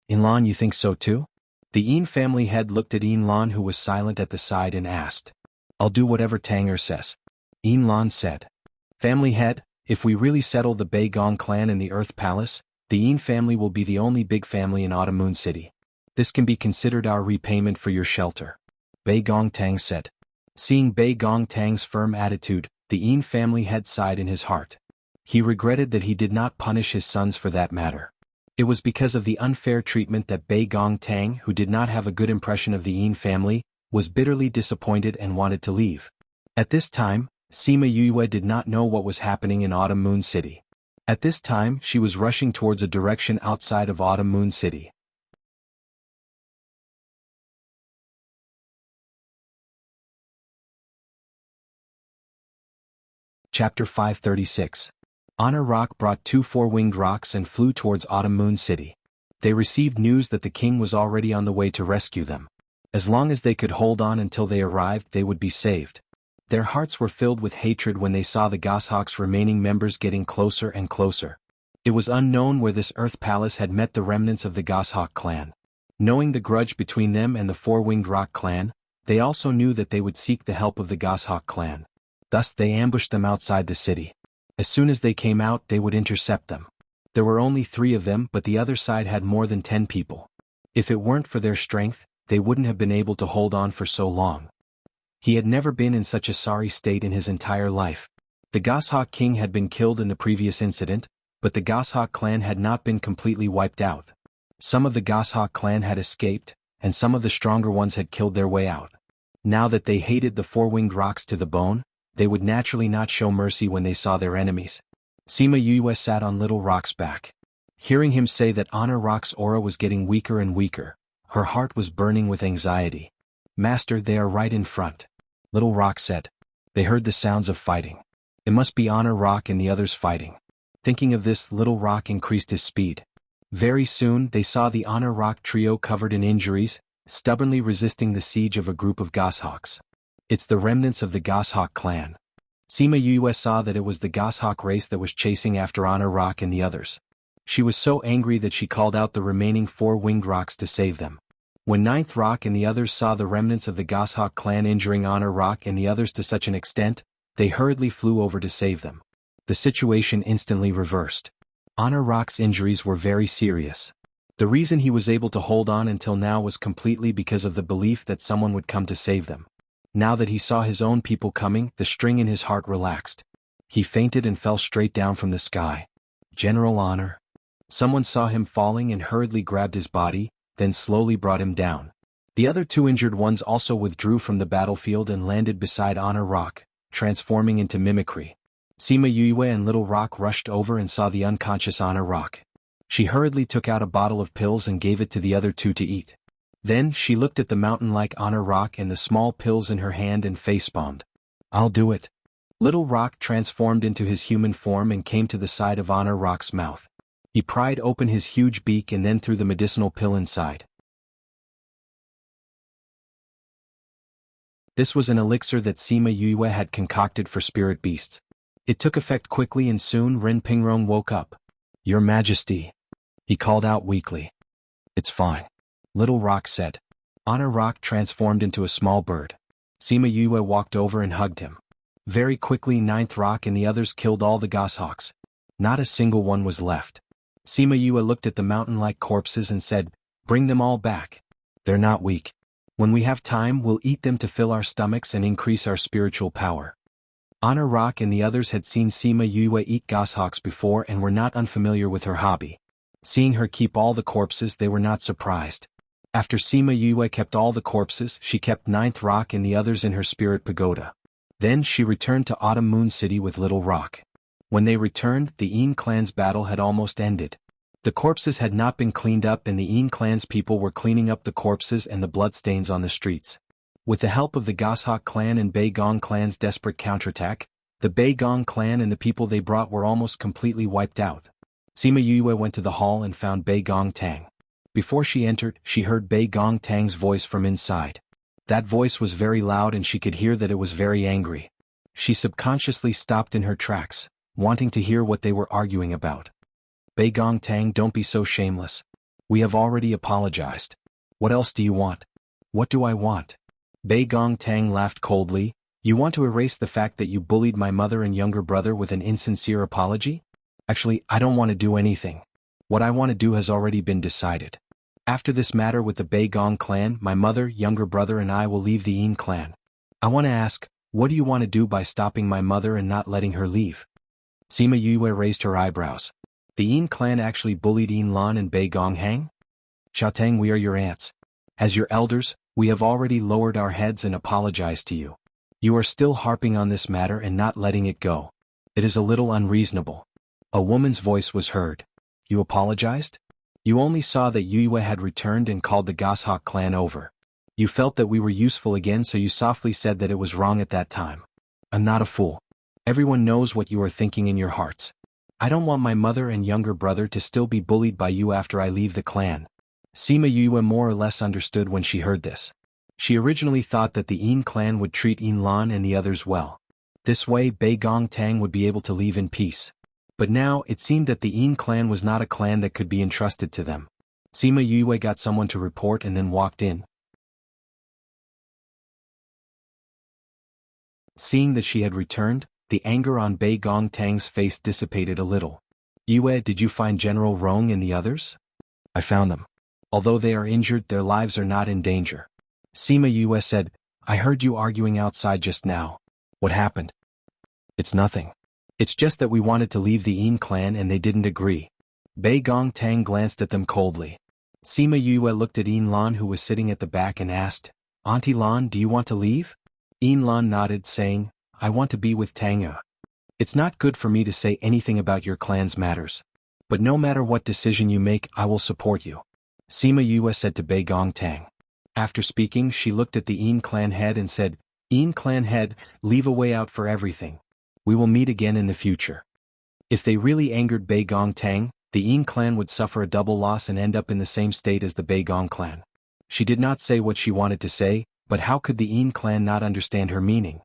Yin Lan, you think so too? The Yin family head looked at Yin Lan, who was silent at the side, and asked. I'll do whatever Tanger says. Yin Lan said. Family head, if we really settle the Bei Gong clan in the Earth Palace, the Yin family will be the only big family in Autumn Moon City. This can be considered our repayment for your shelter. Bei Gong Tang said. Seeing Bei Gong Tang's firm attitude, the Yin family head sighed in his heart. He regretted that he did not punish his sons for that matter. It was because of the unfair treatment that Bei Gong Tang, who did not have a good impression of the Yin family, was bitterly disappointed and wanted to leave. At this time, Sima Yue did not know what was happening in Autumn Moon City. At this time, she was rushing towards a direction outside of Autumn Moon City. Chapter 536. Honor Rock brought 2 four-winged rocks and flew towards Autumn Moon City. They received news that the king was already on the way to rescue them. As long as they could hold on until they arrived, they would be saved. Their hearts were filled with hatred when they saw the Goshawk's remaining members getting closer and closer. It was unknown where this Earth Palace had met the remnants of the Goshawk clan. Knowing the grudge between them and the Four-Winged Rock clan, they also knew that they would seek the help of the Goshawk clan. Thus they ambushed them outside the city. As soon as they came out, they would intercept them. There were only 3 of them, but the other side had more than 10 people. If it weren't for their strength, they wouldn't have been able to hold on for so long. He had never been in such a sorry state in his entire life. The Goshawk king had been killed in the previous incident, but the Goshawk clan had not been completely wiped out. Some of the Goshawk clan had escaped, and some of the stronger ones had killed their way out. Now that they hated the Four-Winged Rocks to the bone, they would naturally not show mercy when they saw their enemies. Sima Yue sat on Little Rock's back. Hearing him say that Honor Rock's aura was getting weaker and weaker, her heart was burning with anxiety. Master, they are right in front. Little Rock said. They heard the sounds of fighting. It must be Honor Rock and the others fighting. Thinking of this, Little Rock increased his speed. Very soon they saw the Honor Rock trio covered in injuries, stubbornly resisting the siege of a group of goshawks. It's the remnants of the goshawk clan. Sima Yue saw that it was the goshawk race that was chasing after Honor Rock and the others. She was so angry that she called out the remaining 4 winged rocks to save them. When Ninth Rock and the others saw the remnants of the goshawk clan injuring Honor Rock and the others to such an extent, they hurriedly flew over to save them. The situation instantly reversed. Honor Rock's injuries were very serious. The reason he was able to hold on until now was completely because of the belief that someone would come to save them. Now that he saw his own people coming, the string in his heart relaxed. He fainted and fell straight down from the sky. General Honor. Someone saw him falling and hurriedly grabbed his body, then slowly brought him down. The other 2 injured ones also withdrew from the battlefield and landed beside Honor Rock, transforming into mimicry. Sima Yue and Little Rock rushed over and saw the unconscious Honor Rock. She hurriedly took out a bottle of pills and gave it to the other 2 to eat. Then she looked at the mountain-like Honor Rock and the small pills in her hand and facepalmed. I'll do it. Little Rock transformed into his human form and came to the side of Honor Rock's mouth. He pried open his huge beak and then threw the medicinal pill inside. This was an elixir that Sima Yue had concocted for spirit beasts. It took effect quickly and soon Ren Pingrong woke up. Your Majesty. He called out weakly. It's fine. Little Rock said. Honor Rock transformed into a small bird. Sima Yue walked over and hugged him. Very quickly Ninth Rock and the others killed all the goshawks. Not a single one was left. Sima Yue looked at the mountain-like corpses and said, bring them all back. They're not weak. When we have time we'll eat them to fill our stomachs and increase our spiritual power. Honor Rock and the others had seen Sima Yue eat goshawks before and were not unfamiliar with her hobby. Seeing her keep all the corpses they were not surprised. After Sima Yue kept all the corpses, she kept Ninth Rock and the others in her spirit pagoda. Then she returned to Autumn Moon City with Little Rock. When they returned, the Yin clan's battle had almost ended. The corpses had not been cleaned up and the Yin clan's people were cleaning up the corpses and the bloodstains on the streets. With the help of the Goshawk clan and Bei Gong clan's desperate counterattack, the Bei Gong clan and the people they brought were almost completely wiped out. Sima Yue went to the hall and found Bei Gong Tang. Before she entered, she heard Bei Gong Tang's voice from inside. That voice was very loud and she could hear that it was very angry. She subconsciously stopped in her tracks, wanting to hear what they were arguing about. Bei Gong Tang, don't be so shameless. We have already apologized. What else do you want? What do I want? Bei Gong Tang laughed coldly. You want to erase the fact that you bullied my mother and younger brother with an insincere apology? Actually, I don't want to do anything. What I want to do has already been decided. After this matter with the Bei Gong clan, my mother, younger brother and I will leave the Yin clan. I want to ask, what do you want to do by stopping my mother and not letting her leave? Sima Yue raised her eyebrows. The Yin clan actually bullied Yin Lan and Bei Gong Hang? Xiaotang, we are your aunts. As your elders, we have already lowered our heads and apologized to you. You are still harping on this matter and not letting it go. It is a little unreasonable. A woman's voice was heard. You apologized? You only saw that Yue had returned and called the Goshawk clan over. You felt that we were useful again, so you softly said that it was wrong at that time. I'm not a fool. Everyone knows what you are thinking in your hearts. I don't want my mother and younger brother to still be bullied by you after I leave the clan. Sima Yue more or less understood when she heard this. She originally thought that the Yin clan would treat Yin Lan and the others well. This way Bei Gong Tang would be able to leave in peace. But now it seemed that the Yin clan was not a clan that could be entrusted to them. Sima Yue got someone to report and then walked in. Seeing that she had returned, the anger on Bei Gong Tang's face dissipated a little. Yue, did you find General Rong and the others? I found them. Although they are injured, their lives are not in danger. Sima Yue said, I heard you arguing outside just now. What happened? It's nothing. It's just that we wanted to leave the Yin clan and they didn't agree. Bei Gong Tang glanced at them coldly. Sima Yue looked at Yin Lan who was sitting at the back and asked, Auntie Lan, do you want to leave? Yin Lan nodded, saying, I want to be with Tangya. It's not good for me to say anything about your clan's matters. But no matter what decision you make, I will support you. Sima Yue said to Bei Gong Tang. After speaking, she looked at the Yin clan head and said, Yin clan head, leave a way out for everything. We will meet again in the future. If they really angered Bei Gong Tang, the Yin clan would suffer a double loss and end up in the same state as the Bei Gong clan. She did not say what she wanted to say, but how could the Yin clan not understand her meaning?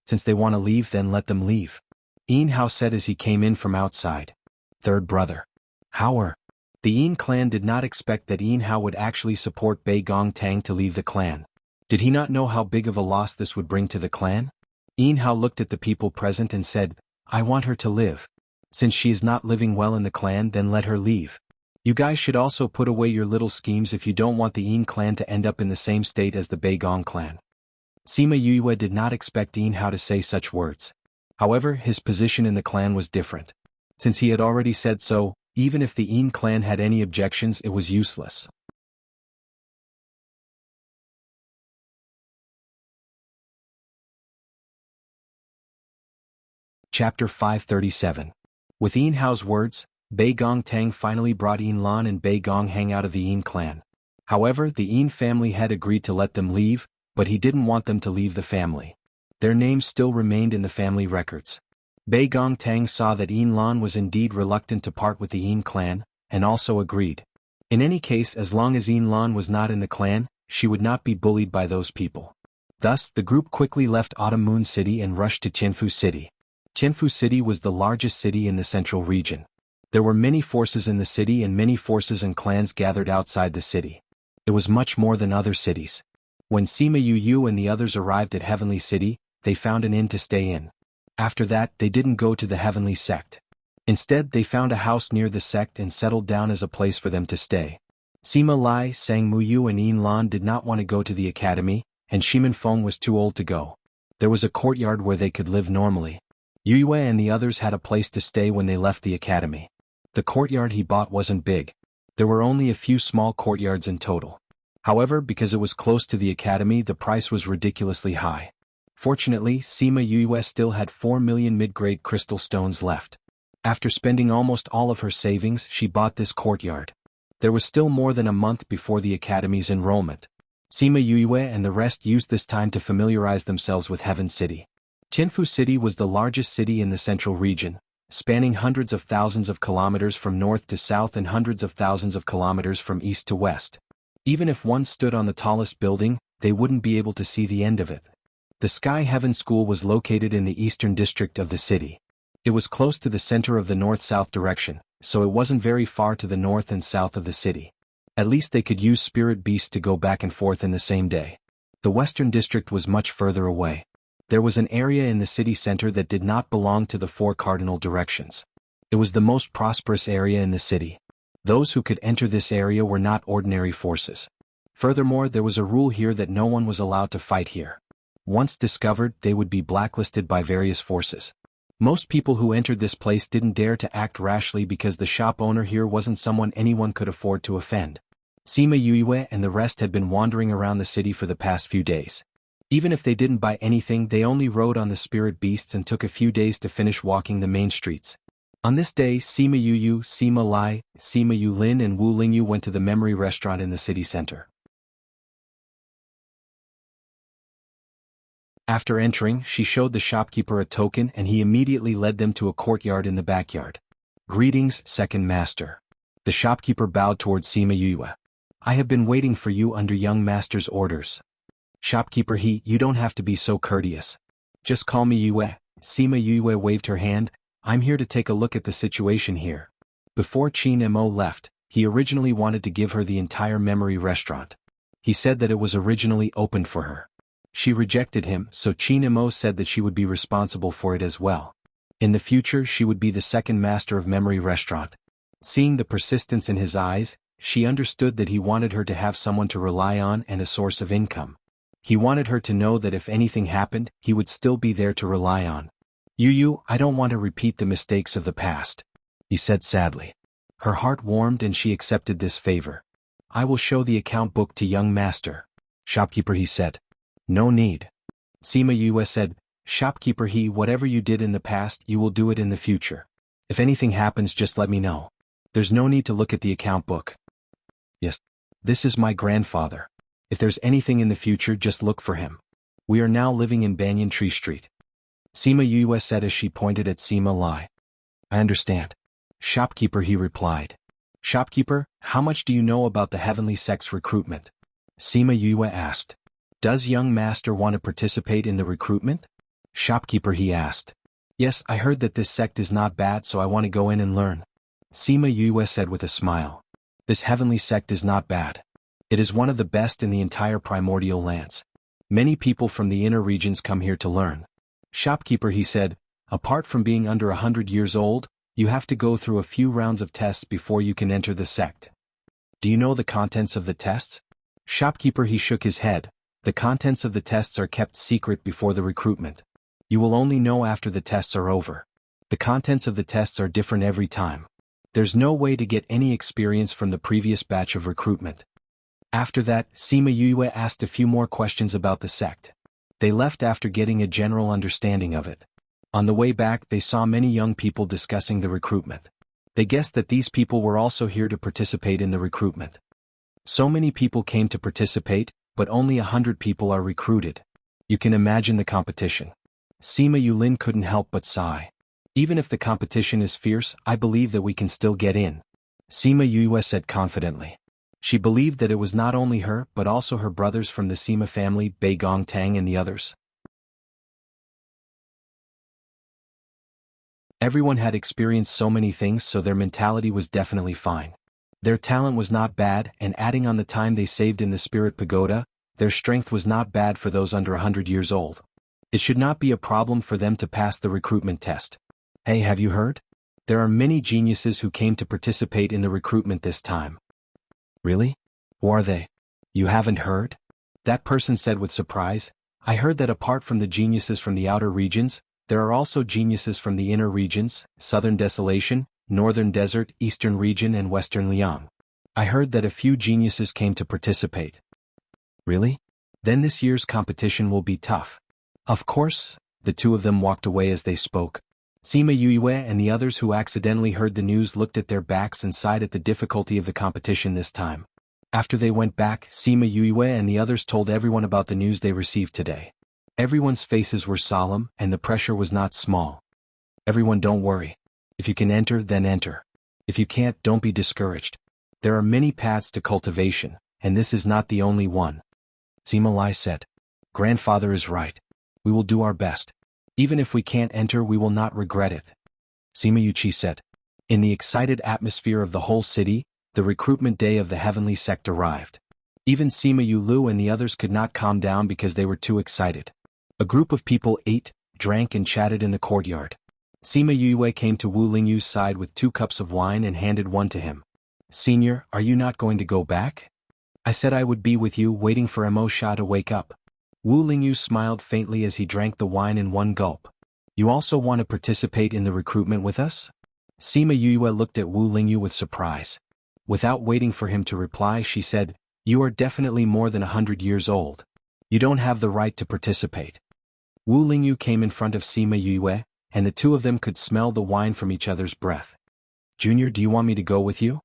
Since they want to leave, then let them leave. Yin Hao said as he came in from outside. Third brother. How are? The Yin clan did not expect that Yin Hao would actually support Bei Gong Tang to leave the clan. Did he not know how big of a loss this would bring to the clan? Yin Hao looked at the people present and said, I want her to live. Since she is not living well in the clan, then let her leave. You guys should also put away your little schemes if you don't want the Yin clan to end up in the same state as the Bei Gong clan. Sima Yue did not expect Yin Hao to say such words. However, his position in the clan was different. Since he had already said so, even if the Yin clan had any objections, it was useless. Chapter 537. With Yin Hao's words, Bei Gong Tang finally brought Yin Lan and Bei Gong Hang out of the Yin clan. However, the Yin family had agreed to let them leave, but he didn't want them to leave the family. Their names still remained in the family records. Bei Gong Tang saw that Yin Lan was indeed reluctant to part with the Yin clan, and also agreed. In any case, as long as Yin Lan was not in the clan, she would not be bullied by those people. Thus, the group quickly left Autumn Moon City and rushed to Jianghu City. Jianghu City was the largest city in the central region. There were many forces in the city and many forces and clans gathered outside the city. It was much more than other cities. When Sima Yu and the others arrived at Heavenly City, they found an inn to stay in. After that, they didn't go to the Heavenly Sect. Instead, they found a house near the sect and settled down as a place for them to stay. Sima Lai, Sang Muyu and Yin Lan did not want to go to the academy, and Shimin Feng was too old to go. There was a courtyard where they could live normally. Yue and the others had a place to stay when they left the academy. The courtyard he bought wasn't big. There were only a few small courtyards in total. However, because it was close to the academy, the price was ridiculously high. Fortunately, Sima Yue still had 4 million mid-grade crystal stones left. After spending almost all of her savings, she bought this courtyard. There was still more than a month before the academy's enrollment. Sima Yue and the rest used this time to familiarize themselves with Heaven City. Jianghu City was the largest city in the central region, spanning hundreds of thousands of kilometers from north to south and hundreds of thousands of kilometers from east to west. Even if one stood on the tallest building, they wouldn't be able to see the end of it. The Sky Heaven School was located in the eastern district of the city. It was close to the center of the north-south direction, so it wasn't very far to the north and south of the city. At least they could use spirit beasts to go back and forth in the same day. The western district was much further away. There was an area in the city center that did not belong to the 4 cardinal directions. It was the most prosperous area in the city. Those who could enter this area were not ordinary forces. Furthermore, there was a rule here that no one was allowed to fight here. Once discovered, they would be blacklisted by various forces. Most people who entered this place didn't dare to act rashly because the shop owner here wasn't someone anyone could afford to offend. Sima Yue and the rest had been wandering around the city for the past few days. Even if they didn't buy anything, they only rode on the spirit beasts and took a few days to finish walking the main streets. On this day, Sima Yu, Sima Lai, Sima Yulin and Wu Lingyu went to the memory restaurant in the city center. After entering, she showed the shopkeeper a token and he immediately led them to a courtyard in the backyard. Greetings, second master. The shopkeeper bowed towards Sima Yue. I have been waiting for you under young master's orders. Shopkeeper you don't have to be so courteous. Just call me Yue. Sima Yue waved her hand. I'm here to take a look at the situation here. Before Qin Mo left, he originally wanted to give her the entire memory restaurant. He said that it was originally opened for her. She rejected him, so Qin Mo said that she would be responsible for it as well. In the future, she would be the second master of memory restaurant. Seeing the persistence in his eyes, she understood that he wanted her to have someone to rely on and a source of income. He wanted her to know that if anything happened, he would still be there to rely on. Yu, I don't want to repeat the mistakes of the past, he said sadly. Her heart warmed and she accepted this favor. I will show the account book to young master. Shopkeeper he said. No need. Sima Yue said, Shopkeeper whatever you did in the past, you will do it in the future. If anything happens, just let me know. There's no need to look at the account book. Yes. This is my grandfather. If there's anything in the future, just look for him. We are now living in Banyan Tree Street. Sima Yue said as she pointed at Sima Lai. I understand. Shopkeeper he replied. Shopkeeper, how much do you know about the Heavenly Sect's recruitment? Sima Yue asked. Does young master want to participate in the recruitment? Shopkeeper, he asked. Yes, I heard that this sect is not bad, so I want to go in and learn. Sima Yue said with a smile. This heavenly sect is not bad. It is one of the best in the entire primordial lands. Many people from the inner regions come here to learn. Shopkeeper, he said, apart from being under 100 years old, you have to go through a few rounds of tests before you can enter the sect. Do you know the contents of the tests? Shopkeeper, he shook his head. The contents of the tests are kept secret before the recruitment. You will only know after the tests are over. The contents of the tests are different every time. There's no way to get any experience from the previous batch of recruitment. After that, Sima Yue asked a few more questions about the sect. They left after getting a general understanding of it. On the way back, they saw many young people discussing the recruitment. They guessed that these people were also here to participate in the recruitment. So many people came to participate, but only 100 people are recruited. You can imagine the competition. Sima Yulin couldn't help but sigh. Even if the competition is fierce, I believe that we can still get in. Sima Yue said confidently. She believed that it was not only her but also her brothers from the Sima family, Bei Gongtang and the others. Everyone had experienced so many things, so their mentality was definitely fine. Their talent was not bad, and adding on the time they saved in the Spirit Pagoda, their strength was not bad for those under 100 years old. It should not be a problem for them to pass the recruitment test. Hey, have you heard? There are many geniuses who came to participate in the recruitment this time. Really? Who are they? You haven't heard? That person said with surprise. I heard that apart from the geniuses from the outer regions, there are also geniuses from the inner regions, Southern Desolation, Northern Desert, Eastern Region and Western Liang. I heard that a few geniuses came to participate. Really? Then this year's competition will be tough. Of course. The two of them walked away as they spoke. Sima Yue and the others who accidentally heard the news looked at their backs and sighed at the difficulty of the competition this time. After they went back, Sima Yue and the others told everyone about the news they received today. Everyone's faces were solemn, and the pressure was not small. Everyone, don't worry. If you can enter, then enter. If you can't, don't be discouraged. There are many paths to cultivation, and this is not the only one. Sima Lai said. Grandfather is right. We will do our best. Even if we can't enter, we will not regret it. Sima Yuchi said. In the excited atmosphere of the whole city, the recruitment day of the heavenly sect arrived. Even Sima Yulu and the others could not calm down because they were too excited. A group of people ate, drank and chatted in the courtyard. Sima Yue came to Wu Lingyu's side with 2 cups of wine and handed one to him. Senior, are you not going to go back? I said I would be with you, waiting for Mo Sha to wake up. Wu Lingyu smiled faintly as he drank the wine in one gulp. You also want to participate in the recruitment with us? Sima Yue looked at Wu Lingyu with surprise. Without waiting for him to reply, she said, You are definitely more than 100 years old. You don't have the right to participate. Wu Lingyu came in front of Sima Yue, and the two of them could smell the wine from each other's breath. Junior, do you want me to go with you?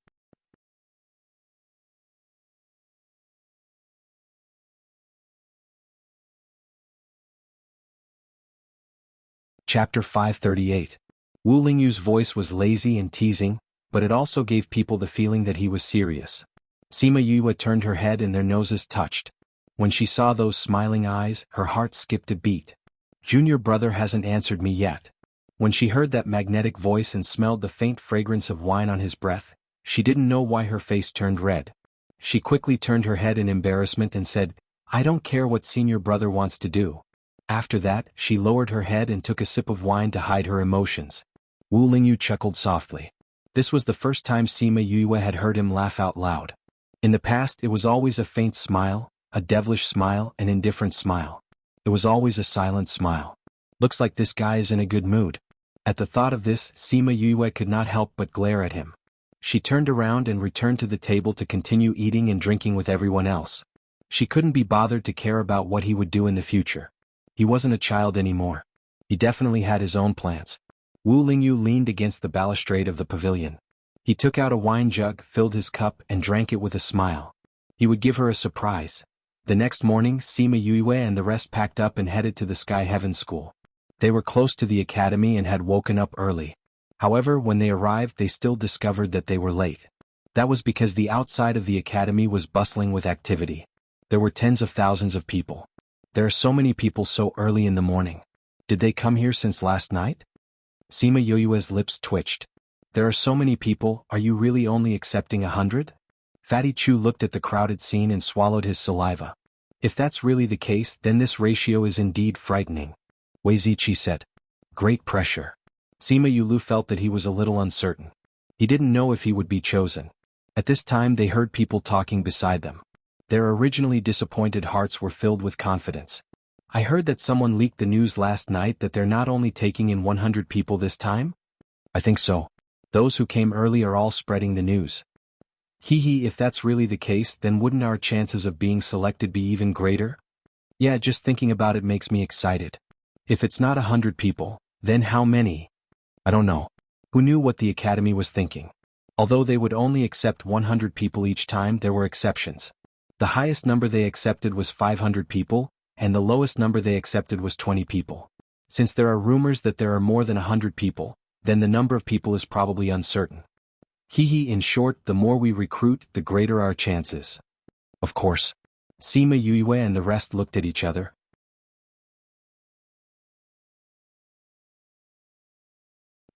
Chapter 538. Wu Lingyu's voice was lazy and teasing, but it also gave people the feeling that he was serious. Sima Yue turned her head and their noses touched. When she saw those smiling eyes, her heart skipped a beat. Junior brother hasn't answered me yet. When she heard that magnetic voice and smelled the faint fragrance of wine on his breath, she didn't know why her face turned red. She quickly turned her head in embarrassment and said, I don't care what senior brother wants to do. After that, she lowered her head and took a sip of wine to hide her emotions. Wu Lingyu chuckled softly. This was the first time Sima Yue had heard him laugh out loud. In the past, it was always a faint smile, a devilish smile, an indifferent smile. It was always a silent smile. Looks like this guy is in a good mood. At the thought of this, Sima Yue could not help but glare at him. She turned around and returned to the table to continue eating and drinking with everyone else. She couldn't be bothered to care about what he would do in the future. He wasn't a child anymore. He definitely had his own plans. Wu Lingyu leaned against the balustrade of the pavilion. He took out a wine jug, filled his cup, and drank it with a smile. He would give her a surprise. The next morning, Sima Yue and the rest packed up and headed to the Sky Heaven School. They were close to the academy and had woken up early. However, when they arrived, they still discovered that they were late. That was because the outside of the academy was bustling with activity. There were tens of thousands of people. There are so many people so early in the morning. Did they come here since last night? Sima Yoyue's lips twitched. There are so many people, are you really only accepting 100? Fatty Chu looked at the crowded scene and swallowed his saliva. If that's really the case, then this ratio is indeed frightening. Wei Ziqi said. Great pressure. Sima Yulu felt that he was a little uncertain. He didn't know if he would be chosen. At this time they heard people talking beside them. Their originally disappointed hearts were filled with confidence. I heard that someone leaked the news last night that they're not only taking in 100 people this time? I think so. Those who came early are all spreading the news. If that's really the case, then wouldn't our chances of being selected be even greater? Yeah, just thinking about it makes me excited. If it's not 100 people, then how many? I don't know. Who knew what the academy was thinking? Although they would only accept 100 people each time, there were exceptions. The highest number they accepted was 500 people, and the lowest number they accepted was 20 people. Since there are rumors that there are more than 100 people, then the number of people is probably uncertain. In short, the more we recruit, the greater our chances. Of course. Sima Yue and the rest looked at each other.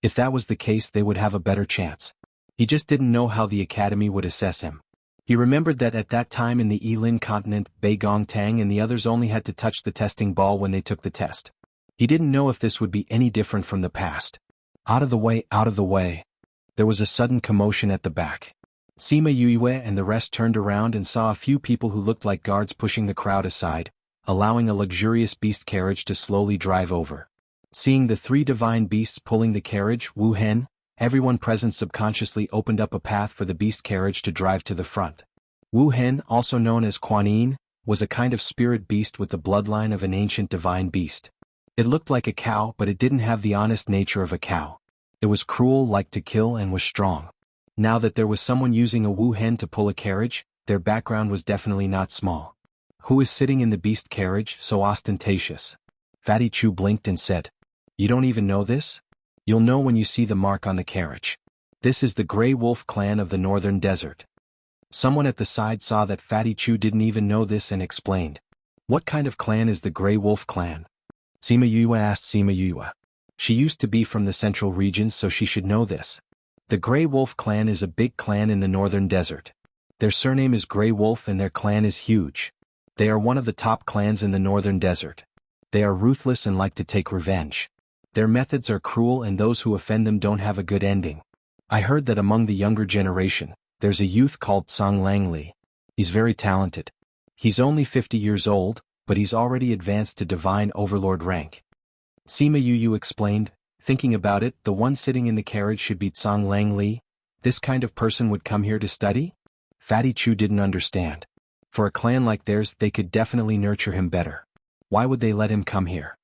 If that was the case, they would have a better chance. He just didn't know how the academy would assess him. He remembered that at that time in the Yilin continent, Bei Gongtang and the others only had to touch the testing ball when they took the test. He didn't know if this would be any different from the past. Out of the way, out of the way. There was a sudden commotion at the back. Sima Yue and the rest turned around and saw a few people who looked like guards pushing the crowd aside, allowing a luxurious beast carriage to slowly drive over. Seeing the three divine beasts pulling the carriage, Wu Hen, everyone present subconsciously opened up a path for the beast carriage to drive to the front. Wu Hen, also known as Kuan Yin, was a kind of spirit beast with the bloodline of an ancient divine beast. It looked like a cow, but it didn't have the honest nature of a cow. It was cruel, liked to kill, and was strong. Now that there was someone using a Wu Hen to pull a carriage, their background was definitely not small. Who is sitting in the beast carriage, so ostentatious? Fatty Chu blinked and said, You don't even know this? You'll know when you see the mark on the carriage. This is the Grey Wolf clan of the Northern Desert. Someone at the side saw that Fatty Chu didn't even know this and explained. What kind of clan is the Grey Wolf clan? Sima Yue asked Sima Yue. She used to be from the central regions, so she should know this. The Grey Wolf clan is a big clan in the Northern Desert. Their surname is Grey Wolf and their clan is huge. They are one of the top clans in the Northern Desert. They are ruthless and like to take revenge. Their methods are cruel and those who offend them don't have a good ending. I heard that among the younger generation, there's a youth called Song Langli. He's very talented. He's only 50 years old, but he's already advanced to Divine Overlord rank. Sima Yu explained, thinking about it, the one sitting in the carriage should be Song Langli. This kind of person would come here to study? Fatty Chu didn't understand. For a clan like theirs, they could definitely nurture him better. Why would they let him come here?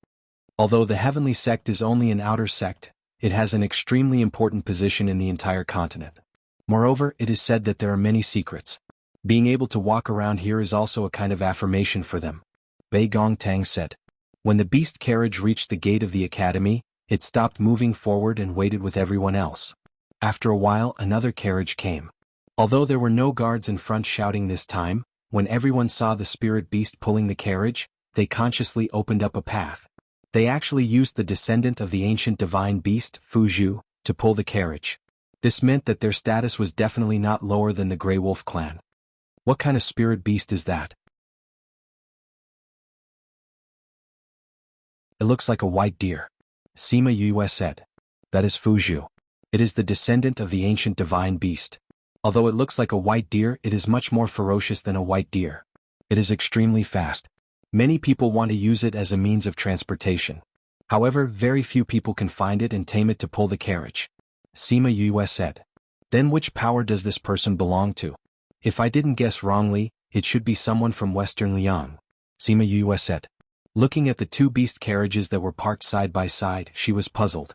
Although the Heavenly Sect is only an outer sect, it has an extremely important position in the entire continent. Moreover, it is said that there are many secrets. Being able to walk around here is also a kind of affirmation for them. Bei Gongtang said. When the beast carriage reached the gate of the academy, it stopped moving forward and waited with everyone else. After a while, another carriage came. Although there were no guards in front shouting this time, when everyone saw the spirit beast pulling the carriage, they consciously opened up a path. They actually used the descendant of the ancient divine beast, Fuzhu, to pull the carriage. This meant that their status was definitely not lower than the Grey Wolf clan. What kind of spirit beast is that? It looks like a white deer. Sima Yue said. That is Fuzhu. It is the descendant of the ancient divine beast. Although it looks like a white deer, it is much more ferocious than a white deer. It is extremely fast. Many people want to use it as a means of transportation. However, very few people can find it and tame it to pull the carriage. Sima Yue said. Then which power does this person belong to? If I didn't guess wrongly, it should be someone from Western Liang. Sima Yue said. Looking at the two beast carriages that were parked side by side, she was puzzled.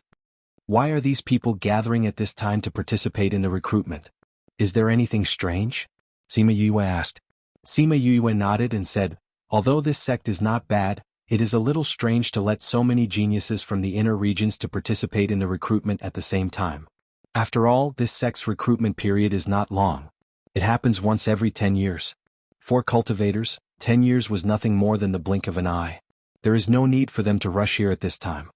Why are these people gathering at this time to participate in the recruitment? Is there anything strange? Sima Yue asked. Sima Yue nodded and said, although this sect is not bad, it is a little strange to let so many geniuses from the inner regions to participate in the recruitment at the same time. After all, this sect's recruitment period is not long. It happens once every 10 years. 4 cultivators, 10 years was nothing more than the blink of an eye. There is no need for them to rush here at this time.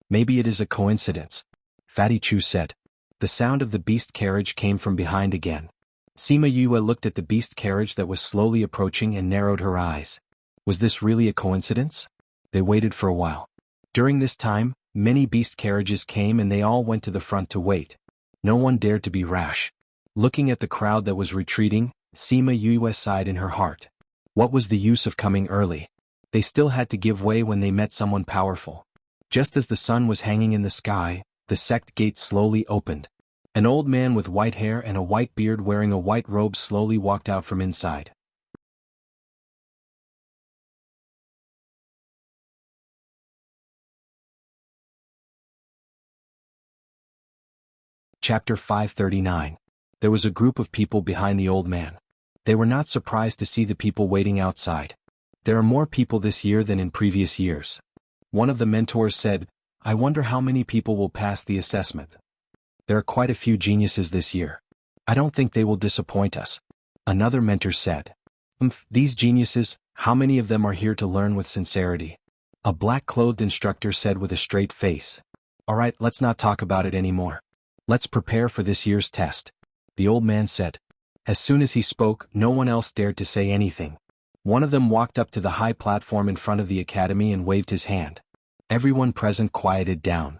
Maybe it is a coincidence, Fatty Chu said. The sound of the beast carriage came from behind again. Sima Yue looked at the beast carriage that was slowly approaching and narrowed her eyes. Was this really a coincidence? They waited for a while. During this time, many beast carriages came and they all went to the front to wait. No one dared to be rash. Looking at the crowd that was retreating, Sima Yue sighed in her heart. What was the use of coming early? They still had to give way when they met someone powerful. Just as the sun was hanging in the sky, the sect gate slowly opened. An old man with white hair and a white beard wearing a white robe slowly walked out from inside. Chapter 539. There was a group of people behind the old man. They were not surprised to see the people waiting outside. There are more people this year than in previous years. One of the mentors said, I wonder how many people will pass the assessment. There are quite a few geniuses this year. I don't think they will disappoint us. Another mentor said. These geniuses, how many of them are here to learn with sincerity? A black-clothed instructor said with a straight face. All right, let's not talk about it anymore. Let's prepare for this year's test. The old man said. As soon as he spoke, no one else dared to say anything. One of them walked up to the high platform in front of the academy and waved his hand. Everyone present quieted down.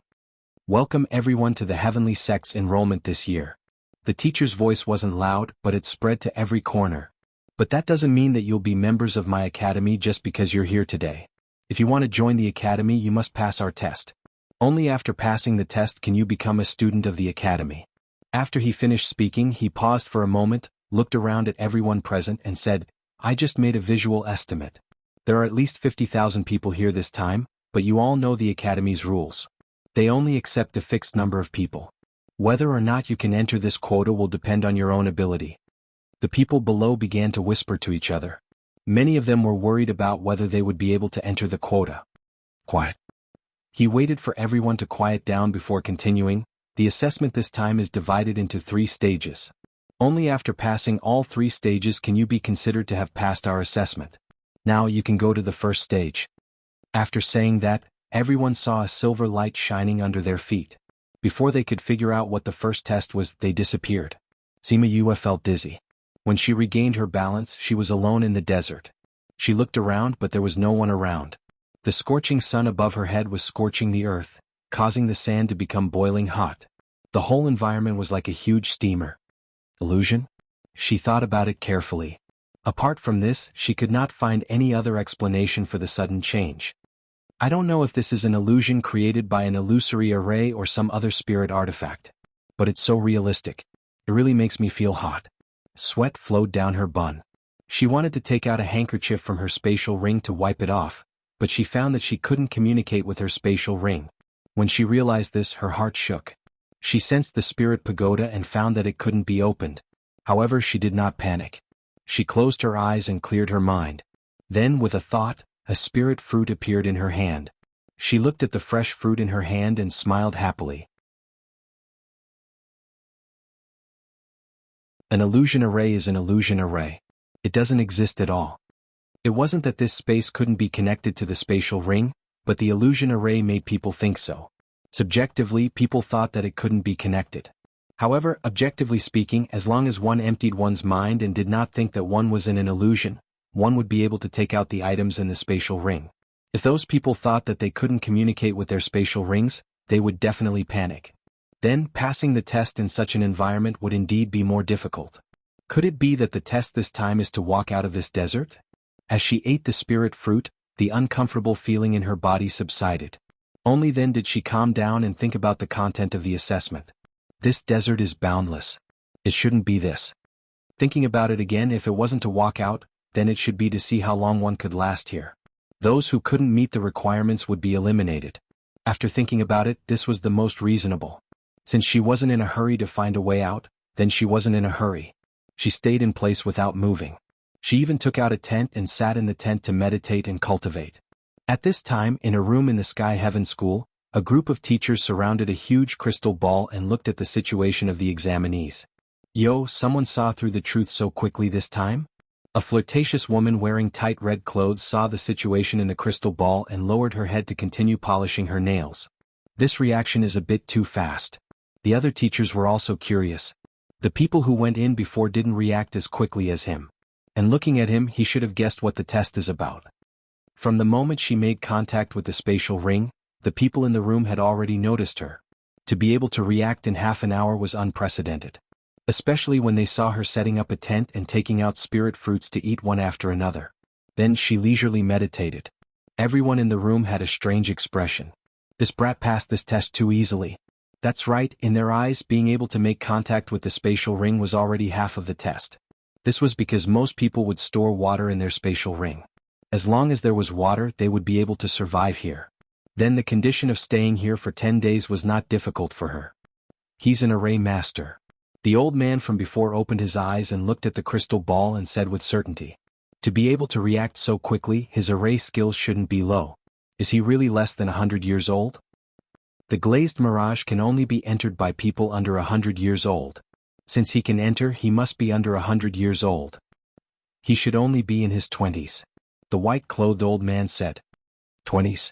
Welcome everyone to the Heavenly Sect's enrollment this year. The teacher's voice wasn't loud, but it spread to every corner. But that doesn't mean that you'll be members of my academy just because you're here today. If you want to join the academy, you must pass our test. Only after passing the test can you become a student of the academy. After he finished speaking, he paused for a moment, looked around at everyone present and said, I just made a visual estimate. There are at least 50,000 people here this time, but you all know the academy's rules. They only accept a fixed number of people. Whether or not you can enter this quota will depend on your own ability. The people below began to whisper to each other. Many of them were worried about whether they would be able to enter the quota. Quiet. He waited for everyone to quiet down before continuing. The assessment this time is divided into 3 stages. Only after passing all 3 stages can you be considered to have passed our assessment. Now you can go to the first stage. After saying that, everyone saw a silver light shining under their feet. Before they could figure out what the first test was, they disappeared. Sima Yue felt dizzy. When she regained her balance, she was alone in the desert. She looked around, but there was no one around. The scorching sun above her head was scorching the earth, causing the sand to become boiling hot. The whole environment was like a huge steamer. Illusion? She thought about it carefully. Apart from this, she could not find any other explanation for the sudden change. I don't know if this is an illusion created by an illusory array or some other spirit artifact. But it's so realistic. It really makes me feel hot. Sweat flowed down her bun. She wanted to take out a handkerchief from her spatial ring to wipe it off, but she found that she couldn't communicate with her spatial ring. When she realized this, her heart shook. She sensed the spirit pagoda and found that it couldn't be opened. However, she did not panic. She closed her eyes and cleared her mind. Then, with a thought, a spirit fruit appeared in her hand. She looked at the fresh fruit in her hand and smiled happily. An illusion array is an illusion array. It doesn't exist at all. It wasn't that this space couldn't be connected to the spatial ring, but the illusion array made people think so. Subjectively, people thought that it couldn't be connected. However, objectively speaking, as long as one emptied one's mind and did not think that one was in an illusion, one would be able to take out the items in the spatial ring. If those people thought that they couldn't communicate with their spatial rings, they would definitely panic. Then, passing the test in such an environment would indeed be more difficult. Could it be that the test this time is to walk out of this desert? As she ate the spirit fruit, the uncomfortable feeling in her body subsided. Only then did she calm down and think about the content of the assessment. This desert is boundless. It shouldn't be this. Thinking about it again, if it wasn't to walk out, then it should be to see how long one could last here. Those who couldn't meet the requirements would be eliminated. After thinking about it, this was the most reasonable. Since she wasn't in a hurry to find a way out, then she wasn't in a hurry. She stayed in place without moving. She even took out a tent and sat in the tent to meditate and cultivate. At this time, in a room in the Sky Heaven School, a group of teachers surrounded a huge crystal ball and looked at the situation of the examinees. Yo, someone saw through the truth so quickly this time? A flirtatious woman wearing tight red clothes saw the situation in the crystal ball and lowered her head to continue polishing her nails. This reaction is a bit too fast. The other teachers were also curious. The people who went in before didn't react as quickly as him. And looking at him, he should have guessed what the test is about. From the moment she made contact with the spatial ring, the people in the room had already noticed her. To be able to react in half an hour was unprecedented. Especially when they saw her setting up a tent and taking out spirit fruits to eat one after another. Then she leisurely meditated. Everyone in the room had a strange expression. This brat passed this test too easily. That's right, in their eyes, being able to make contact with the spatial ring was already half of the test. This was because most people would store water in their spatial ring. As long as there was water, they would be able to survive here. Then the condition of staying here for 10 days was not difficult for her. He's an array master. The old man from before opened his eyes and looked at the crystal ball and said with certainty. To be able to react so quickly, his array skills shouldn't be low. Is he really less than 100 years old? The glazed mirage can only be entered by people under 100 years old. Since he can enter, he must be under 100 years old. He should only be in his 20s. The white-clothed old man said. 20s?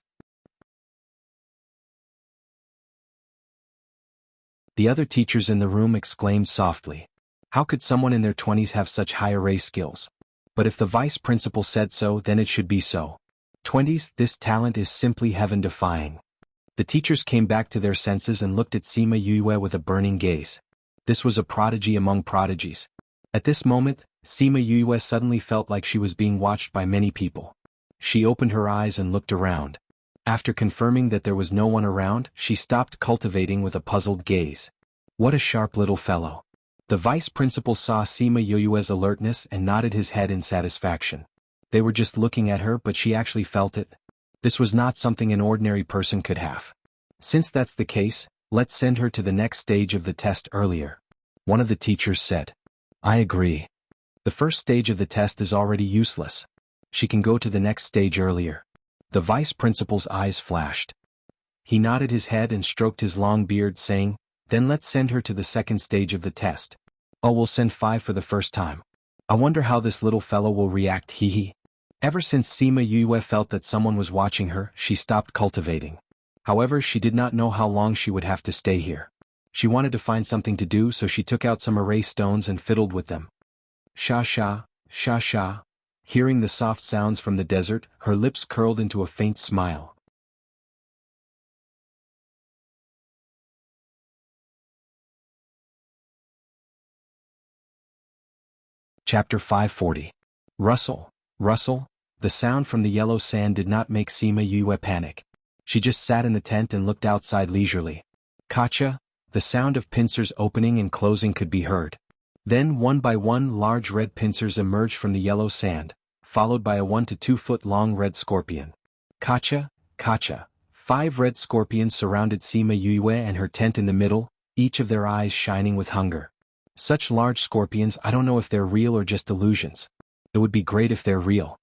The other teachers in the room exclaimed softly. How could someone in their 20s have such high array skills? But if the vice principal said so, then it should be so. 20s, this talent is simply heaven-defying. The teachers came back to their senses and looked at Sima Yue with a burning gaze. This was a prodigy among prodigies. At this moment, Sima Yue suddenly felt like she was being watched by many people. She opened her eyes and looked around. After confirming that there was no one around, she stopped cultivating with a puzzled gaze. What a sharp little fellow. The vice principal saw Sima Yue's alertness and nodded his head in satisfaction. They were just looking at her, but she actually felt it. This was not something an ordinary person could have. Since that's the case, let's send her to the next stage of the test earlier. One of the teachers said. I agree. The first stage of the test is already useless. She can go to the next stage earlier. The vice principal's eyes flashed. He nodded his head and stroked his long beard, saying, Then let's send her to the second stage of the test. Oh, we'll send 5 for the first time. I wonder how this little fellow will react, hee. Ever since Sima Yue felt that someone was watching her, she stopped cultivating. However, she did not know how long she would have to stay here. She wanted to find something to do, so she took out some array stones and fiddled with them. Sha-sha, sha-sha. Hearing the soft sounds from the desert, her lips curled into a faint smile. Chapter 540. Rustle, rustle. The sound from the yellow sand did not make Sima Yue panic. She just sat in the tent and looked outside leisurely. Kacha, the sound of pincers opening and closing could be heard. Then one by one large red pincers emerged from the yellow sand, followed by a 1 to 2 foot long red scorpion. Kacha, Kacha. 5 red scorpions surrounded Sima Yue and her tent in the middle, each of their eyes shining with hunger. Such large scorpions, I don't know if they're real or just illusions. It would be great if they're real.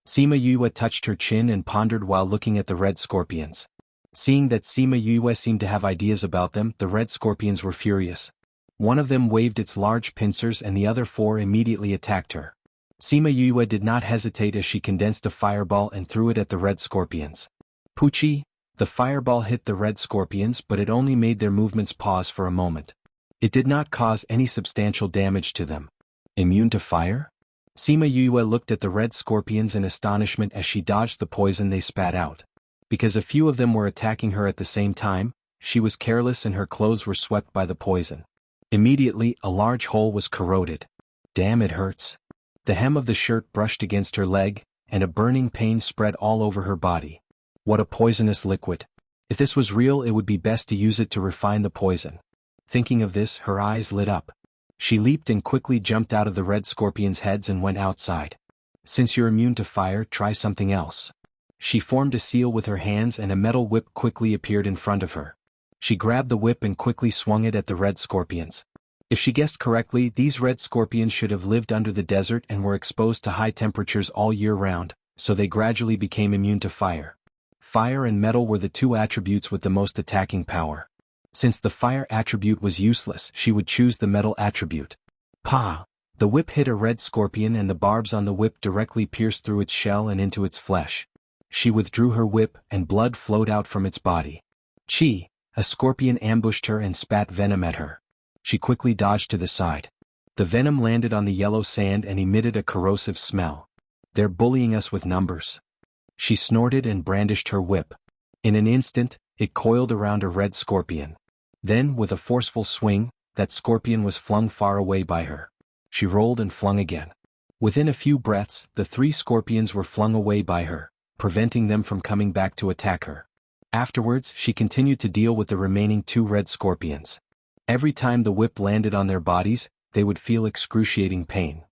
Sima Yue touched her chin and pondered while looking at the red scorpions. Seeing that Sima Yue seemed to have ideas about them, the red scorpions were furious. One of them waved its large pincers and the other 4 immediately attacked her. Sima Yue did not hesitate as she condensed a fireball and threw it at the red scorpions. Poochie! The fireball hit the red scorpions, but it only made their movements pause for a moment. It did not cause any substantial damage to them. Immune to fire? Sima Yue looked at the red scorpions in astonishment as she dodged the poison they spat out. Because a few of them were attacking her at the same time, she was careless and her clothes were swept by the poison. Immediately, a large hole was corroded. Damn, it hurts. The hem of the shirt brushed against her leg, and a burning pain spread all over her body. What a poisonous liquid. If this was real, it would be best to use it to refine the poison. Thinking of this, her eyes lit up. She leaped and quickly jumped out of the red scorpion's heads and went outside. Since you're immune to fire, try something else. She formed a seal with her hands and a metal whip quickly appeared in front of her. She grabbed the whip and quickly swung it at the red scorpions. If she guessed correctly, these red scorpions should have lived under the desert and were exposed to high temperatures all year round, so they gradually became immune to fire. Fire and metal were the 2 attributes with the most attacking power. Since the fire attribute was useless, she would choose the metal attribute. Pa! The whip hit a red scorpion and the barbs on the whip directly pierced through its shell and into its flesh. She withdrew her whip and blood flowed out from its body. Chi, a scorpion ambushed her and spat venom at her. She quickly dodged to the side. The venom landed on the yellow sand and emitted a corrosive smell. They're bullying us with numbers. She snorted and brandished her whip. In an instant, it coiled around a red scorpion. Then, with a forceful swing, that scorpion was flung far away by her. She rolled and flung again. Within a few breaths, the 3 scorpions were flung away by her, preventing them from coming back to attack her. Afterwards, she continued to deal with the remaining 2 red scorpions. Every time the whip landed on their bodies, they would feel excruciating pain.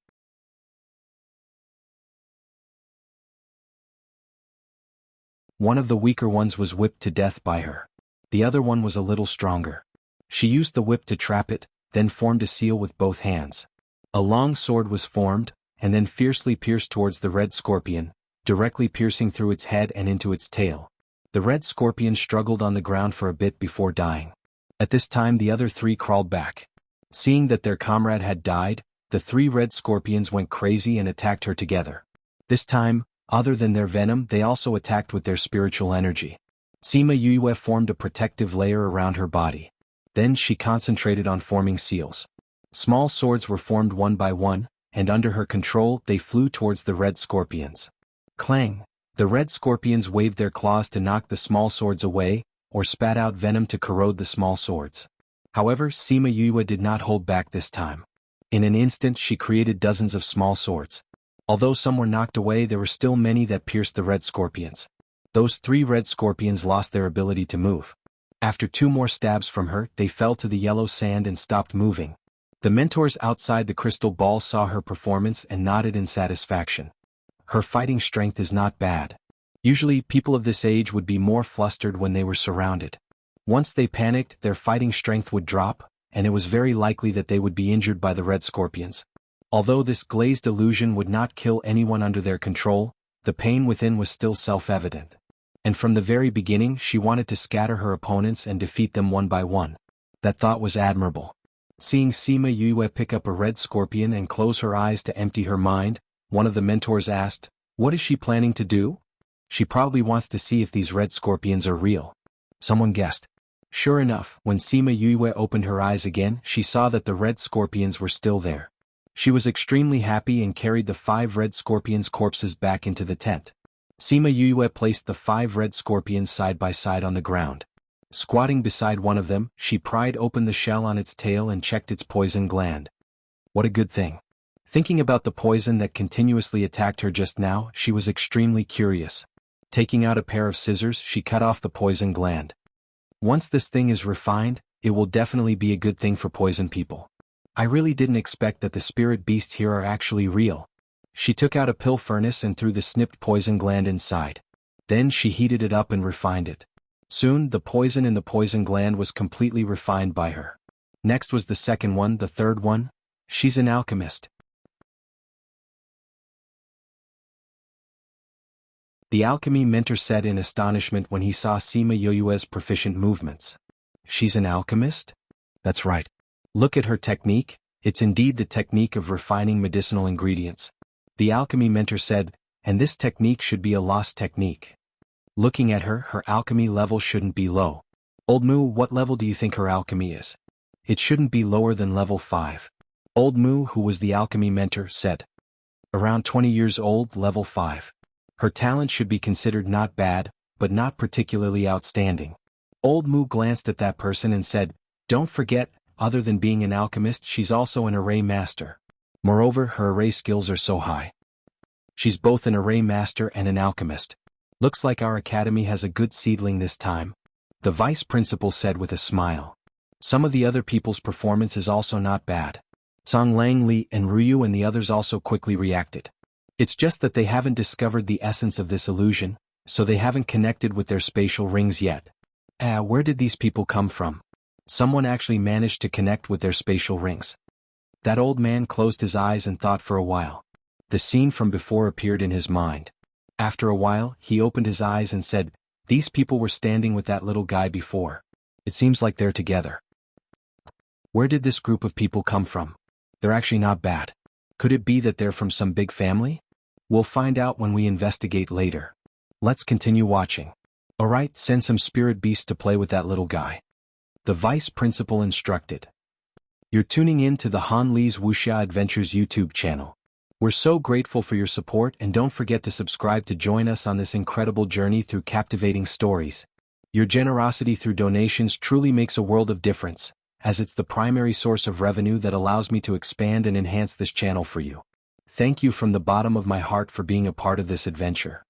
One of the weaker ones was whipped to death by her. The other one was a little stronger. She used the whip to trap it, then formed a seal with both hands. A long sword was formed, and then fiercely pierced towards the red scorpion, directly piercing through its head and into its tail. The red scorpion struggled on the ground for a bit before dying. At this time the other 3 crawled back. Seeing that their comrade had died, the 3 red scorpions went crazy and attacked her together. This time, other than their venom, they also attacked with their spiritual energy. Sima Yue formed a protective layer around her body. Then she concentrated on forming seals. Small swords were formed one by one, and under her control they flew towards the red scorpions. Clang! The red scorpions waved their claws to knock the small swords away, or spat out venom to corrode the small swords. However, Sima Yue did not hold back this time. In an instant she created dozens of small swords. Although some were knocked away, there were still many that pierced the red scorpions. Those 3 red scorpions lost their ability to move. After 2 more stabs from her, they fell to the yellow sand and stopped moving. The mentors outside the crystal ball saw her performance and nodded in satisfaction. Her fighting strength is not bad. Usually, people of this age would be more flustered when they were surrounded. Once they panicked, their fighting strength would drop, and it was very likely that they would be injured by the red scorpions. Although this glazed illusion would not kill anyone under their control, the pain within was still self-evident. And from the very beginning she wanted to scatter her opponents and defeat them one by one. That thought was admirable. Seeing Sima Yue pick up a red scorpion and close her eyes to empty her mind, one of the mentors asked, "What is she planning to do?" "She probably wants to see if these red scorpions are real," someone guessed. Sure enough, when Sima Yue opened her eyes again, she saw that the red scorpions were still there. She was extremely happy and carried the 5 red scorpions' corpses back into the tent. Sima Yue placed the 5 red scorpions side by side on the ground. Squatting beside one of them, she pried open the shell on its tail and checked its poison gland. What a good thing. Thinking about the poison that continuously attacked her just now, she was extremely curious. Taking out a pair of scissors, she cut off the poison gland. Once this thing is refined, it will definitely be a good thing for poison people. I really didn't expect that the spirit beasts here are actually real. She took out a pill furnace and threw the snipped poison gland inside. Then she heated it up and refined it. Soon, the poison in the poison gland was completely refined by her. Next was the second one, the third one. She's an alchemist. The alchemy mentor said in astonishment when he saw Sima Yue's proficient movements. She's an alchemist? That's right. Look at her technique, it's indeed the technique of refining medicinal ingredients. The alchemy mentor said, and this technique should be a lost technique. Looking at her, her alchemy level shouldn't be low. Old Mu, what level do you think her alchemy is? It shouldn't be lower than level 5. Old Mu, who was the alchemy mentor, said. Around 20 years old, level 5. Her talent should be considered not bad, but not particularly outstanding. Old Mu glanced at that person and said, don't forget, other than being an alchemist, she's also an array master. Moreover, her array skills are so high. She's both an array master and an alchemist. Looks like our academy has a good seedling this time, the vice principal said with a smile. Some of the other people's performance is also not bad. Song Lang Li and Ryu and the others also quickly reacted. It's just that they haven't discovered the essence of this illusion, so they haven't connected with their spatial rings yet. Where did these people come from? Someone actually managed to connect with their spatial rings. That old man closed his eyes and thought for a while. The scene from before appeared in his mind. After a while, he opened his eyes and said, these people were standing with that little guy before. It seems like they're together. Where did this group of people come from? They're actually not bad. Could it be that they're from some big family? We'll find out when we investigate later. Let's continue watching. Alright, send some spirit beasts to play with that little guy. The vice principal instructed. You're tuning in to the Han Li's Wuxia Adventures YouTube channel. We're so grateful for your support, and don't forget to subscribe to join us on this incredible journey through captivating stories. Your generosity through donations truly makes a world of difference, as it's the primary source of revenue that allows me to expand and enhance this channel for you. Thank you from the bottom of my heart for being a part of this adventure.